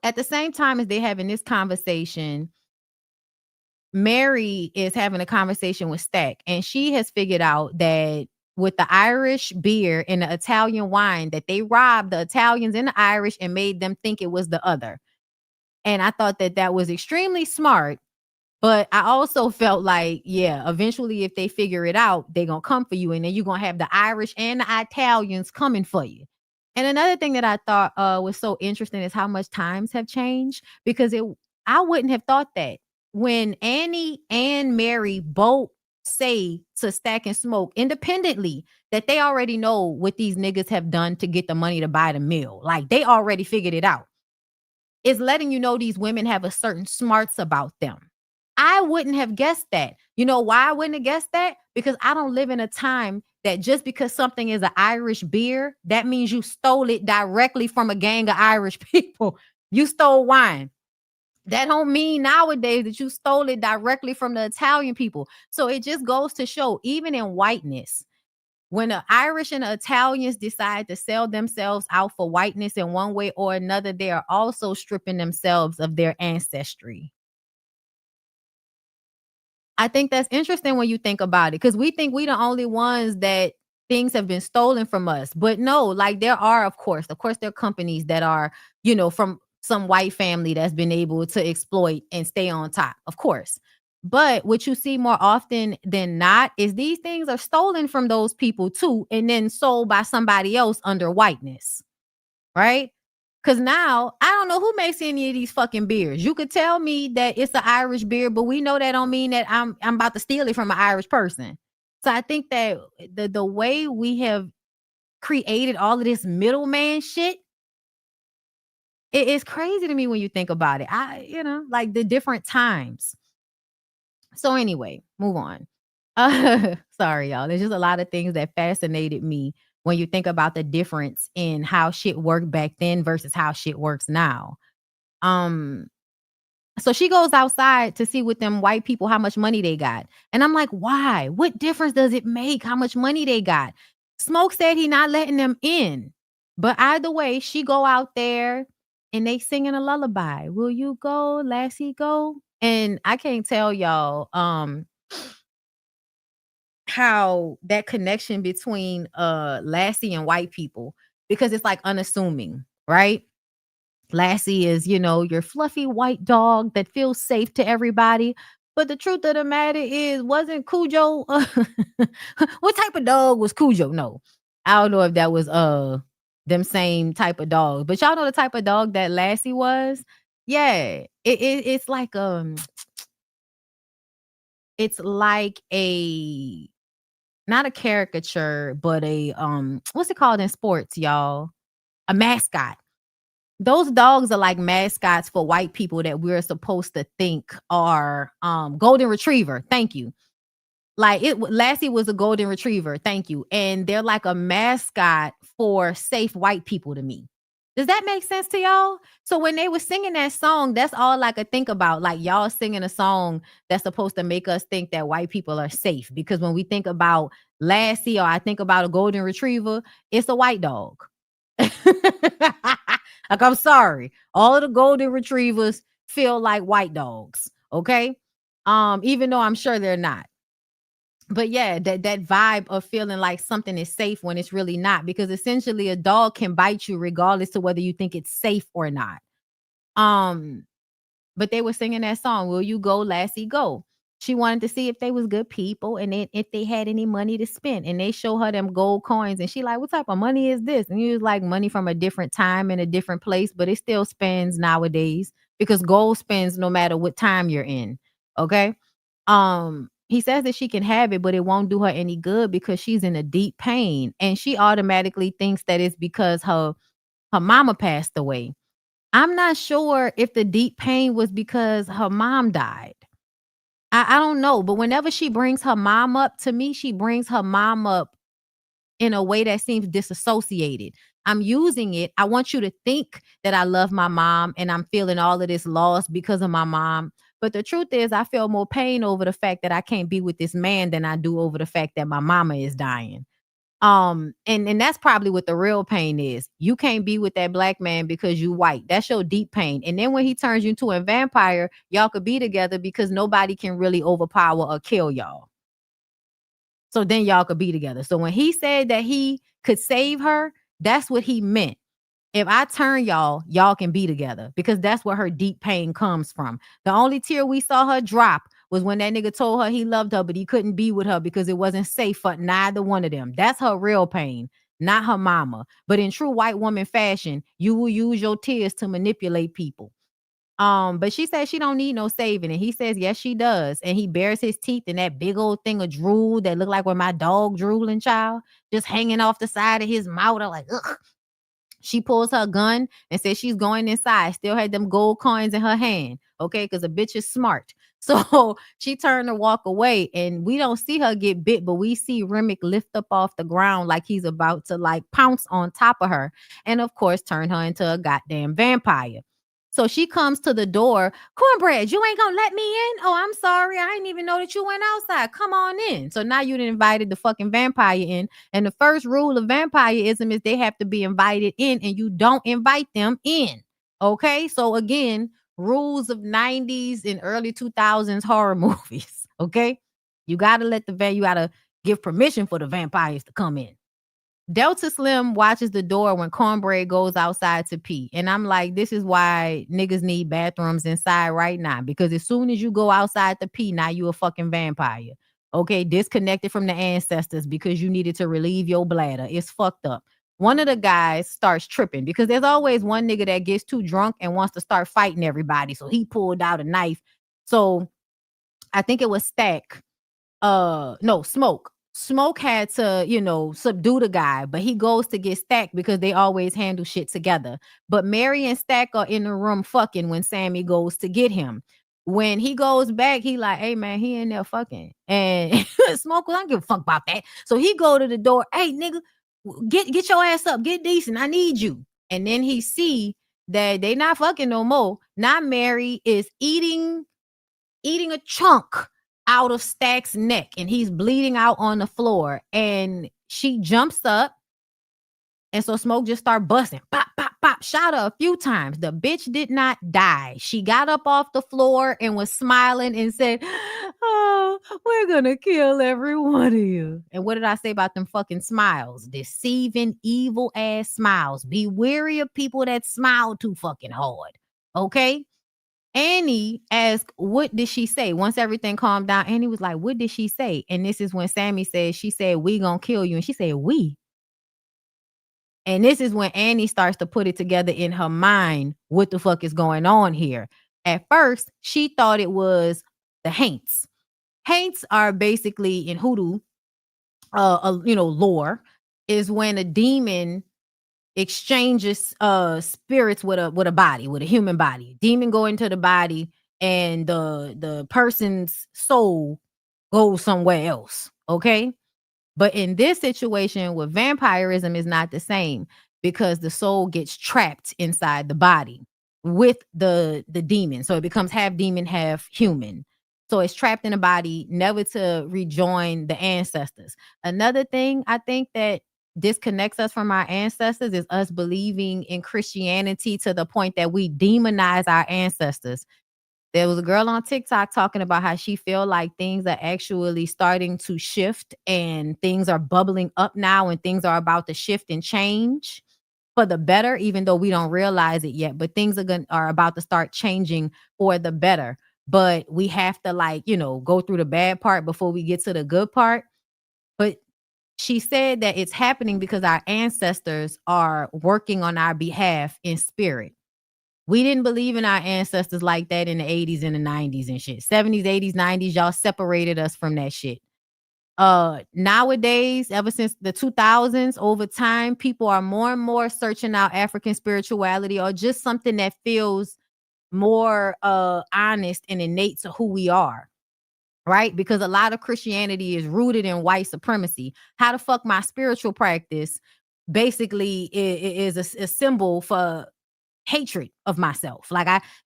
At the same time as they having this conversation, Mary is having a conversation with Stack, and she has figured out that with the Irish beer and the Italian wine, that they robbed the Italians and the Irish and made them think it was the other. And I thought that was extremely smart. But I also felt like, eventually if they figure it out, they're going to come for you. And then you're going to have the Irish and the Italians coming for you. And another thing that I thought was so interesting is how much times have changed, because I wouldn't have thought that when Annie and Mary both say to Stack and Smoke independently that they already know what these niggas have done to get the money to buy the meal. Like, they already figured it out. It's letting you know these women have a certain smarts about them. I wouldn't have guessed that. You know why I wouldn't have guessed that? Because I don't live in a time that just because something is an Irish beer, that means you stole it directly from a gang of Irish people. You stole wine. That don't mean nowadays that you stole it directly from the Italian people. So it just goes to show, even in whiteness, when the Irish and the Italians decide to sell themselves out for whiteness in one way or another, they are also stripping themselves of their ancestry. I think that's interesting when you think about it, because we think we the only ones that things have been stolen from us. But no, like, there are, of course, there are companies that are, from some white family that's been able to exploit and stay on top, of course. But what you see more often than not is these things are stolen from those people too, and then sold by somebody else under whiteness, right? Because now I don't know who makes any of these fucking beers. You could tell me that it's an Irish beer, but we know that don't mean that I'm about to steal it from an Irish person. So I think that the way we have created all of this middleman shit, it is crazy to me when you think about it. Like the different times. So anyway, move on. Sorry, y'all. There's just a lot of things that fascinated me when you think about the difference in how shit worked back then versus how shit works now. Um, so she goes outside to see with them white people how much money they got. And I'm like, why? What difference does it make how much money they got? Smoke said he not letting them in. But either way, she go out there and they singing a lullaby. Will you go, lassie, go? And I can't tell y'all how that connection between Lassie and white people, because it's like unassuming, right? Lassie is, your fluffy white dog that feels safe to everybody. But the truth of the matter is, wasn't Cujo what type of dog was Cujo? No. I don't know if that was them same type of dog. But y'all know the type of dog that Lassie was? Yeah. It's like it's like a not a caricature, but a what's it called in sports, y'all? A mascot. Those dogs are like mascots for white people that we're supposed to think are golden retriever. Thank you. Like Lassie was a golden retriever. Thank you. And they're like a mascot for safe white people to me. Does that make sense to y'all? So when they were singing that song, that's all I could think about. Like y'all singing a song that's supposed to make us think that white people are safe. Because when we think about Lassie or I think about a golden retriever, it's a white dog. Like, I'm sorry. All of the golden retrievers feel like white dogs. Okay. Even though I'm sure they're not. But yeah, that vibe of feeling like something is safe when it's really not, because essentially a dog can bite you regardless to whether you think it's safe or not. But they were singing that song, Will You Go, Lassie, Go. She wanted to see if they was good people and then if they had any money to spend. And they show her them gold coins. And she like, what type of money is this? And he was like, money from a different time and a different place, but it still spends nowadays because gold spends no matter what time you're in. Okay. He says that she can have it, but it won't do her any good because she's in a deep pain. And she automatically thinks that it's because her mama passed away. I'm not sure if the deep pain was because her mom died. I don't know. But whenever she brings her mom up, to me, she brings her mom up in a way that seems disassociated. I'm using it. I want you to think that I love my mom and I'm feeling all of this loss because of my mom. But the truth is, I feel more pain over the fact that I can't be with this man than I do over the fact that my mama is dying. And that's probably what the real pain is. You can't be with that black man because you white. That's your deep pain. And then when he turns you into a vampire, y'all could be together because nobody can really overpower or kill y'all. So then y'all could be together. So when he said that he could save her, that's what he meant. If I turn y'all, y'all can be together, because that's where her deep pain comes from. The only tear we saw her drop was when that nigga told her he loved her, but he couldn't be with her because it wasn't safe for neither one of them. That's her real pain, not her mama. But in true white woman fashion, you will use your tears to manipulate people. But she says she don't need no saving, and he says yes, she does. And he bares his teeth in that big old thing of drool that look like when my dog drooling, child, just hanging off the side of his mouth. I'm like, ugh. She pulls her gun and says she's going inside. Still had them gold coins in her hand. Okay, because a bitch is smart. So she turned to walk away, and we don't see her get bit, but we see Remick lift up off the ground like he's about to like pounce on top of her, and of course turn her into a goddamn vampire. So she comes to the door. Cornbread, you ain't gonna let me in? Oh, I'm sorry. I didn't even know that you went outside. Come on in. So now you done invited the fucking vampire in. And the first rule of vampireism is they have to be invited in, and you don't invite them in. Okay. So again, rules of 90s and early 2000s horror movies. Okay. You gotta you gotta give permission for the vampires to come in. Delta Slim watches the door when Cornbread goes outside to pee. And I'm like, this is why niggas need bathrooms inside right now. Because as soon as you go outside to pee, now you a fucking vampire. Okay, disconnected from the ancestors because you needed to relieve your bladder. It's fucked up. One of the guys starts tripping because there's always one nigga that gets too drunk and wants to start fighting everybody. So he pulled out a knife. So I think it was Stack. No, Smoke. Smoke had to, subdue the guy, but he goes to get Stack because they always handle shit together. But Mary and Stack are in the room fucking when Sammy goes to get him. When he goes back, he like, hey man, he in there fucking. And Smoke, I don't give a fuck about that. So he go to the door, hey nigga, get your ass up, get decent. I need you. And then he see that they not fucking no more. Now Mary is eating a chunk out of Stack's neck and he's bleeding out on the floor. And she jumps up. And so Smoke just start busting. Pop, pop, pop. Shot her a few times. The bitch did not die. She got up off the floor and was smiling and said, oh, we're going to kill every one of you. And what did I say about them fucking smiles? Deceiving, evil ass smiles. Be wary of people that smile too fucking hard. Okay? Annie asked, what did she say? Once everything calmed down, Annie was like, what did she say? And this is when Sammy said, she said, we gonna kill you. And she said, we. And this is when Annie starts to put it together in her mind, what the fuck is going on here? At first, she thought it was the Haints. Haints are basically in hoodoo, lore, is when a demon exchanges spirits with a body, with a human body. Demon go into the body and the person's soul goes somewhere else. Okay. But in this situation with vampirism is not the same because the soul gets trapped inside the body with the demon. So it becomes half demon, half human. So it's trapped in the body, never to rejoin the ancestors. Another thing I think that disconnects us from our ancestors is us believing in Christianity to the point that we demonize our ancestors. There was a girl on TikTok talking about how she feel like things are actually starting to shift and things are bubbling up now and things are about to shift and change for the better, even though we don't realize it yet. But things are about to start changing for the better. But we have to go through the bad part before we get to the good part. But she said that it's happening because our ancestors are working on our behalf in spirit. We didn't believe in our ancestors like that in the 80s and the 90s and shit. 70s, 80s, 90s, y'all separated us from that shit. Nowadays, ever since the 2000s, over time, people are more and more searching out African spirituality or just something that feels more honest and innate to who we are. Right? Because a lot of Christianity is rooted in white supremacy. How the fuck my spiritual practice basically is a symbol for hatred of myself.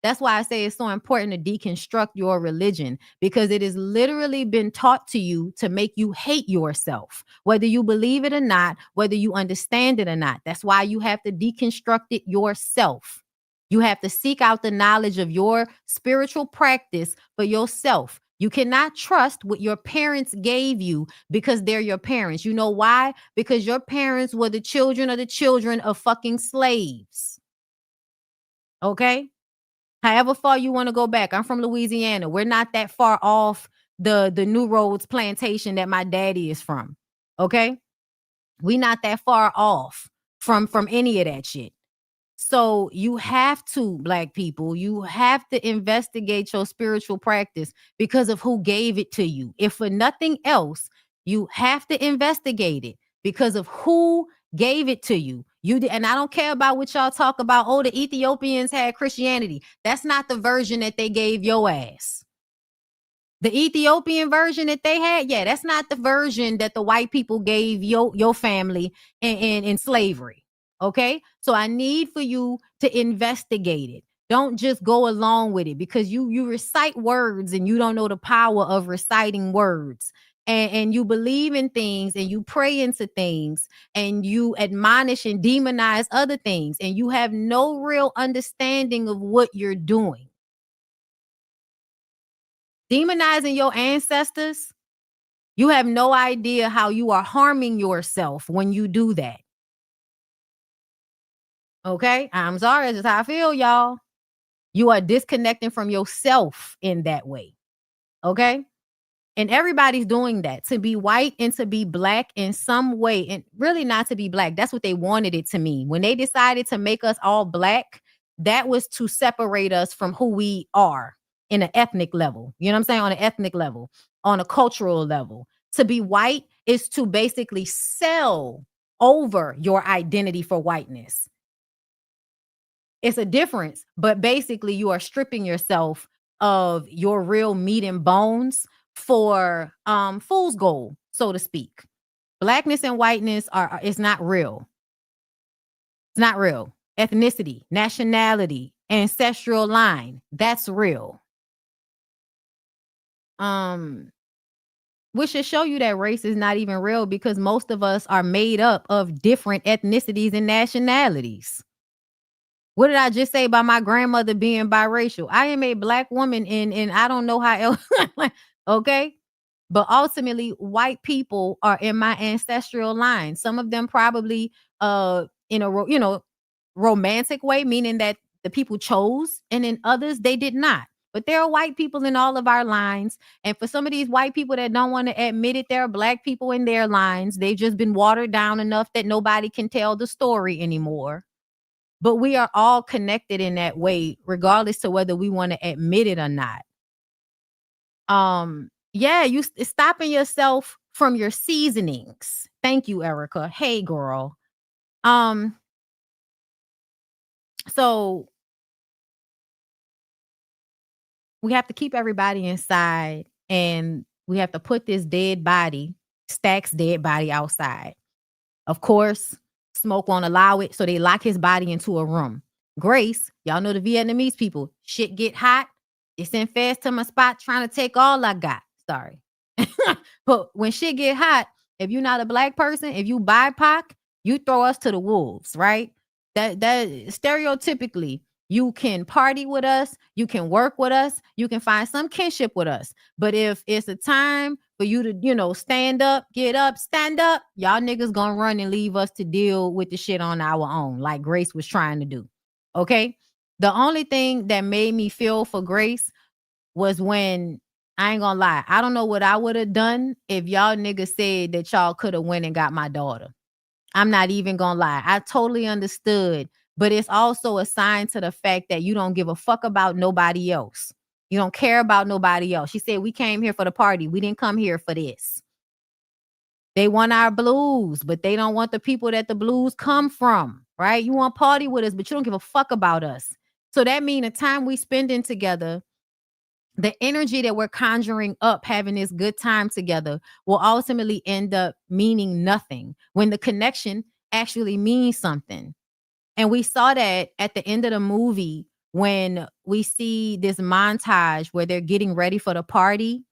That's why I say it's so important to deconstruct your religion, because it has literally been taught to you to make you hate yourself, whether you believe it or not, whether you understand it or not. That's why you have to deconstruct it yourself. You have to seek out the knowledge of your spiritual practice for yourself. You cannot trust what your parents gave you because they're your parents. You know why? Because your parents were the children of fucking slaves. Okay? However far you want to go back. I'm from Louisiana. We're not that far off the New Roads plantation that my daddy is from. Okay? We not that far off from any of that shit. So you have to, Black people, you have to investigate your spiritual practice because of who gave it to you. If for nothing else, you have to investigate it because of who gave it to you. And I don't care about what y'all talk about. Oh, the Ethiopians had Christianity. That's not the version that they gave your ass. The Ethiopian version that they had, yeah, that's not the version that the white people gave your family in slavery. Okay, so I need for you to investigate it. Don't just go along with it because you recite words and you don't know the power of reciting words. And you believe in things and you pray into things and you admonish and demonize other things and you have no real understanding of what you're doing. Demonizing your ancestors, you have no idea how you are harming yourself when you do that. Okay, I'm sorry. That's just how I feel, y'all. You are disconnecting from yourself in that way. Okay. And everybody's doing that, to be white and to be Black in some way, and really not to be Black. That's what they wanted it to mean. When they decided to make us all Black, that was to separate us from who we are in an ethnic level. You know what I'm saying? On an ethnic level, on a cultural level, To be white is to basically sell over your identity for whiteness. It's a difference, but basically you are stripping yourself of your real meat and bones for fool's gold, so to speak. Blackness and whiteness is not real. It's not real. Ethnicity, nationality, ancestral line, that's real. Which should show you that race is not even real, because most of us are made up of different ethnicities and nationalities. What did I just say about my grandmother being biracial? I am a black woman and I don't know how else. Okay. But ultimately, white people are in my ancestral line. Some of them probably in a romantic way, meaning that the people chose, and in others they did not. But there are white people in all of our lines. And for some of these white people that don't want to admit it, there are black people in their lines. They've just been watered down enough that nobody can tell the story anymore. But we are all connected in that way, regardless to whether we want to admit it or not. Yeah, you stopping yourself from your seasonings. Thank you, Erica. Hey, girl. So we have to keep everybody inside, and we have to put this dead body, Stack's dead body, outside. Of course, Smoke won't allow it, so they lock his body into a room. Grace, y'all know the Vietnamese people, shit get hot, they send fast to my spot trying to take all I got. Sorry. But when shit get hot, if you're not a black person, if you BIPOC, you throw us to the wolves, right? That stereotypically, you can party with us, you can work with us, you can find some kinship with us. But if it's a time for you to, stand up, get up, stand up, y'all niggas gonna run and leave us to deal with the shit on our own, like Grace was trying to do. Okay? The only thing that made me feel for Grace was when, I ain't gonna lie, I don't know what I would have done if y'all niggas said that y'all could have went and got my daughter. I'm not even gonna lie. I totally understood. But it's also a sign to the fact that you don't give a fuck about nobody else. You don't care about nobody else. She said, we came here for the party. We didn't come here for this. They want our blues, but they don't want the people that the blues come from, right? You want to party with us, but you don't give a fuck about us. So that means the time we spending together, the energy that we're conjuring up, having this good time together, will ultimately end up meaning nothing when the connection actually means something. And we saw that at the end of the movie when we see this montage where they're getting ready for the party.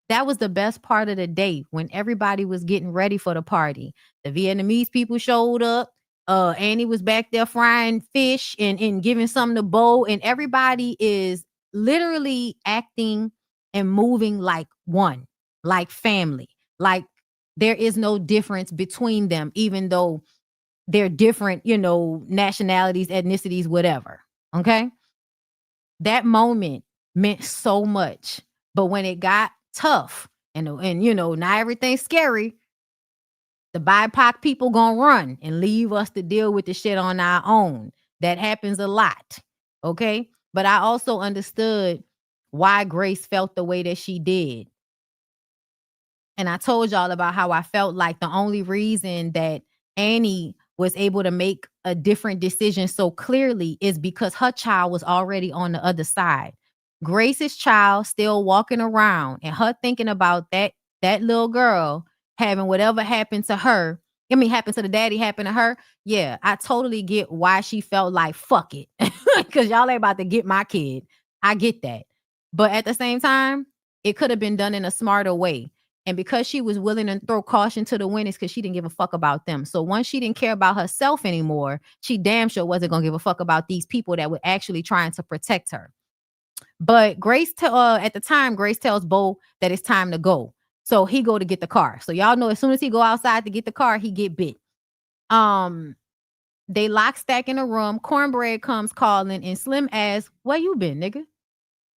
That was the best part of the day, when everybody was getting ready for the party. The Vietnamese people showed up. Annie was back there frying fish and giving something to Bo, and everybody is literally acting and moving like one, like family. Like there is no difference between them, even though they're different, nationalities, ethnicities, whatever. Okay. That moment meant so much. But when it got tough and now everything's scary, the BIPOC people gonna run and leave us to deal with the shit on our own. That happens a lot. Okay. But I also understood why Grace felt the way that she did. And I told y'all about how I felt like the only reason that Annie was able to make a different decision so clearly is because her child was already on the other side. Grace's child still walking around, and her thinking about that little girl having whatever happened to her. Happened to the daddy, happened to her. Yeah, I totally get why she felt like, fuck it. Because y'all ain't about to get my kid. I get that. But at the same time, it could have been done in a smarter way. And because she was willing to throw caution to the wind, is because she didn't give a fuck about them. So once she didn't care about herself anymore, she damn sure wasn't going to give a fuck about these people that were actually trying to protect her. But Grace, at the time, Grace tells Bo that it's time to go. So he go to get the car. So y'all know as soon as he go outside to get the car, he get bit. They lock Stack in a room. Cornbread comes calling, and Slim asks, where you been, nigga?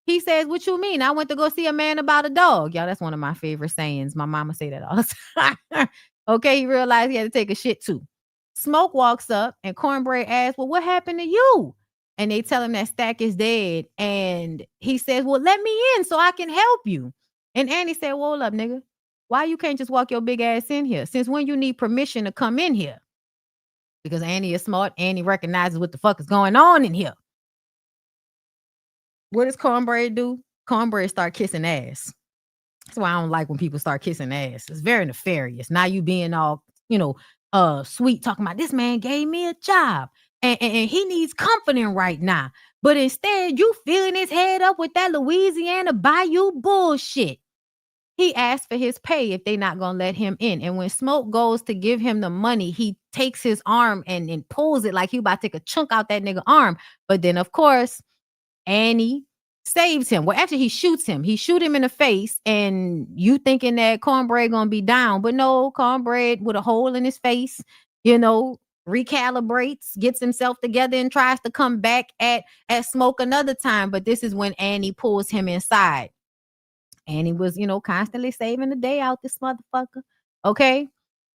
He says, what you mean? I went to go see a man about a dog. Y'all, that's one of my favorite sayings. My mama say that all the time. Okay, he realized he had to take a shit too. Smoke walks up and Cornbread asks, well, what happened to you? And they tell him that Stack is dead. And he says, well, let me in so I can help you. And Annie said, well, hold up, nigga. Why you can't just walk your big ass in here? Since when you need permission to come in here? Because Annie is smart. Annie recognizes what the fuck is going on in here. What does Cornbread do? Cornbread start kissing ass. That's why I don't like when people start kissing ass. It's very nefarious. Now you being all, sweet, talking about this man gave me a job and he needs comforting right now. But instead, you filling his head up with that Louisiana Bayou bullshit. He asked for his pay if they not gonna let him in. And when Smoke goes to give him the money, he takes his arm and pulls it like he about to take a chunk out that nigga arm. But then, of course, Annie saves him. Well, actually, he shoots him. He shoot him in the face, and you thinking that Cornbread gonna be down, but no, Cornbread with a hole in his face, recalibrates, gets himself together, and tries to come back at Smoke another time. But this is when Annie pulls him inside. Annie was, constantly saving the day out this motherfucker. Okay.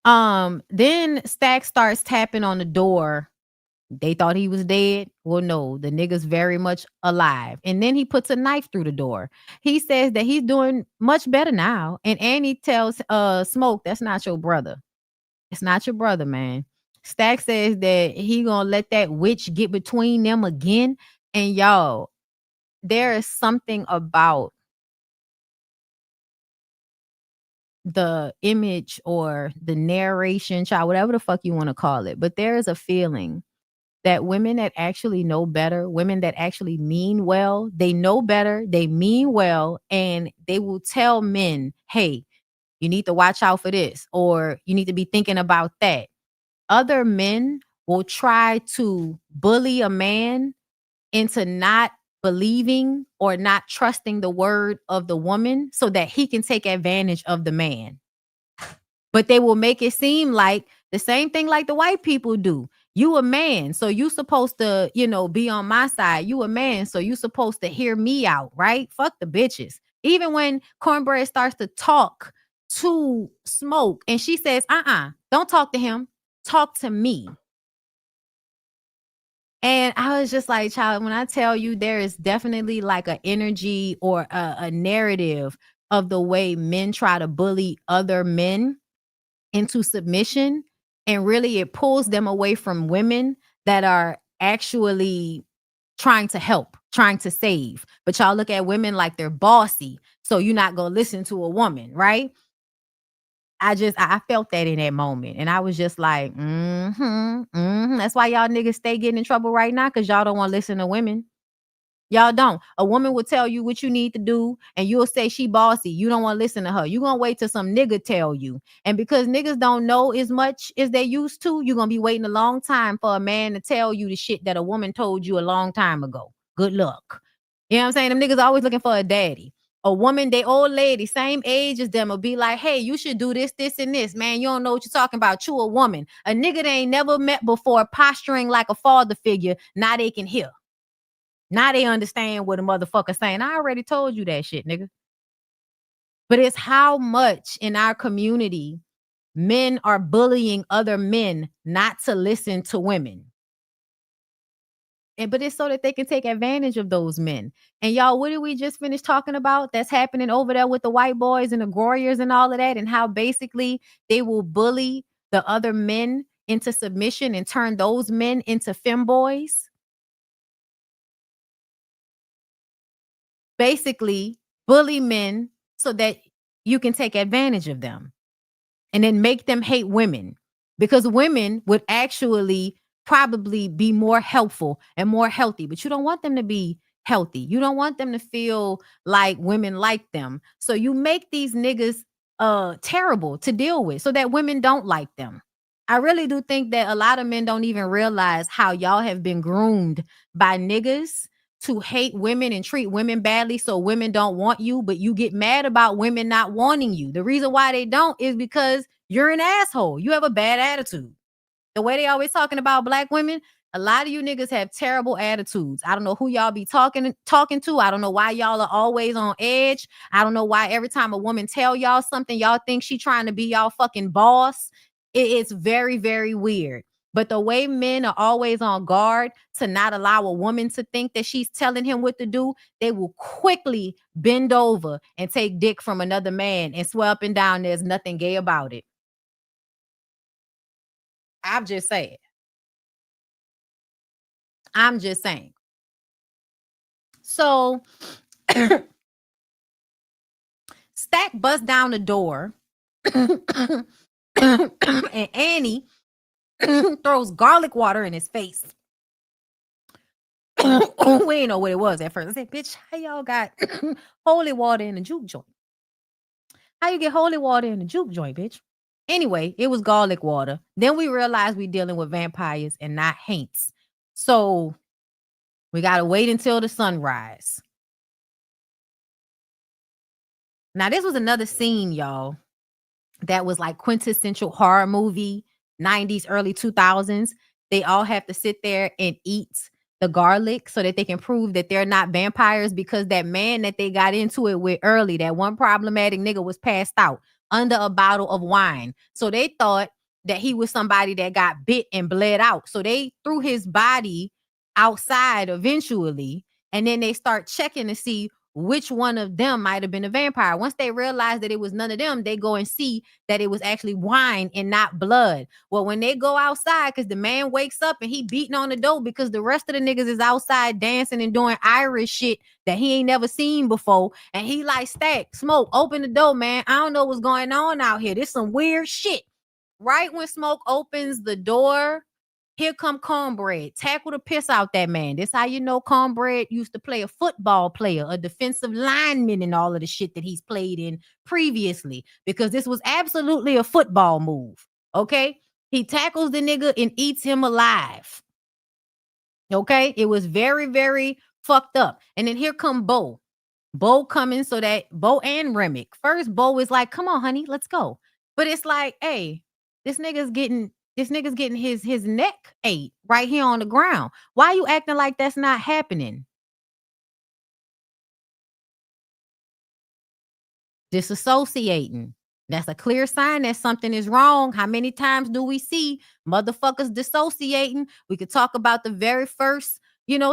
Then Stack starts tapping on the door. They thought he was dead. Well, no, the nigga's very much alive. And then he puts a knife through the door. He says that he's doing much better now. And Annie tells Smoke, that's not your brother. It's not your brother, man. Stack says that he gonna let that witch get between them again. And y'all, there is something about the image or the narration, child, whatever the fuck you want to call it. But there is a feeling that women that actually know better, women that actually mean well, they know better, they mean well, and they will tell men, hey, you need to watch out for this, or you need to be thinking about that. Other men will try to bully a man into not believing or not trusting the word of the woman so that he can take advantage of the man. But they will make it seem like the same thing like the white people do. You a man, so you supposed to, be on my side. You a man, so you supposed to hear me out, right? Fuck the bitches. Even when Cornbread starts to talk to Smoke and she says, don't talk to him. Talk to me. And I was just like, child, when I tell you there is definitely like an energy or a narrative of the way men try to bully other men into submission, and really it pulls them away from women that are actually trying to help, trying to save. But y'all look at women like they're bossy, so you're not gonna listen to a woman, right? I felt that in that moment, and I was just like, that's why y'all niggas stay getting in trouble right now, because y'all don't want to listen to women. Y'all don't. A woman will tell you what you need to do, and you'll say she bossy. You don't want to listen to her. You're going to wait till some nigga tell you. And because niggas don't know as much as they used to, you're going to be waiting a long time for a man to tell you the shit that a woman told you a long time ago. Good luck. You know what I'm saying? Them niggas always looking for a daddy. A woman, they old lady, same age as them, will be like, hey, you should do this, this, and this. Man, you don't know what you're talking about. You a woman. A nigga they ain't never met before, posturing like a father figure. Now they can hear. Now they understand what a motherfucker saying. I already told you that shit, nigga. But it's how much in our community men are bullying other men not to listen to women. But it's so that they can take advantage of those men. And y'all, what did we just finish talking about that's happening over there with the white boys and the Warriors and all of that, and how basically they will bully the other men into submission and turn those men into femboys? Basically bully men so that you can take advantage of them and then make them hate women, because women would actually probably be more helpful and more healthy, but you don't want them to be healthy. You don't want them to feel like women like them. So you make these niggas terrible to deal with so that women don't like them. I really do think that a lot of men don't even realize how y'all have been groomed by niggas to hate women and treat women badly so women don't want you, but you get mad about women not wanting you. The reason why they don't is because you're an asshole. You have a bad attitude. The way they always talking about black women, a lot of you niggas have terrible attitudes. I don't know who y'all be talking to. I don't know why y'all are always on edge. I don't know why every time a woman tell y'all something, y'all think she trying to be y'all fucking boss. It's very, very weird. But the way men are always on guard to not allow a woman to think that she's telling him what to do, they will quickly bend over and take dick from another man and swear up and down there's nothing gay about it. I'm just saying. So Stack busts down the door and Annie throws garlic water in his face. We didn't know what it was at first. I said, bitch, how y'all got holy water in the juke joint? How you get holy water in the juke joint, bitch? Anyway, it was garlic water. Then we realized we're dealing with vampires and not haints. So we got to wait until the sunrise. Now, this was another scene, y'all, that was like quintessential horror movie, 90s, early 2000s. They all have to sit there and eat the garlic so that they can prove that they're not vampires, because that man that they got into it with early, that one problematic nigga, was passed out under a bottle of wine. So they thought that he was somebody that got bit and bled out. So they threw his body outside eventually, and then they start checking to see which one of them might have been a vampire. Once they realized that it was none of them, they go and see that it was actually wine and not blood. Well, when they go outside, because the man wakes up and he beating on the door because the rest of the niggas is outside dancing and doing Irish shit that he ain't never seen before. And he like, Stack, Smoke, open the door, man. I don't know what's going on out here. This some weird shit. Right when Smoke opens the door, here come Cornbread. Tackle the piss out that man. This how you know Cornbread used to play a football player, a defensive lineman, and all of the shit that he's played in previously, because this was absolutely a football move. Okay? He tackles the nigga and eats him alive. Okay? It was very, very fucked up. And then here come Bo. Bo coming, so that Bo and Remick. First, Bo is like, come on, honey, let's go. But it's like, hey, this nigga's getting his neck ate right here on the ground. Why you acting like that's not happening? Disassociating. That's a clear sign that something is wrong. How many times do we see motherfuckers dissociating? We could talk about the very first,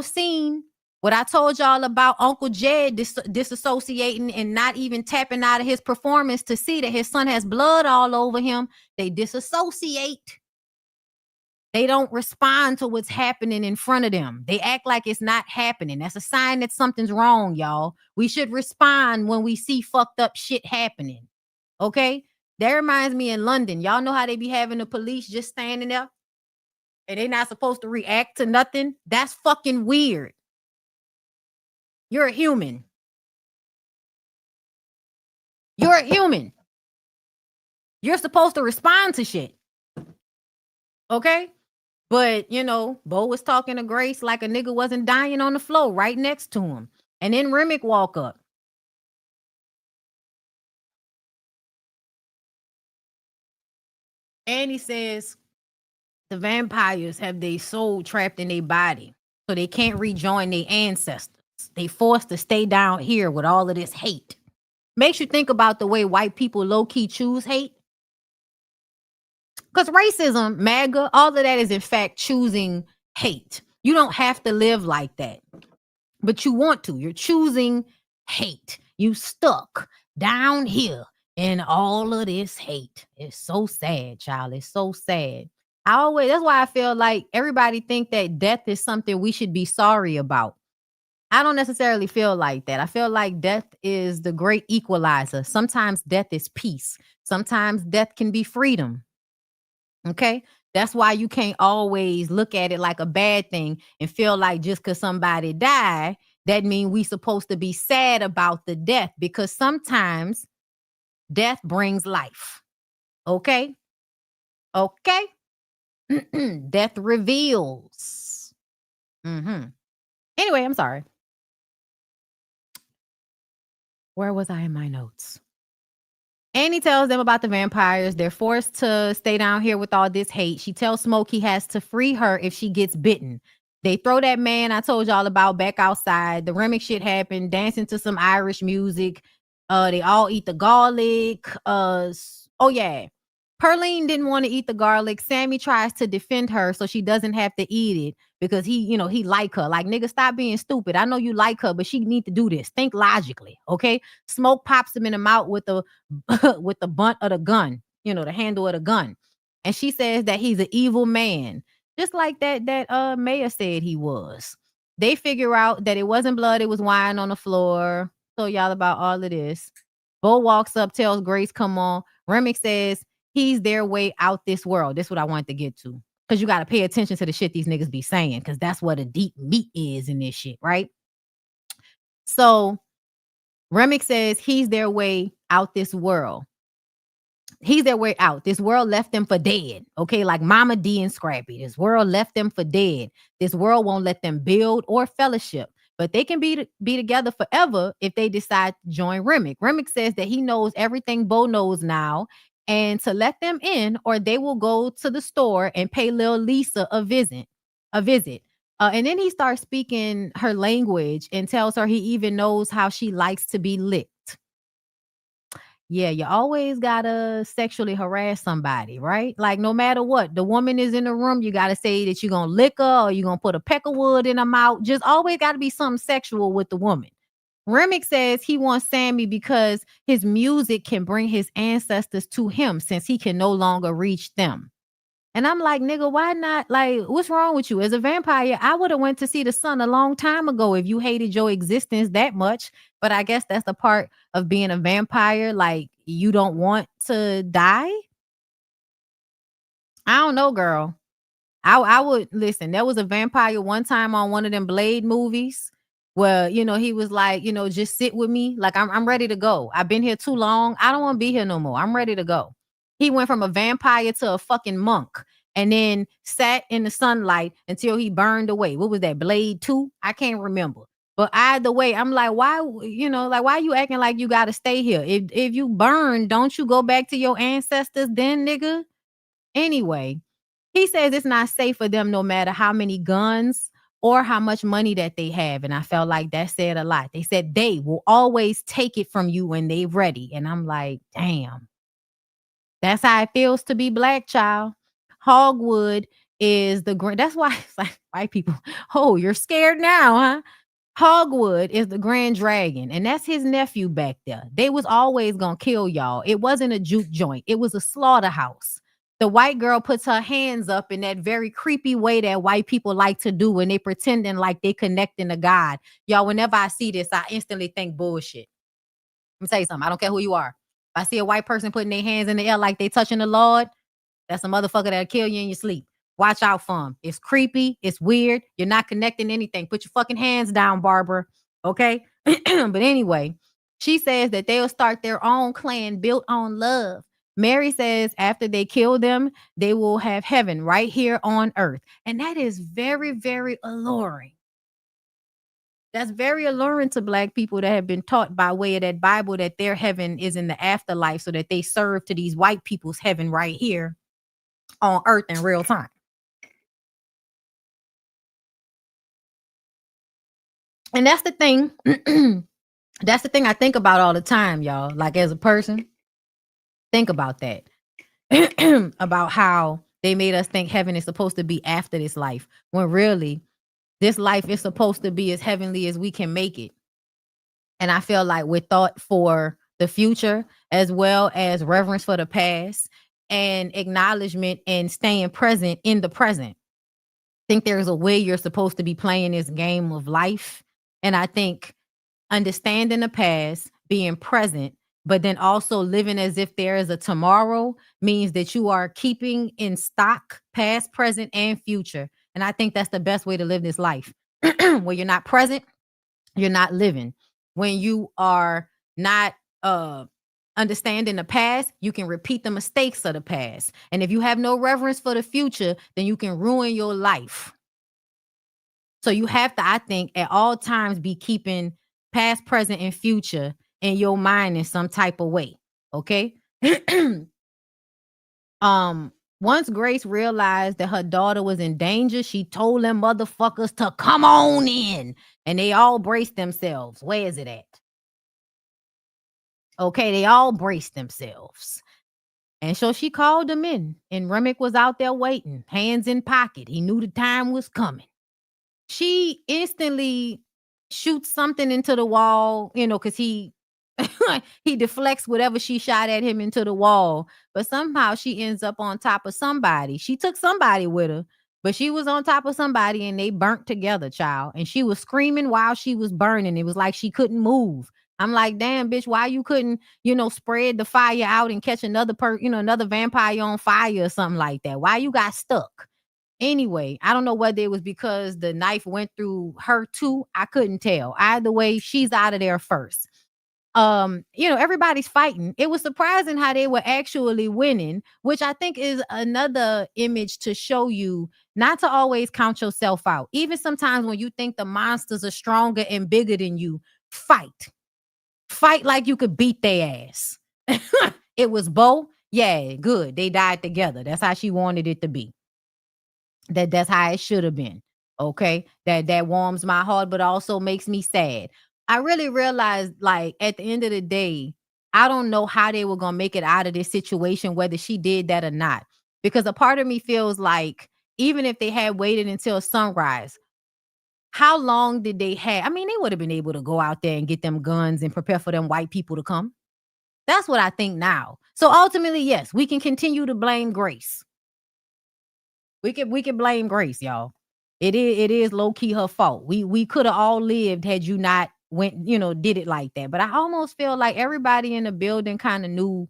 scene. What I told y'all about Uncle Jed disassociating and not even tapping out of his performance to see that his son has blood all over him. They disassociate. They don't respond to what's happening in front of them. They act like it's not happening. That's a sign that something's wrong, y'all. We should respond when we see fucked up shit happening. Okay? That reminds me in London. Y'all know how they be having the police just standing there and they not supposed to react to nothing? That's fucking weird. You're a human. You're a human. You're supposed to respond to shit. Okay? But, Bo was talking to Grace like a nigga wasn't dying on the floor right next to him. And then Remick walk up. And he says, the vampires have their soul trapped in their body, so they can't rejoin their ancestors. They forced to stay down here with all of this hate. Makes you think about the way white people low-key choose hate. Because racism, MAGA, all of that is in fact choosing hate. You don't have to live like that, but you want to. You're choosing hate. You stuck down here in all of this hate. It's so sad, child. It's so sad. That's why I feel like everybody think that death is something we should be sorry about. I don't necessarily feel like that. I feel like death is the great equalizer. Sometimes death is peace. Sometimes death can be freedom. Okay? That's why you can't always look at it like a bad thing and feel like just because somebody died, that means we supposed to be sad about the death, because sometimes death brings life. Okay? Okay? Death reveals. Anyway, I'm sorry. Where was I in my notes? Annie tells them about the vampires. They're forced to stay down here with all this hate. She tells Smoke he has to free her if she gets bitten. They throw that man I told y'all about back outside. The Remick shit happened, dancing to some Irish music. They all eat the garlic. Oh yeah. Pearline didn't want to eat the garlic. Sammy tries to defend her so she doesn't have to eat it because he like her. Like, nigga, stop being stupid. I know you like her, but she need to do this. Think logically, okay? Smoke pops him in the mouth with the with the butt of the gun, the handle of the gun. And she says that he's an evil man. Just like that mayor said he was. They figure out that it wasn't blood, it was wine on the floor. So y'all about all of this. Bo walks up, tells Grace, come on. Remick says he's their way out this world. That's what I wanted to get to. Because you got to pay attention to the shit these niggas be saying. Because that's what a deep meat is in this shit, right? So Remick says he's their way out this world. He's their way out. This world left them for dead. Okay, like Mama D and Scrappy. This world left them for dead. This world won't let them build or fellowship. But they can be together forever if they decide to join Remick. Remick says that he knows everything Bo knows now, and to let them in, or they will go to the store and pay Lil Lisa a visit. And then he starts speaking her language and tells her he even knows how she likes to be licked. Yeah, you always gotta sexually harass somebody, right? Like, no matter what, the woman is in the room, you gotta say that you're gonna lick her or you're gonna put a peck of wood in her mouth. Just always gotta be something sexual with the woman. Remick says he wants Sammy because his music can bring his ancestors to him since he can no longer reach them. And I'm like, nigga, why not? Like, what's wrong with you? As a vampire, I would have went to see the sun a long time ago if you hated your existence that much. But I guess that's the part of being a vampire. Like, you don't want to die? I don't know, girl. I would listen. There was a vampire one time on one of them Blade movies where, he was like, just sit with me. Like, I'm ready to go. I've been here too long. I don't want to be here no more. I'm ready to go. He went from a vampire to a fucking monk and then sat in the sunlight until he burned away. What was that, Blade 2? I can't remember. But either way, I'm like, why, why are you acting like you got to stay here? If you burn, don't you go back to your ancestors then, nigga? Anyway, he says it's not safe for them no matter how many guns or how much money that they have. And I felt like that said a lot. They said they will always take it from you when they're ready. And I'm like, damn. That's how it feels to be black, child. Hogwood is the grand. That's why it's like white people. Oh, you're scared now, huh? Hogwood is the grand dragon, and that's his nephew back there. They was always gonna kill y'all. It wasn't a juke joint. It was a slaughterhouse. The white girl puts her hands up in that very creepy way that white people like to do when they pretending like they connecting to God. Y'all, whenever I see this, I instantly think bullshit. Let me tell you something. I don't care who you are. If I see a white person putting their hands in the air like they touching the Lord, that's a motherfucker that'll kill you in your sleep. Watch out for him. It's creepy. It's weird. You're not connecting anything. Put your fucking hands down, Barbara. Okay? But anyway, she says that they'll start their own clan built on love. Mary says after they kill them, they will have heaven right here on earth. And that is very, very alluring. That's very alluring to black people that have been taught by way of that Bible that their heaven is in the afterlife so that they serve to these white people's heaven right here on earth in real time. And that's the thing. That's the thing I think about all the time, y'all. Like, as a person, think about that. About how they made us think heaven is supposed to be after this life, when really this life is supposed to be as heavenly as we can make it. And I feel like we're thought for the future as well as reverence for the past and acknowledgement and staying present in the present. I think there's a way you're supposed to be playing this game of life. And I think understanding the past, being present, but then also living as if there is a tomorrow means that you are keeping in stock past, present, and future. And I think that's the best way to live this life. When you're not present, you're not living. When you are not understanding the past, you can repeat the mistakes of the past. And if you have no reverence for the future, then you can ruin your life. So you have to, I think, at all times be keeping past, present, and future in your mind in some type of way. Okay. Once Grace realized that her daughter was in danger, she told them motherfuckers to come on in. And they all braced themselves. Where is it at? Okay, they all braced themselves. And so she called him in, and Remick was out there waiting, hands in pocket. He knew the time was coming. She instantly shoots something into the wall, because he he deflects whatever she shot at him into the wall. But somehow she ends up on top of somebody. She took somebody with her, but she was on top of somebody and they burnt together, child. And she was screaming while she was burning. It was like she couldn't move. I'm like, damn, bitch, why you couldn't, spread the fire out and catch another vampire on fire or something like that? Why you got stuck? Anyway, I don't know whether it was because the knife went through her too. I couldn't tell. Either way, she's out of there first. Everybody's fighting. It was surprising how they were actually winning, which I think is another image to show you not to always count yourself out. Even sometimes when you think the monsters are stronger and bigger than you, fight. Fight like you could beat their ass. It was Bo. Yeah, good. They died together. That's how she wanted it to be. That's how it should have been. Okay. That warms my heart, but also makes me sad. I really realized, like, at the end of the day, I don't know how they were gonna make it out of this situation, whether she did that or not. Because a part of me feels like even if they had waited until sunrise, how long did they have? I mean, they would have been able to go out there and get them guns and prepare for them white people to come. That's what I think now. So ultimately, yes, we can continue to blame Grace. We can blame Grace, y'all. It is low key her fault. We could have all lived had you not did it like that. But I almost feel like everybody in the building kind of knew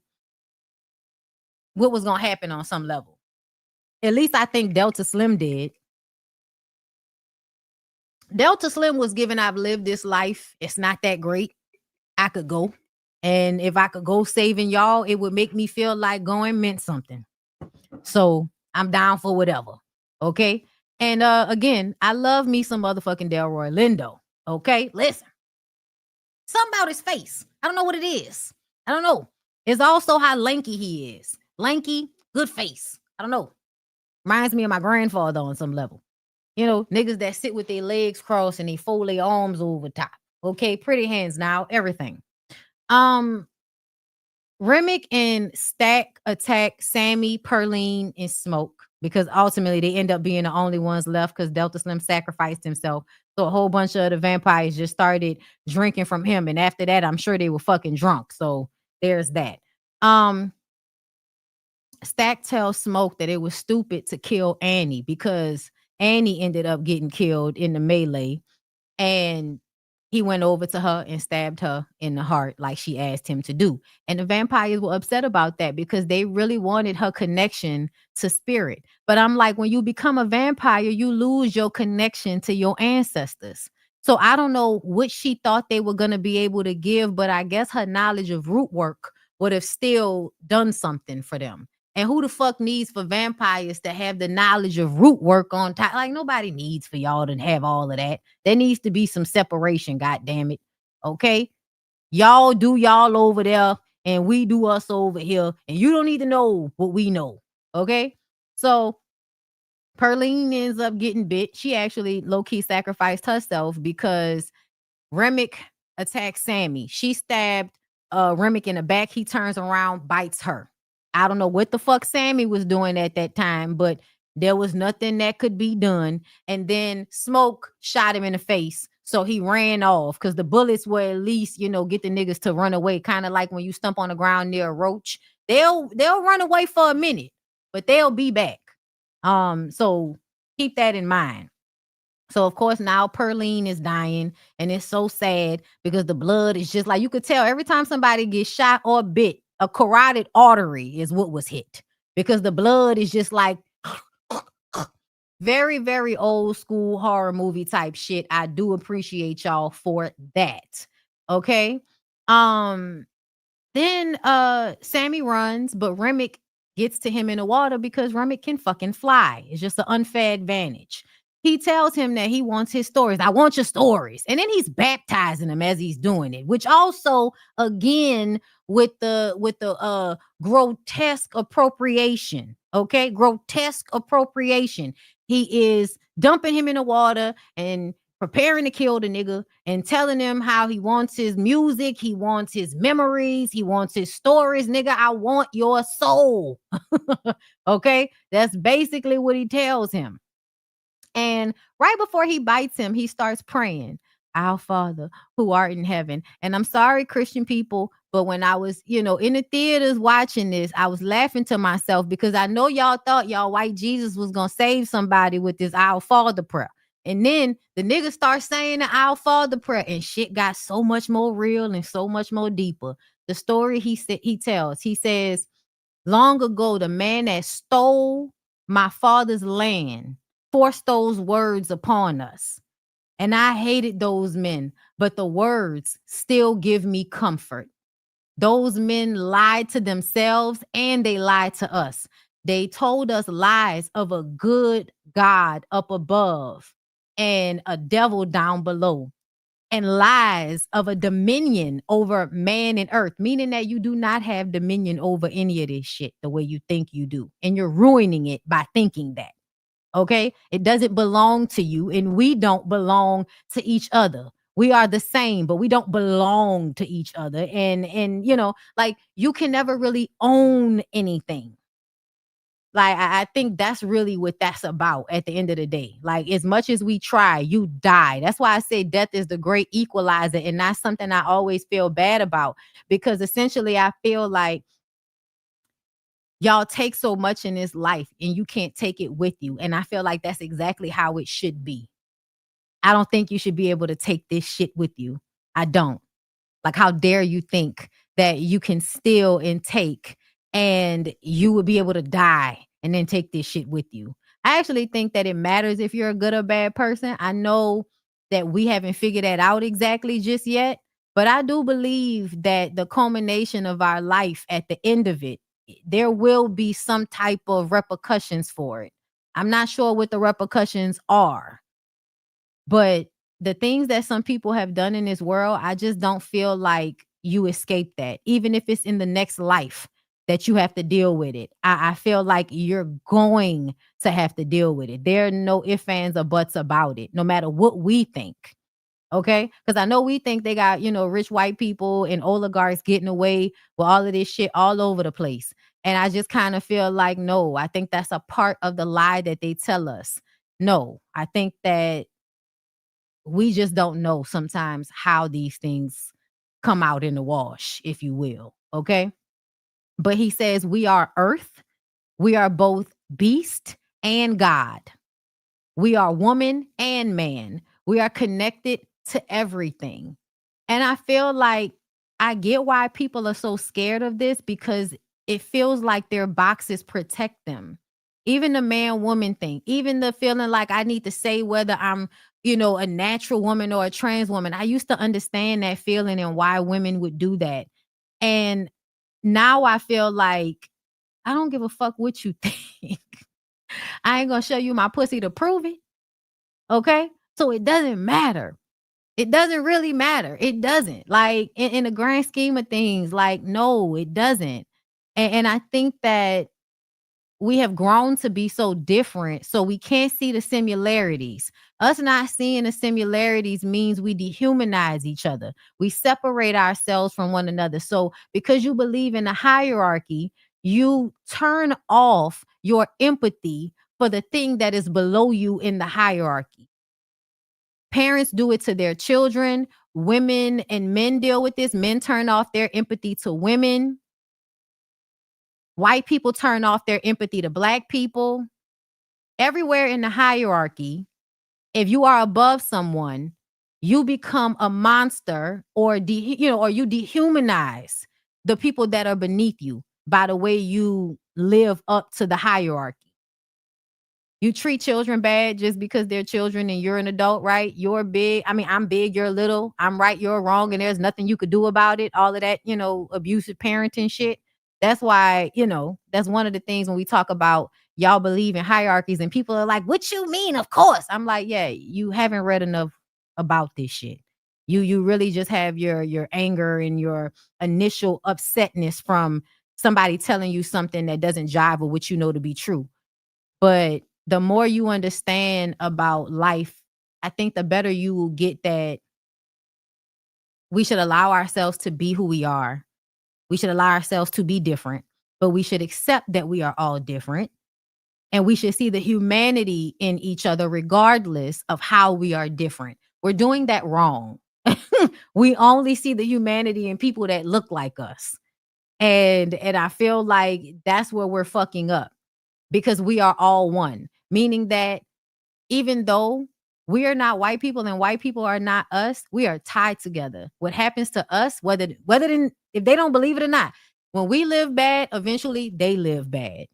what was gonna happen on some level. At least I think Delta Slim did. Delta Slim was given, I've lived this life. It's not that great. I could go. And if I could go saving y'all, it would make me feel like going meant something. So I'm down for whatever. Okay. And again, I love me some motherfucking Delroy Lindo. Okay. Listen. Something about his face. I don't know what it is. I don't know. It's also how lanky he is. Lanky, good face. I don't know. Reminds me of my grandfather on some level. Niggas that sit with their legs crossed and they fold their arms over top. Okay, pretty hands now, everything. Remick and Stack attack Sammy, Perline, and Smoke because ultimately they end up being the only ones left because Delta Slim sacrificed himself. So a whole bunch of the vampires just started drinking from him. And after that, I'm sure they were fucking drunk. So there's that. Stack tells Smoke that it was stupid to kill Annie because Annie ended up getting killed in the melee. And he went over to her and stabbed her in the heart like she asked him to do. And the vampires were upset about that because they really wanted her connection to spirit. But I'm like, when you become a vampire, you lose your connection to your ancestors. So I don't know what she thought they were going to be able to give, but I guess her knowledge of root work would have still done something for them. And who the fuck needs for vampires to have the knowledge of root work on top? Like, nobody needs for y'all to have all of that. There needs to be some separation, God damn it. Okay? Y'all do y'all over there, and we do us over here. And you don't need to know what we know. Okay? So Perline ends up getting bit. She actually low-key sacrificed herself because Remick attacks Sammy. She stabbed Remick in the back. He turns around, bites her. I don't know what the fuck Sammy was doing at that time, but there was nothing that could be done. And then Smoke shot him in the face. So he ran off because the bullets were at least, get the niggas to run away. Kind of like when you stump on the ground near a roach. They'll run away for a minute, but they'll be back. So keep that in mind. So, of course, now Perline is dying, and it's so sad because the blood is just like, you could tell every time somebody gets shot or bit, a carotid artery is what was hit because the blood is just like very, very old school horror movie type shit. I do appreciate y'all for that. Okay. Then Sammy runs, but Remick gets to him in the water because Remick can fucking fly. It's just an unfair advantage. He tells him that he wants his stories. I want your stories. And then he's baptizing him as he's doing it, which also, again, with the grotesque appropriation. Okay, grotesque appropriation. He is dumping him in the water and preparing to kill the nigga and telling him how he wants his music, he wants his memories, he wants his stories. Nigga, I want your soul. Okay? That's basically what he tells him. And right before he bites him, he starts praying, Our Father who art in heaven. And I'm sorry, Christian people, but when I was, in the theaters watching this, I was laughing to myself because I know y'all thought y'all white Jesus was going to save somebody with this Our Father prayer. And then the nigga starts saying the Our Father prayer and shit got so much more real and so much more deeper. The story he says, long ago, the man that stole my father's land forced those words upon us. And I hated those men, but the words still give me comfort. Those men lied to themselves and they lied to us. They told us lies of a good God up above and a devil down below, and lies of a dominion over man and earth, meaning that you do not have dominion over any of this shit the way you think you do. And you're ruining it by thinking that. Okay? It doesn't belong to you, and we don't belong to each other. We are the same, but we don't belong to each other. And like, you can never really own anything. Like, I think that's really what that's about at the end of the day. Like, as much as we try, you die. That's why I say death is the great equalizer, and that's something I always feel bad about, because essentially I feel like y'all take so much in this life and you can't take it with you. And I feel like that's exactly how it should be. I don't think you should be able to take this shit with you. I don't. Like, how dare you think that you can steal and take and you would be able to die and then take this shit with you? I actually think that it matters if you're a good or bad person. I know that we haven't figured that out exactly just yet, but I do believe that the culmination of our life, at the end of it, there will be some type of repercussions for it. I'm not sure what the repercussions are, but the things that some people have done in this world, I just don't feel like you escape that. Even if it's in the next life that you have to deal with it, I feel like you're going to have to deal with it. There are no ifs, ands, or buts about it, no matter what we think. Okay? Because I know we think they got, rich white people and oligarchs getting away with all of this shit all over the place. And I just kind of feel like, no, I think that's a part of the lie that they tell us. No, I think that we just don't know sometimes how these things come out in the wash, if you will. Okay. But he says we are earth. We are both beast and God. We are woman and man. We are connected to everything. And I feel like I get why people are so scared of this, because it feels like their boxes protect them. Even the man woman thing, even the feeling like I need to say whether I'm, a natural woman or a trans woman. I used to understand that feeling and why women would do that. And now I feel like I don't give a fuck what you think. I ain't gonna show you my pussy to prove it. Okay? So it doesn't matter. It doesn't really matter. It doesn't. Like, in the grand scheme of things, like, no, it doesn't. And I think that we have grown to be so different, so we can't see the similarities. Us not seeing the similarities means we dehumanize each other. We separate ourselves from one another. So because you believe in a hierarchy, you turn off your empathy for the thing that is below you in the hierarchy. Parents do it to their children. Women and men deal with this. Men turn off their empathy to women. White people turn off their empathy to black people. Everywhere in the hierarchy, if you are above someone, you become a monster, or or you dehumanize the people that are beneath you by the way you live up to the hierarchy. You treat children bad just because they're children and you're an adult, right? You're big. I mean, I'm big, you're little. I'm right, you're wrong, and there's nothing you could do about it. All of that, abusive parenting shit. That's why, that's one of the things when we talk about y'all believe in hierarchies and people are like, what you mean? Of course. I'm like, yeah, you haven't read enough about this shit. You really just have your anger and your initial upsetness from somebody telling you something that doesn't jive with what you know to be true. But the more you understand about life I think the better you will get that we should allow ourselves to be who we are. We should allow ourselves to be different, but we should accept that we are all different. And we should see the humanity in each other regardless of how we are different. We're doing that wrong. We only see the humanity in people that look like us. And I feel like that's where we're fucking up, because we are all one, meaning that even though we are not white people and white people are not us, we are tied together. What happens to us, if they don't believe it or not, when we live bad, eventually they live bad.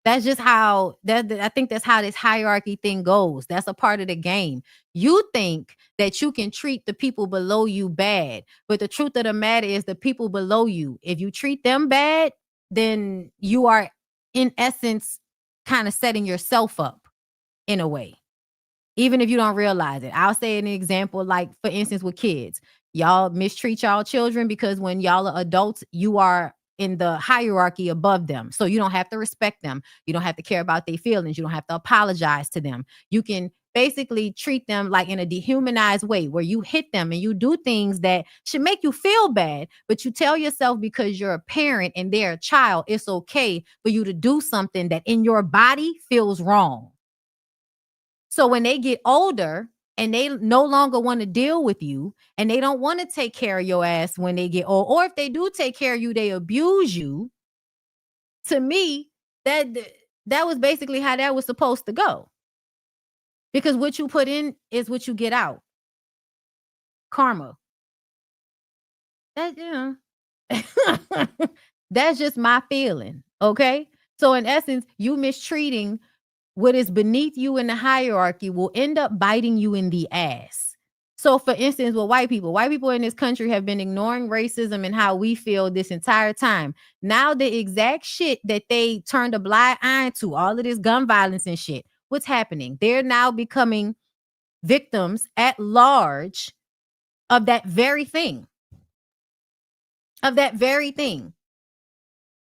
That's just how I think that's how this hierarchy thing goes. That's a part of the game. You think that you can treat the people below you bad, but the truth of the matter is the people below you, if you treat them bad, then you are in essence kind of setting yourself up in a way, even if you don't realize it. I'll say an example, like for instance, with kids, y'all mistreat y'all children because when y'all are adults, you are in the hierarchy above them. So you don't have to respect them. You don't have to care about their feelings. You don't have to apologize to them. You can basically treat them like in a dehumanized way where you hit them and you do things that should make you feel bad, but you tell yourself because you're a parent and they're a child, it's okay for you to do something that in your body feels wrong. So when they get older and they no longer want to deal with you and they don't want to take care of your ass when they get old, or if they do take care of you, they abuse you. To me, that was basically how that was supposed to go. Because what you put in is what you get out. Karma. That, that's just my feeling. Okay. So in essence, you mistreating what is beneath you in the hierarchy will end up biting you in the ass. So for instance, with white people in this country have been ignoring racism and how we feel this entire time. Now the exact shit that they turned a blind eye to, all of this gun violence and shit, what's happening? They're now becoming victims at large of that very thing.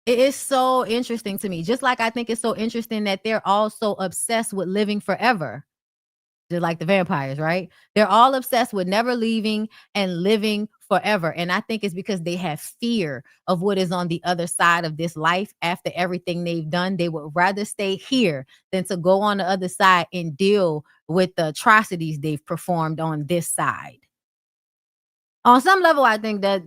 It is so interesting to me. Just like I think it's so interesting that they're all so obsessed with living forever. Just like the vampires, right? They're all obsessed with never leaving and living forever. And I think it's because they have fear of what is on the other side of this life after everything they've done. They would rather stay here than to go on the other side and deal with the atrocities they've performed on this side. On some level, I think that,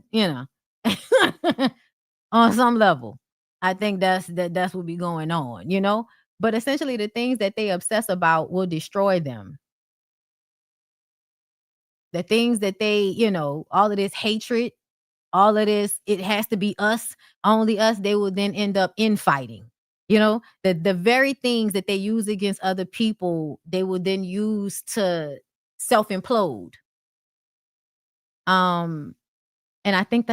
on some level, I think that's what be going on, But essentially the things that they obsess about will destroy them. The things that they, all of this hatred, all of this, it has to be us, only us, they will then end up infighting. The very things that they use against other people, they will then use to self-implode. And I think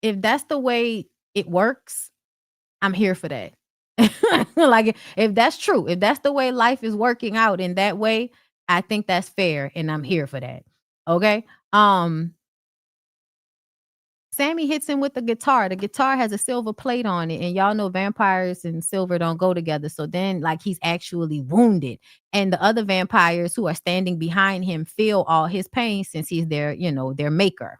if that's the way it works, I'm here for that. Like if that's true, if that's the way life is working out in that way, I think that's fair and I'm here for that. Okay. Sammy hits him with the guitar. The guitar has a silver plate on it, and y'all know vampires and silver don't go together. So then like he's actually wounded. And the other vampires who are standing behind him feel all his pain since he's their maker.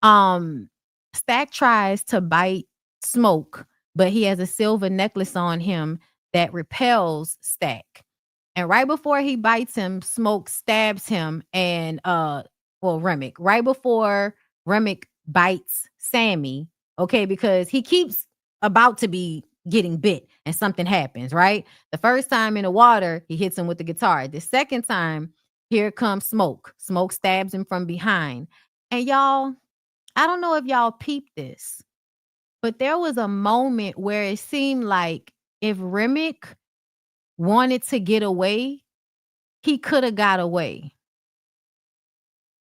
Stack tries to bite Smoke, but he has a silver necklace on him that repels Stack. And right before he bites him, Smoke stabs him and Remick. Right before Remick bites Sammy, okay, because he keeps about to be getting bit and something happens, right? The first time in the water, he hits him with the guitar. The second time, here comes Smoke. Smoke stabs him from behind. And y'all, I don't know if y'all peeped this, but there was a moment where it seemed like if Remick wanted to get away, he could have got away.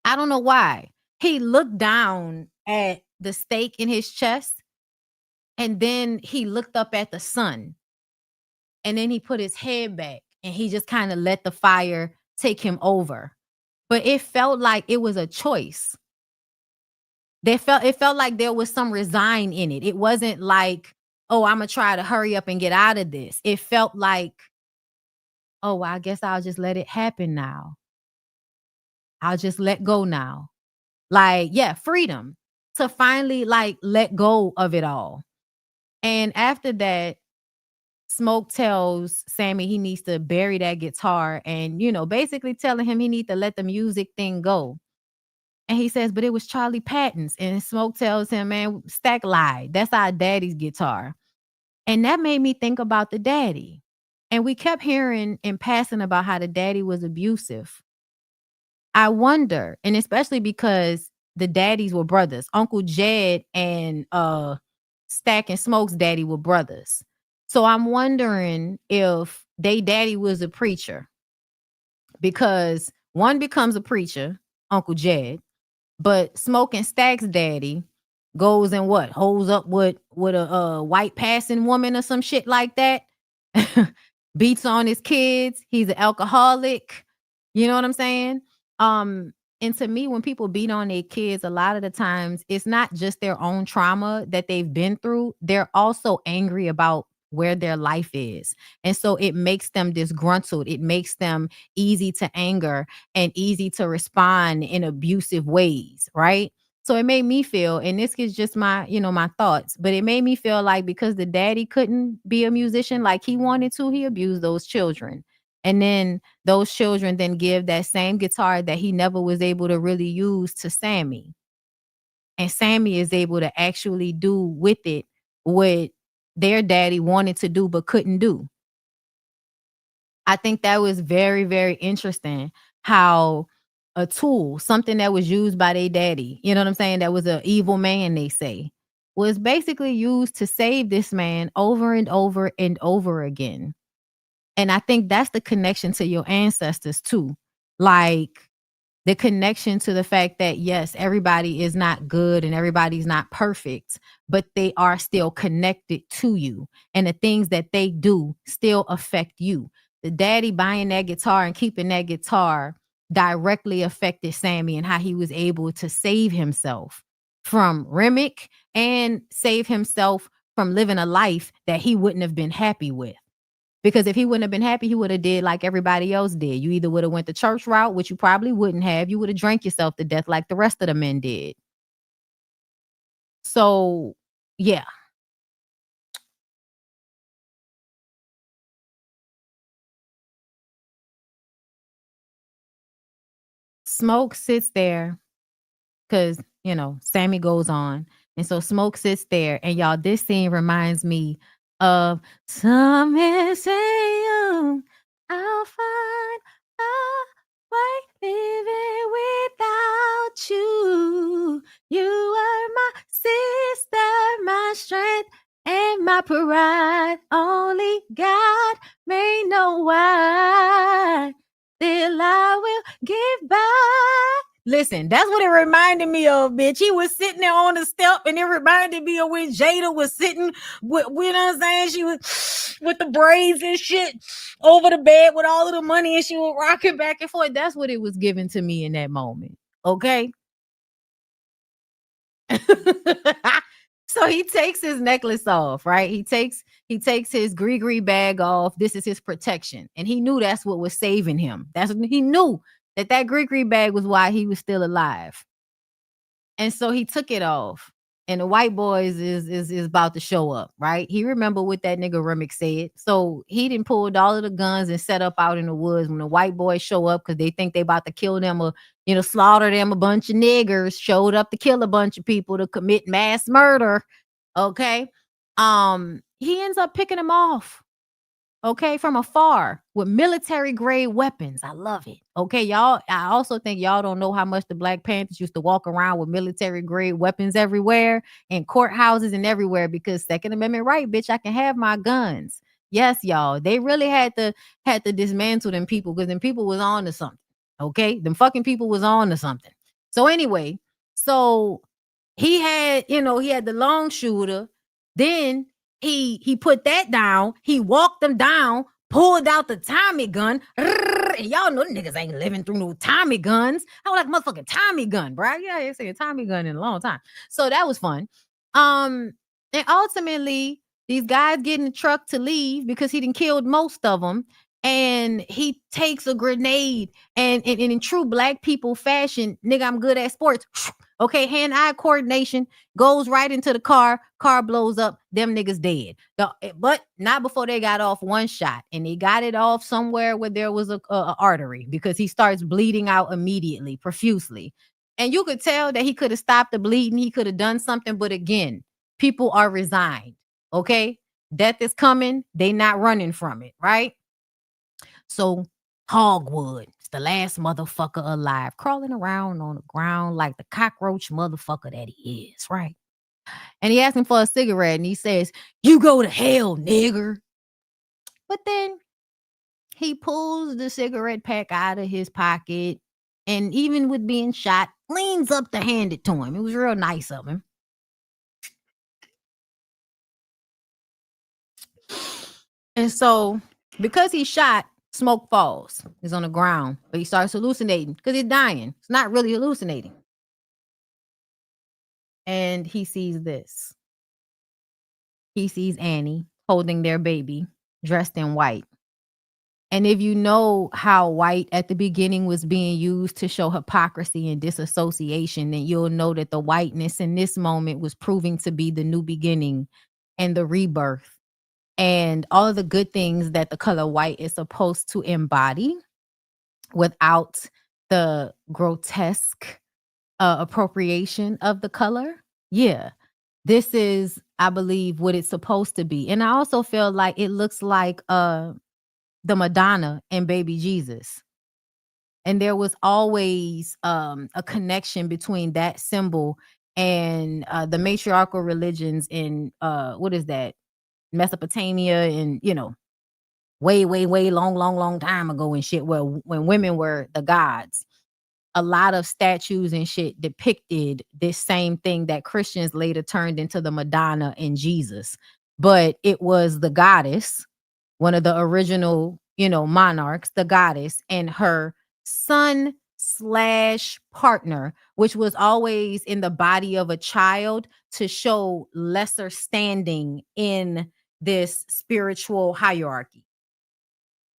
I don't know why. He looked down at the stake in his chest, and then he looked up at the sun, and then he put his head back, and he just kind of let the fire take him over. But it felt like it was a choice. It felt like there was some resign in it. It wasn't like, oh, I'm going to try to hurry up and get out of this. It felt like oh, well, I guess I'll just let it happen now. I'll just let go now. Like, yeah, freedom to finally like let go of it all. And after that, Smoke tells Sammy he needs to bury that guitar and, basically telling him he need to let the music thing go. And he says, but it was Charlie Patton's. And Smoke tells him, man, Stack lied. That's our daddy's guitar. And that made me think about the daddy. And we kept hearing in passing about how the daddy was abusive. I wonder, and especially because the daddies were brothers. Uncle Jed and Stack and Smoke's daddy were brothers. So I'm wondering if they daddy was a preacher, because one becomes a preacher, Uncle Jed, but Smoke and Stack's daddy goes and what? Holds up with a white passing woman or some shit like that. Beats on his kids. He's an alcoholic. You know what I'm saying? And to me, when people beat on their kids, a lot of the times it's not just their own trauma that they've been through. They're also angry about where their life is. And so it makes them disgruntled. It makes them easy to anger and easy to respond in abusive ways, right? So it made me feel, and this is just my, my thoughts, but it made me feel like because the daddy couldn't be a musician like he wanted to, he abused those children. And then those children then give that same guitar that he never was able to really use to Sammy. And Sammy is able to actually do with it what their daddy wanted to do but couldn't do. I think that was very, very interesting how a tool, something that was used by their daddy, you know what I'm saying? That was an evil man, they say, was basically used to save this man over and over and over again. And I think that's the connection to your ancestors too. Like the connection to the fact that, yes, everybody is not good and everybody's not perfect, but they are still connected to you. And the things that they do still affect you. The daddy buying that guitar and keeping that guitar directly affected Sammy and how he was able to save himself from Remick and save himself from living a life that he wouldn't have been happy with. Because if he wouldn't have been happy, he would have did like everybody else did. You either would have went the church route, which you probably wouldn't have. You would have drank yourself to death like the rest of the men did. So, yeah. Smoke sits there because, Sammy goes on. And so Smoke sits there. And y'all, this scene reminds me of some men say I'll find a way living without you. You are my sister, my strength, and my pride. Only God may know why. Still I will give back. Listen, that's what it reminded me of, bitch. He was sitting there on the step, and it reminded me of when Jada was sitting with, you know what I'm saying? She was with the braids and shit over the bed with all of the money, and she was rocking back and forth. That's what it was giving to me in that moment. Okay. So he takes his necklace off, right? He takes his gree bag off. This is his protection. And he knew that's what was saving him. That's what he knew, that gree bag was why he was still alive. And so he took it off. And the white boys is about to show up, right? He remembered what that nigga Remick said. So he done pulled all of the guns and set up out in the woods when the white boys show up because they think they about to kill them or, slaughter them. A bunch of niggers showed up to kill a bunch of people to commit mass murder. Okay. He ends up picking them off. Okay, from afar with military grade weapons. I love it. Okay, y'all. I also think y'all don't know how much the Black Panthers used to walk around with military grade weapons everywhere in courthouses and everywhere because Second Amendment right, bitch. I can have my guns. Yes, y'all. They really had to dismantle them people because them people was on to something. Okay, them fucking people was on to something. So anyway, so he had the long shooter. Then he put that down. He walked them down, pulled out the Tommy gun. And y'all know niggas ain't living through no Tommy guns. I was like, motherfucking Tommy gun, bro. Yeah, I ain't seen a Tommy gun in a long time. So that was fun. And ultimately, these guys get in the truck to leave because he done killed most of them. and he takes a grenade and in true black people fashion, nigga, I'm good at sports. Okay, hand-eye coordination, goes right into the car blows up, them niggas dead. But not before they got off one shot, and they got it off somewhere where there was a artery, because he starts bleeding out immediately, profusely. And you could tell that he could have stopped the bleeding, he could have done something, but again, people are resigned, okay? Death is coming, they not running from it, right? So Hogwood, it's the last motherfucker alive, crawling around on the ground like the cockroach motherfucker that he is, right? And he asks him for a cigarette, and he says, "You go to hell, nigger." But then he pulls the cigarette pack out of his pocket, and even with being shot, leans up to hand it to him. It was real nice of him. And so, because he's shot, smoke falls. He's on the ground, but he starts hallucinating because he's dying. It's not really hallucinating. And he sees this. He sees Annie holding their baby, dressed in white. And if you know how white at the beginning was being used to show hypocrisy and disassociation, then you'll know that the whiteness in this moment was proving to be the new beginning and the rebirth and all of the good things that the color white is supposed to embody without the grotesque appropriation of the color. Yeah. This is, I believe, what it's supposed to be. And I also feel like it looks like the Madonna and baby Jesus. And there was always a connection between that symbol and the matriarchal religions in what is that? Mesopotamia, and way long time ago and shit, where when women were the gods. A lot of statues and shit depicted this same thing that Christians later turned into the Madonna and Jesus. But it was the goddess, one of the original, monarchs, the goddess, and her son slash partner, which was always in the body of a child to show lesser standing in this spiritual hierarchy.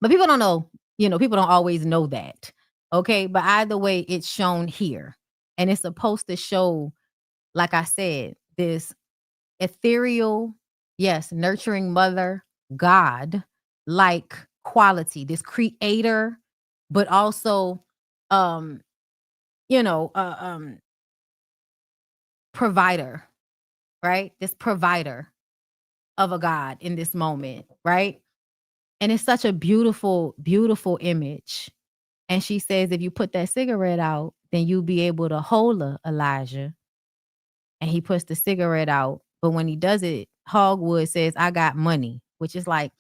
But people don't know, people don't always know that. Okay. But either way, it's shown here. And it's supposed to show, like I said, this ethereal, yes, nurturing mother, God like quality, this creator, but also, provider, right? This provider of a God in this moment, right? And it's such a beautiful, beautiful image. And she says, if you put that cigarette out, then you'll be able to hold her, Elijah. And he puts the cigarette out. But when he does it, Hogwood says, I got money, which is like,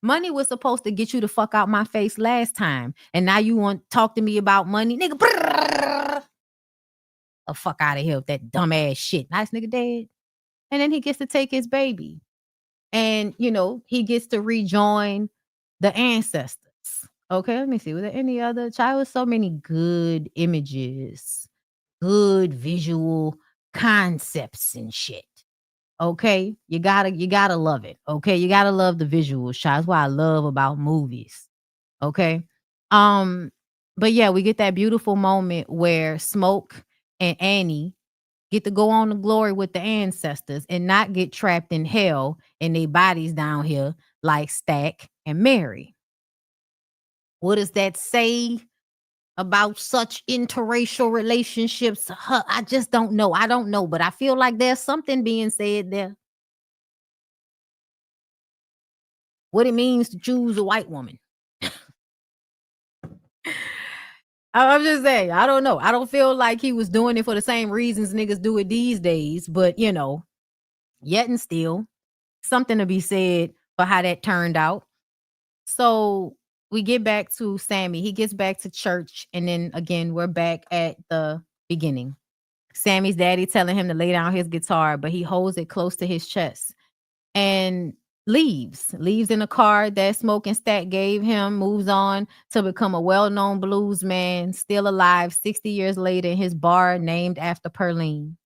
money was supposed to get you the fuck out my face last time. And now you want to talk to me about money? Nigga, the fuck out of here with that dumbass shit. Nice nigga dead. And then he gets to take his baby. And, he gets to rejoin the ancestors. Okay, let me see. Was there any other child with so many good images, good visual concepts and shit? Okay, you gotta love it. Okay, you gotta love the visuals. That's what I love about movies. Okay, but yeah, we get that beautiful moment where Smoke and Annie get to go on to glory with the ancestors and not get trapped in hell and their bodies down here like Stack and Mary. What does that say about such interracial relationships? I just don't know. I don't know, but I feel like there's something being said there. What it means to choose a white woman. I'm just saying, I don't know. I don't feel like he was doing it for the same reasons niggas do it these days, but yet and still, something to be said for how that turned out. So we get back to Sammy. He gets back to church, and then again, we're back at the beginning. Sammy's daddy telling him to lay down his guitar, but he holds it close to his chest and leaves in a car that Smoke and Stack gave him, moves on to become a well-known blues man, still alive 60 years later in his bar named after Pearline.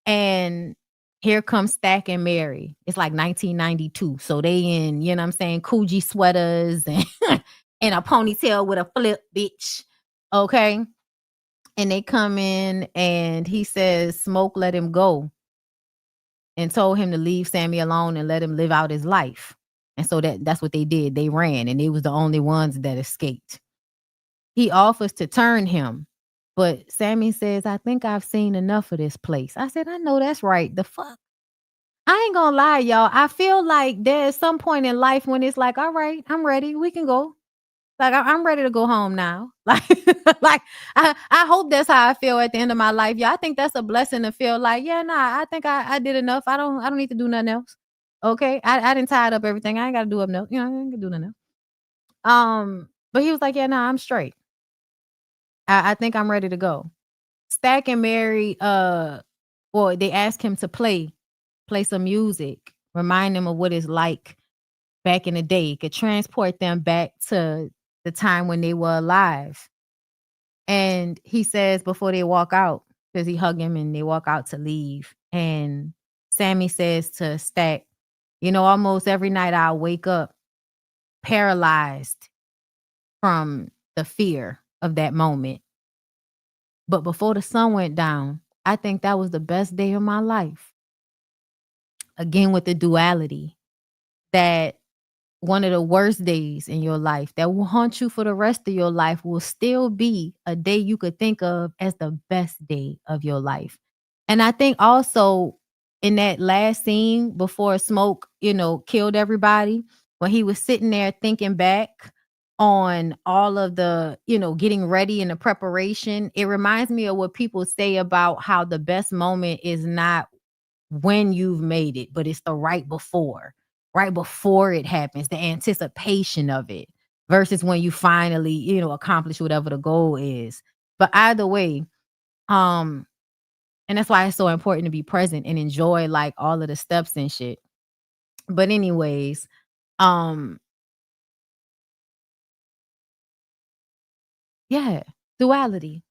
And Here comes Stack and Mary. It's like 1992. So they in, you know what I'm saying, Coogee sweaters and, and a ponytail with a flip, bitch. Okay. And they come in and he says, Smoke let him go, and told him to leave Sammy alone and let him live out his life. And so that's what they did. They ran, and they was the only ones that escaped. He offers to turn him, but Sammy says, I think I've seen enough of this place. I said, I know that's right. The fuck? I ain't gonna lie, y'all. I feel like there's some point in life when it's like, all right, I'm ready. We can go. Like I'm ready to go home now. Like, like I hope that's how I feel at the end of my life. Yeah, I think that's a blessing to feel like, yeah, nah, I think I did enough. I don't need to do nothing else. Okay. I didn't tie up everything. I ain't gotta do up no, I ain't gonna do nothing else. But he was like, yeah, nah, I'm straight. I think I'm ready to go. Stack and Mary, well, they asked him to play some music, remind them of what it's like back in the day. It could transport them back to the time when they were alive. And he says before they walk out, because he hug him and they walk out to leave. And Sammy says to Stack, almost every night I'll wake up paralyzed from the fear of that moment. But before the sun went down, I think that was the best day of my life. Again, with the duality that one of the worst days in your life that will haunt you for the rest of your life will still be a day you could think of as the best day of your life. And I think also in that last scene before Smoke, killed everybody, when he was sitting there thinking back on all of the, getting ready and the preparation, it reminds me of what people say about how the best moment is not when you've made it, but it's the right before it happens, the anticipation of it versus when you finally, accomplish whatever the goal is. But either way, and that's why it's so important to be present and enjoy like all of the steps and shit. But anyways, yeah, duality.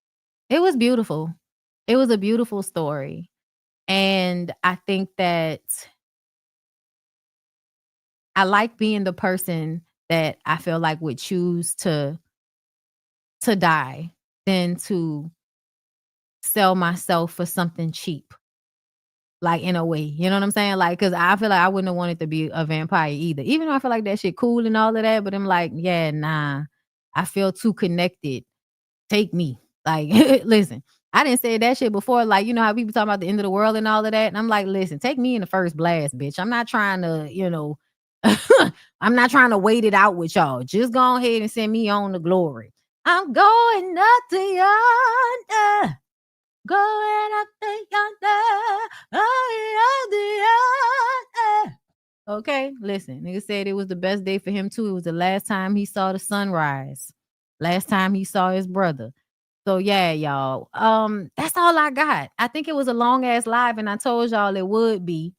It was beautiful. It was a beautiful story. And I think that I like being the person that I feel like would choose to die than to sell myself for something cheap. Like in a way, you know what I'm saying? Like, cause I feel like I wouldn't have wanted to be a vampire either. Even though I feel like that shit cool and all of that, but I'm like, yeah, nah. I feel too connected. Take me. Like, listen, I didn't say that shit before. Like, you know how people talk about the end of the world and all of that. And I'm like, listen, take me in the first blast, bitch. I'm not trying to, I'm not trying to wait it out with y'all. Just go ahead and send me on to glory. I'm going up to yonder. Going up to yonder. Oh, yonder. Okay, listen. Nigga said it was the best day for him too. It was the last time he saw the sunrise. Last time he saw his brother. So yeah, y'all. That's all I got. I think it was a long ass live, and I told y'all it would be.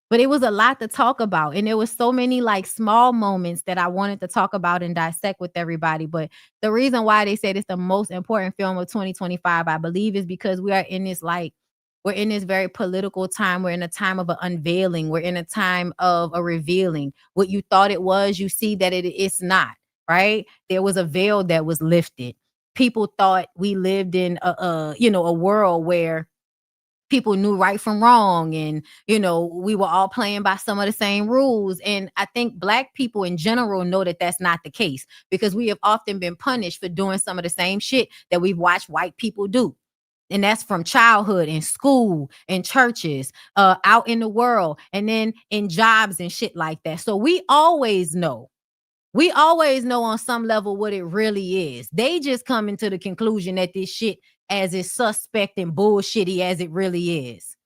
But it was a lot to talk about. And there was so many like small moments that I wanted to talk about and dissect with everybody. But the reason why they said it's the most important film of 2025, I believe, is because we're in this very political time. We're in a time of an unveiling. We're in a time of a revealing. What you thought it was, you see that it's not, right? There was a veil that was lifted. People thought we lived in a world where people knew right from wrong, and we were all playing by some of the same rules. And I think Black people in general know that that's not the case, because we have often been punished for doing some of the same shit that we've watched white people do. And that's from childhood, in school, in churches, out in the world, and then in jobs and shit like that. So we always know on some level what it really is. They just coming to the conclusion that this shit as is suspect and bullshitty as it really is.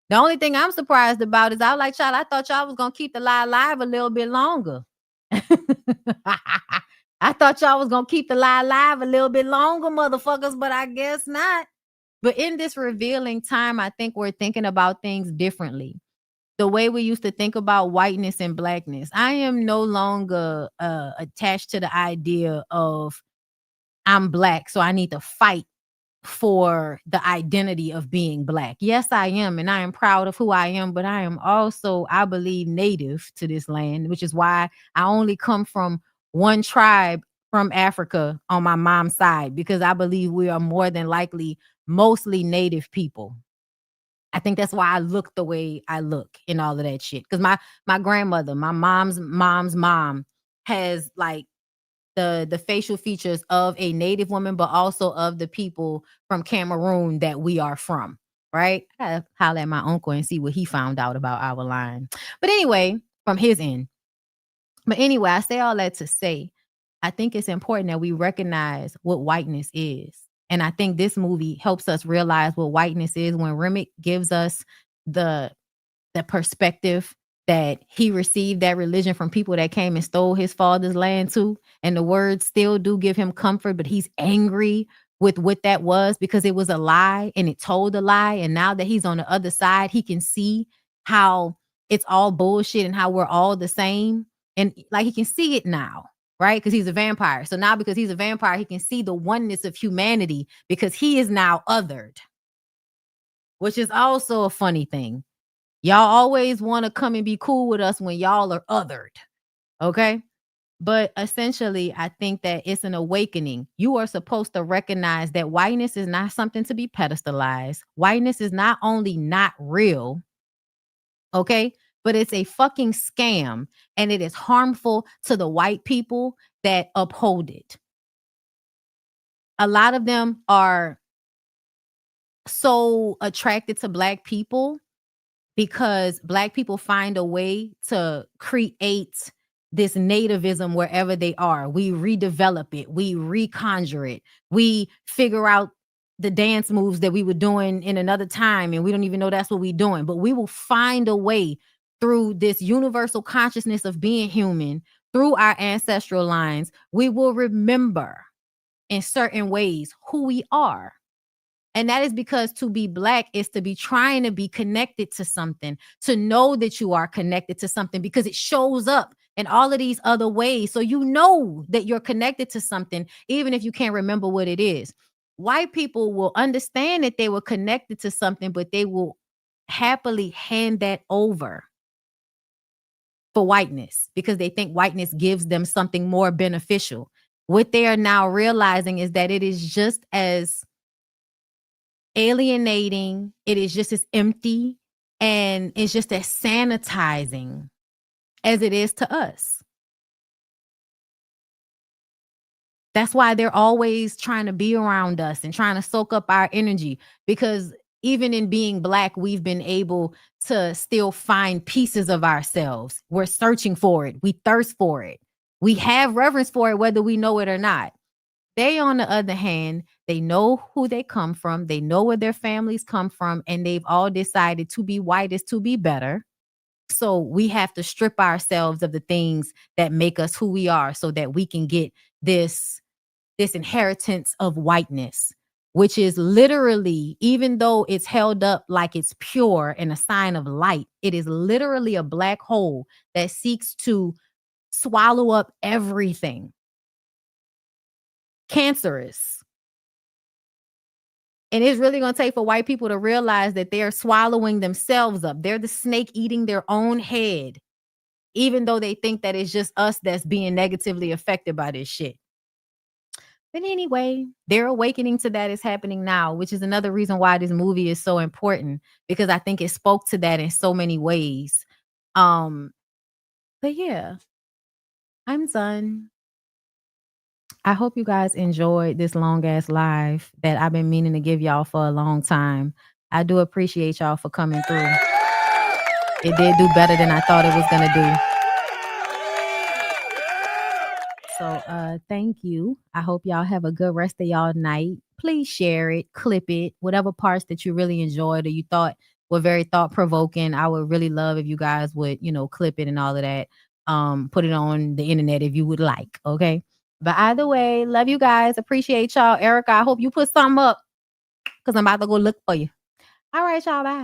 The only thing I'm surprised about is I was like, child, I thought y'all was going to keep the lie alive a little bit longer. I thought y'all was going to keep the lie alive a little bit longer, motherfuckers, but I guess not. But in this revealing time, I think we're thinking about things differently. The way we used to think about whiteness and Blackness. I am no longer attached to the idea of I'm Black, so I need to fight for the identity of being Black. Yes, I am, and I am proud of who I am, but I am also, I believe, native to this land, which is why I only come from one tribe from Africa on my mom's side, because I believe we are more than likely mostly native people. I think that's why I look the way I look and all of that shit. Because my grandmother, my mom's mom, has like the facial features of a native woman, but also of the people from Cameroon that we are from. Right? I gotta holler at my uncle and see what he found out about our line. But anyway, from his end. But anyway, I say all that to say, I think it's important that we recognize what whiteness is. And I think this movie helps us realize what whiteness is when Remick gives us the perspective that he received that religion from people that came and stole his father's land too. And the words still do give him comfort, but he's angry with what that was because it was a lie and it told a lie. And now that he's on the other side, he can see how it's all bullshit and how we're all the same. And like he can see it now, right? Because he's a vampire. So now because he's a vampire, he can see the oneness of humanity because he is now othered, which is also a funny thing. Y'all always want to come and be cool with us when y'all are othered. Okay? But essentially, I think that it's an awakening. You are supposed to recognize that whiteness is not something to be pedestalized. Whiteness is not only not real, okay, but it's a fucking scam, and it is harmful to the white people that uphold it. A lot of them are so attracted to Black people because Black people find a way to create this nativism wherever they are. We redevelop it. We reconjure it. We figure out the dance moves that we were doing in another time, and we don't even know that's what we're doing. But we will find a way through this universal consciousness of being human, through our ancestral lines. We will remember in certain ways who we are. And that is because to be Black is to be trying to be connected to something, to know that you are connected to something because it shows up in all of these other ways. So you know that you're connected to something, even if you can't remember what it is. White people will understand that they were connected to something, but they will happily hand that over for whiteness because they think whiteness gives them something more beneficial. What they are now realizing is that it is just as alienating, it is just as empty, and it's just as sanitizing as it is to us. That's why they're always trying to be around us and trying to soak up our energy, because even in being Black, we've been able to still find pieces of ourselves. We're searching for it. We thirst for it. We have reverence for it, whether we know it or not. They, on the other hand, they know who they come from. They know where their families come from, and they've all decided to be white is to be better. So we have to strip ourselves of the things that make us who we are so that we can get this inheritance of whiteness, which is literally, even though it's held up like it's pure and a sign of light, it is literally a black hole that seeks to swallow up everything. Cancerous. And it's really going to take for white people to realize that they're swallowing themselves up. They're the snake eating their own head, even though they think that it's just us that's being negatively affected by this shit. But anyway, their awakening to that is happening now, which is another reason why this movie is so important, because I think it spoke to that in so many ways. But yeah, I'm done. I hope you guys enjoyed this long ass live that I've been meaning to give y'all for a long time. I do appreciate y'all for coming through. It did do better than I thought it was going to do. So thank you. I hope y'all have a good rest of y'all night. Please share it, clip it, whatever parts that you really enjoyed or you thought were very thought-provoking. I would really love if you guys would, clip it and all of that. Put it on the internet if you would like, okay? But either way, love you guys. Appreciate y'all. Erica, I hope you put something up because I'm about to go look for you. All right, y'all. Bye.